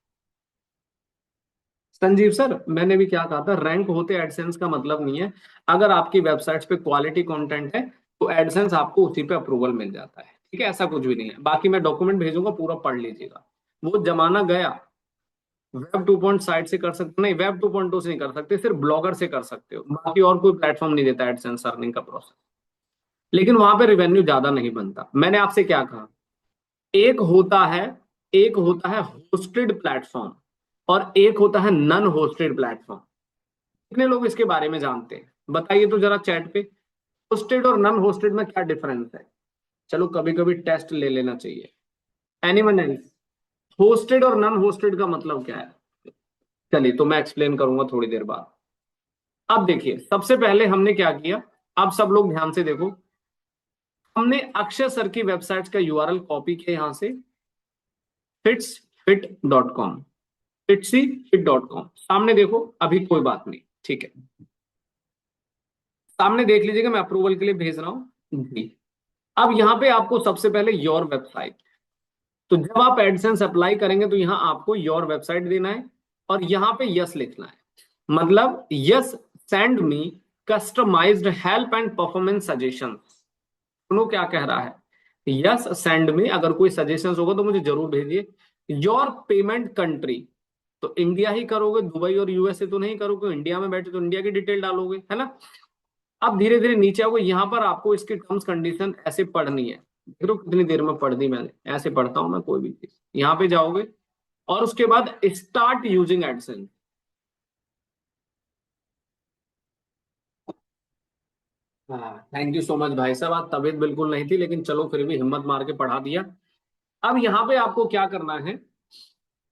संजीव सर, मैंने भी क्या कहा था, रैंक होते एडसेंस का मतलब नहीं है। अगर आपकी वेबसाइट्स पे क्वालिटी कंटेंट है तो एडसेंस आपको उसी पे अप्रूवल मिल जाता है, ठीक है, ऐसा कुछ भी नहीं है। बाकी मैं डॉक्यूमेंट भेजूंगा, पूरा पढ़ लीजिएगा। वो जमाना गया। वेब 2 साइट से कर सकते नहीं, वेब 2.2 से नहीं कर सकते, सिर्फ ब्लॉगर से कर सकते हो, बाकी और कोई प्लेटफॉर्म नहीं देता एडसेंस अर्निंग का प्रोसेस। लेकिन वहां पे रिवेन्यू ज्यादा नहीं बनता। मैंने आपसे क्या कहा, एक होता है एक होता है होस्टेड प्लेटफॉर्म और एक होता है नन होस्टेड प्लेटफॉर्म। कितने लोग इसके बारे में जानते हैं, बताइए तो जरा चैट पे। होस्टेड और नन होस्टेड में क्या डिफरेंस है? चलो कभी कभी टेस्ट ले लेना चाहिए। Anyone else? होस्टेड और नन होस्टेड का मतलब क्या है? चलिए तो मैं एक्सप्लेन करूंगा थोड़ी देर बाद। अब देखिए, सबसे पहले हमने क्या किया, अब सब लोग ध्यान से देखो। हमने अक्षय सर की वेबसाइट का यूआरएल कॉपी किया यहां से, fitsfit.com, fitsy.fit.com। सामने देखो, अभी कोई बात नहीं, ठीक है। सामने देख लीजिएगा, मैं अप्रूवल के लिए भेज रहा हूं जी। अब यहाँ पे आपको सबसे पहले योर वेबसाइट, तो जब आप एडसेंस अप्लाई करेंगे तो यहाँ आपको योर वेबसाइट देना है और यहाँ पे यस लिखना है। मतलब yes, send me customised help and performance suggestion. सुनो क्या कह रहा है, यस सेंड मी, अगर कोई सजेशंस होगा तो मुझे जरूर भेजिए। योर पेमेंट कंट्री, तो इंडिया ही करोगे, दुबई और यूएसए तो नहीं करोगे, इंडिया में बैठे तो इंडिया की डिटेल डालोगे, है ना। अब धीरे धीरे नीचे आओगे, यहाँ पर आपको इसकी टर्म्स कंडीशन ऐसे पढ़नी है। देख लो कितनी देर में पढ़ दी मैंने, ऐसे पढ़ता हूं मैं कोई भी चीज। यहाँ पे जाओगे और उसके बाद स्टार्ट यूजिंग एडसेंस। हाँ, थैंक यू सो मच भाई साहब, आज तबीयत बिल्कुल नहीं थी लेकिन चलो फिर भी हिम्मत मार के पढ़ा दिया। अब यहाँ पे आपको क्या करना है,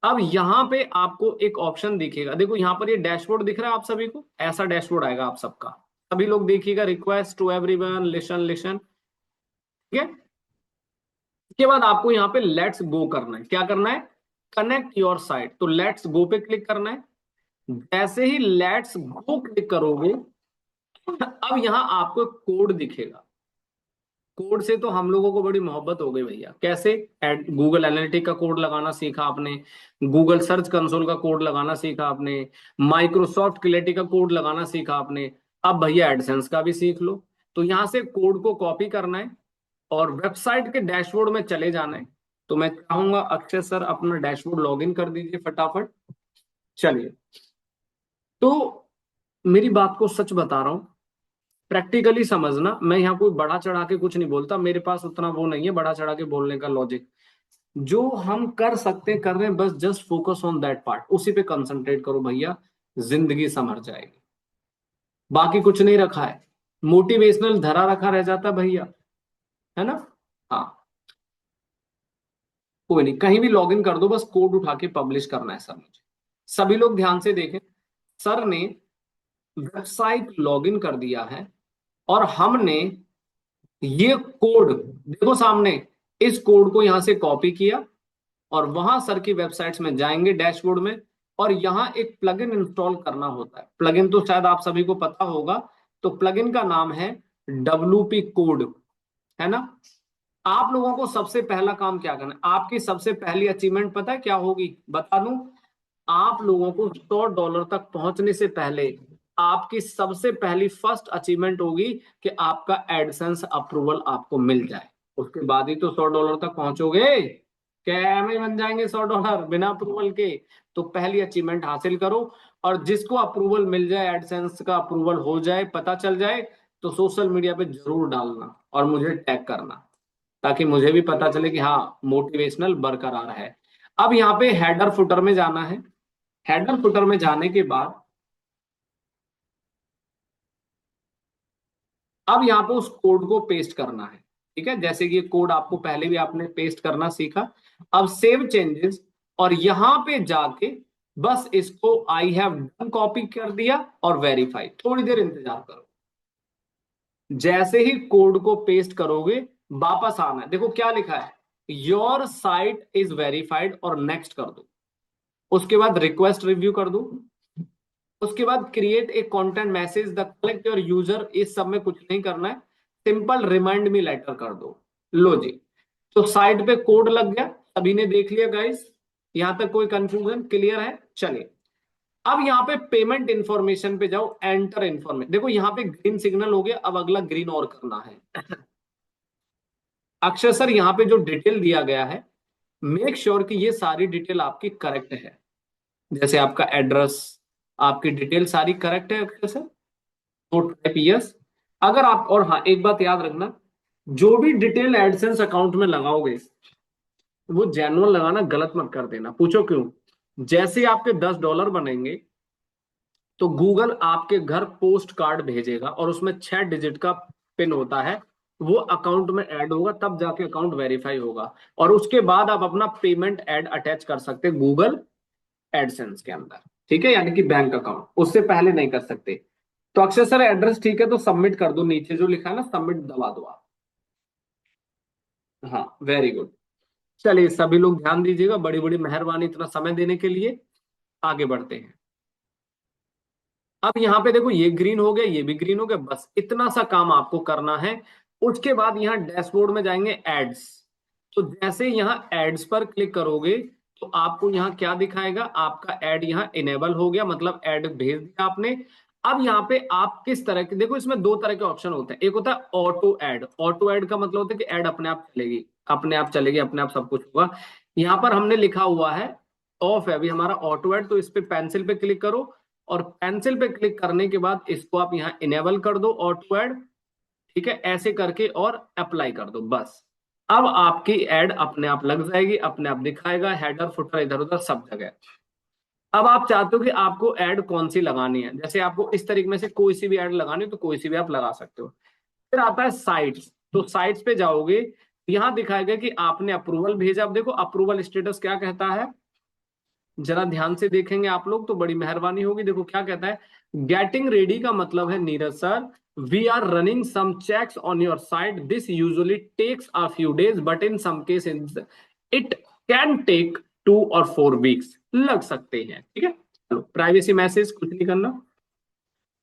अब यहाँ पे आपको एक ऑप्शन दिखेगा, देखो यहाँ पर ये डैशबोर्ड दिख रहा है आप सभी को, ऐसा डैशबोर्ड आएगा आप सबका। सभी लोग देखिएगा, request to everyone, listen listen, ठीक है। इसके बाद आपको यहाँ पे लेट्स गो करना है। क्या करना है? कनेक्ट योर साइट, तो लेट्स गो पे क्लिक करना है। जैसे ही लेट्स गो क्लिक करोगे, अब यहाँ आपको कोड दिखेगा। कोड से तो हम लोगों को बड़ी मोहब्बत हो गई भैया। कैसे? गूगल एनालिटिक का कोड लगाना सीखा आपने, गूगल सर्च कंसोल का कोड लगाना सीखा आपने, माइक्रोसॉफ्ट क्लेरिटी का कोड लगाना सीखा आपने। अब भैया एडसेंस का भी सीख लो। तो यहां से कोड को कॉपी करना है और वेबसाइट के डैशबोर्ड में चले जाना है। तो मैं चाहूंगा अक्षय सर अपना डैशबोर्ड लॉगिन कर दीजिए फटाफट। चलिए, तो मेरी बात को सच बता रहा हूं, प्रैक्टिकली समझना, मैं यहाँ कोई बढ़ा चढ़ा के कुछ नहीं बोलता, मेरे पास उतना वो नहीं है बड़ा चढ़ा के बोलने का लॉजिक। जो हम कर सकते कर रहे हैं, बस just focus on that part, उसी पे कंसंट्रेट करो भैया, जिंदगी संभर जाएगी। बाकी कुछ नहीं रखा है, मोटिवेशनल धरा रखा रह जाता भैया, है ना। हाँ, कोई नहीं, कहीं भी लॉगिन कर दो, बस कोड उठा के पब्लिश करना है सर मुझे। सभी लोग ध्यान से देखें, सर ने वेबसाइट लॉगिन कर दिया है और हमने ये कोड, देखो सामने, इस कोड को यहां से कॉपी किया और वहां सर की वेबसाइट्स में जाएंगे डैशबोर्ड में, और यहाँ एक प्लगइन इंस्टॉल करना होता है। प्लगइन तो शायद आप सभी को पता होगा, तो प्लगइन का नाम है WP कोड, है ना। आप लोगों को सबसे पहला काम क्या करना है, आपकी सबसे पहली अचीवमेंट पता है क्या होगी, बता दूं। आप लोगों को $100 तक पहुंचने से पहले आपकी सबसे पहली फर्स्ट अचीवमेंट होगी कि आपका एडसेंस अप्रूवल आपको मिल जाए। उसके बाद ही तो $100 तक पहुंचोगे। क्या में बन जाएंगे $100 बिना अप्रूवल के? तो पहली अचीवमेंट हासिल करो, और जिसको अप्रूवल मिल जाए, एडसेंस का अप्रूवल हो जाए, पता चल जाए, तो सोशल मीडिया पे जरूर डालना और मुझे टैग करना, ताकि मुझे भी पता चले कि हाँ, मोटिवेशनल बरकरार है। अब यहाँ पे हेडर फुटर में जाना है। हेडर फुटर में जाने के बाद अब यहाँ पे उस कोड को पेस्ट करना है, ठीक है। जैसे कि ये कोड आपको पहले भी आपने पेस्ट करना सीखा। अब सेव चेंजेस, और यहां पे जाके बस इसको आई हैव डन कॉपी कर दिया और वेरीफाई। थोड़ी देर इंतजार करो, जैसे ही कोड को पेस्ट करोगे वापस आना है। देखो क्या लिखा है, योर साइट इज वेरीफाइड, और नेक्स्ट कर दो। उसके बाद रिक्वेस्ट रिव्यू कर दो। उसके बाद create a content message the collect your user, इस सब में कुछ नहीं करना है, सिंपल रिमाइंड मी लेटर कर दो। लो जी, तो साइट पे कोड लग गया, सभी ने देख लिया गाइस। यहां तक कोई कंफ्यूजन क्लियर है? चलिए, अब यहाँ पे पेमेंट इंफॉर्मेशन पे जाओ, एंटर इंफॉर्मेशन। देखो यहाँ पे ग्रीन सिग्नल हो गया, अब अगला ग्रीन और करना है। अक्षय सर यहाँ पे जो डिटेल दिया गया है, मेक श्योर कि ये सारी डिटेल आपकी करेक्ट है। जैसे आपका एड्रेस, आपकी डिटेल सारी करेक्ट है अक्षय सर, तो टाइप यस। अगर आप, और हाँ एक बात याद रखना, जो भी डिटेल एडसेंस अकाउंट में लगाओगे वो जेन्युइन लगाना, गलत मत कर देना। पूछो क्यों? जैसे ही आपके $10 बनेंगे तो गूगल आपके घर पोस्ट कार्ड भेजेगा और उसमें 6 डिजिट का पिन होता है, वो अकाउंट में ऐड होगा, तब जाके अकाउंट वेरीफाई होगा। और उसके बाद आप अपना पेमेंट ऐड अटैच कर सकते हैं गूगल एडसेंस के अंदर, ठीक है, यानी कि बैंक अकाउंट, उससे पहले नहीं कर सकते। तो अक्षय सर एड्रेस ठीक है, तो सबमिट कर दो, नीचे जो लिखा है ना सबमिट दबा दो आप। हाँ वेरी गुड। चलिए सभी लोग ध्यान दीजिएगा, बड़ी बड़ी मेहरबानी इतना समय देने के लिए। आगे बढ़ते हैं। अब यहाँ पे देखो ये ग्रीन हो गया, ये भी ग्रीन हो गया, बस इतना सा काम आपको करना है। उसके बाद यहाँ डैशबोर्ड में जाएंगे, एड्स। तो जैसे यहाँ एड्स पर क्लिक करोगे तो आपको यहाँ क्या दिखाएगा, आपका एड यहाँ इनेबल हो गया, मतलब एड भेज दिया आपने। अब यहाँ पे आप किस तरह के, देखो इसमें दो तरह के ऑप्शन होते हैं। एक होता है ऑटो एड। ऑटो एड का मतलब होता है कि एड अपने आप चलेगी, अपने आप चलेगी, अपने आप सब कुछ होगा। यहाँ पर हमने लिखा हुआ है ऑफ है अभी हमारा ऑटो एड, तो इस पे पेंसिल पे क्लिक करो, और पेंसिल पे क्लिक करने के बाद इसको आप यहाँ इनेबल कर दो ऑटो एड, ठीक है, ऐसे करके और अप्लाई कर दो बस। अब आपकी एड अपने आप लग जाएगी, अपने आप दिखाएगा, हेडर फुटर इधर उधर सब जगह। अब आप चाहते हो कि आपको एड कौन सी लगानी है, जैसे आपको इस तरीके में से कोई सी भी एड लगानी है तो कोई सी भी आप लगा सकते हो। फिर आता है साइट्स, तो साइट्स पे जाओगे, यहां दिखाएगा कि आपने अप्रूवल भेजा। अब देखो अप्रूवल स्टेटस क्या कहता है, जरा ध्यान से देखेंगे आप लोग तो बड़ी मेहरबानी होगी। देखो क्या कहता है, गेटिंग रेडी का मतलब है Neeraj sir, we are running some checks on your site, this usually takes a few days but in some cases it can take 2 or 4 weeks, लग सकते हैं, ठीक है। चलो प्राइवेसी मैसेज कुछ नहीं करना।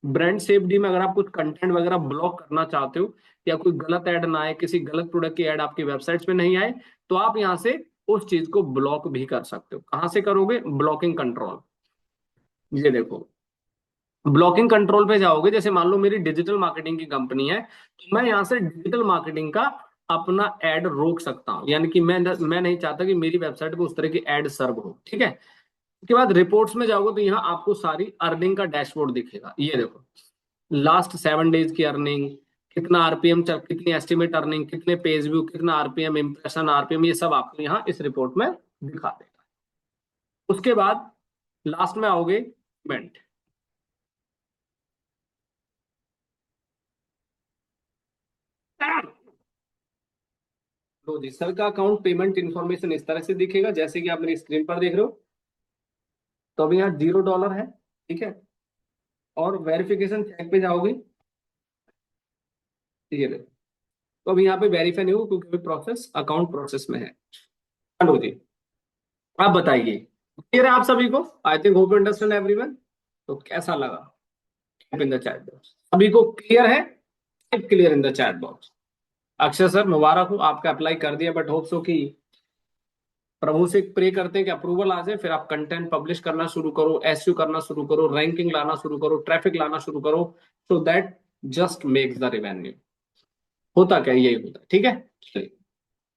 ब्रांड सेफडी में अगर आप कुछ कंटेंट वगैरह ब्लॉक करना चाहते हो, या कोई गलत ऐड ना आए, किसी गलत प्रोडक्ट की ऐड आपकी वेबसाइट पे नहीं आए, तो आप यहां से उस चीज को ब्लॉक भी कर सकते हो। कहां से करोगे, ब्लॉकिंग कंट्रोल। ये देखो ब्लॉकिंग कंट्रोल पे जाओगे, जैसे मान लो मेरी डिजिटल मार्केटिंग की कंपनी है, तो मैं यहाँ से डिजिटल मार्केटिंग का अपना एड रोक सकता हूँ, यानी कि मैं नहीं चाहता कि मेरी वेबसाइट पे उस तरह की एड सर्व हो, ठीक है। उसके बाद रिपोर्ट्स में जाओगे तो यहाँ आपको सारी अर्निंग का डैशबोर्ड दिखेगा। ये देखो लास्ट 7 डेज की अर्निंग, कितना आरपीएम चल, कितनी एस्टिमेट अर्निंग, कितने पेज व्यू, कितना आरपीएम, इंप्रेशन, आरपीएम, ये सब आपको यहाँ इस रिपोर्ट में दिखा देगा। उसके बाद लास्ट में आओगे पेमेंट। तो जी सर का अकाउंट पेमेंट इन्फॉर्मेशन इस तरह से दिखेगा जैसे कि आप मेरी स्क्रीन पर देख रहे हो। तो अभी यहाँ $0 है, ठीक है। और वेरिफिकेशन चेक पे जाओगे, ठीक है। तो अभी यहाँ पे वेरीफाई नहीं हो क्योंकि अभी प्रोसेस, अकाउंट प्रोसेस में है। हेलो जी, आप बताइए, क्लियर है आप सभी को? I think hope understand everyone. तो कैसा लगा इन द चैट बॉक्स, सभी को क्लियर है? Clear in the chat box. Akshay sir मुबारक हो, आपका अप्लाई कर दिया, बट होप सो कि प्रभु से प्रे करते हैं कि अप्रूवल आ जाए, फिर आप कंटेंट पब्लिश करना शुरू करो, एसईओ करना शुरू करो, रैंकिंग लाना शुरू करो, ट्रैफिक लाना शुरू करो, so that just makes the revenue. होता क्या, यही होता है, ठीक है।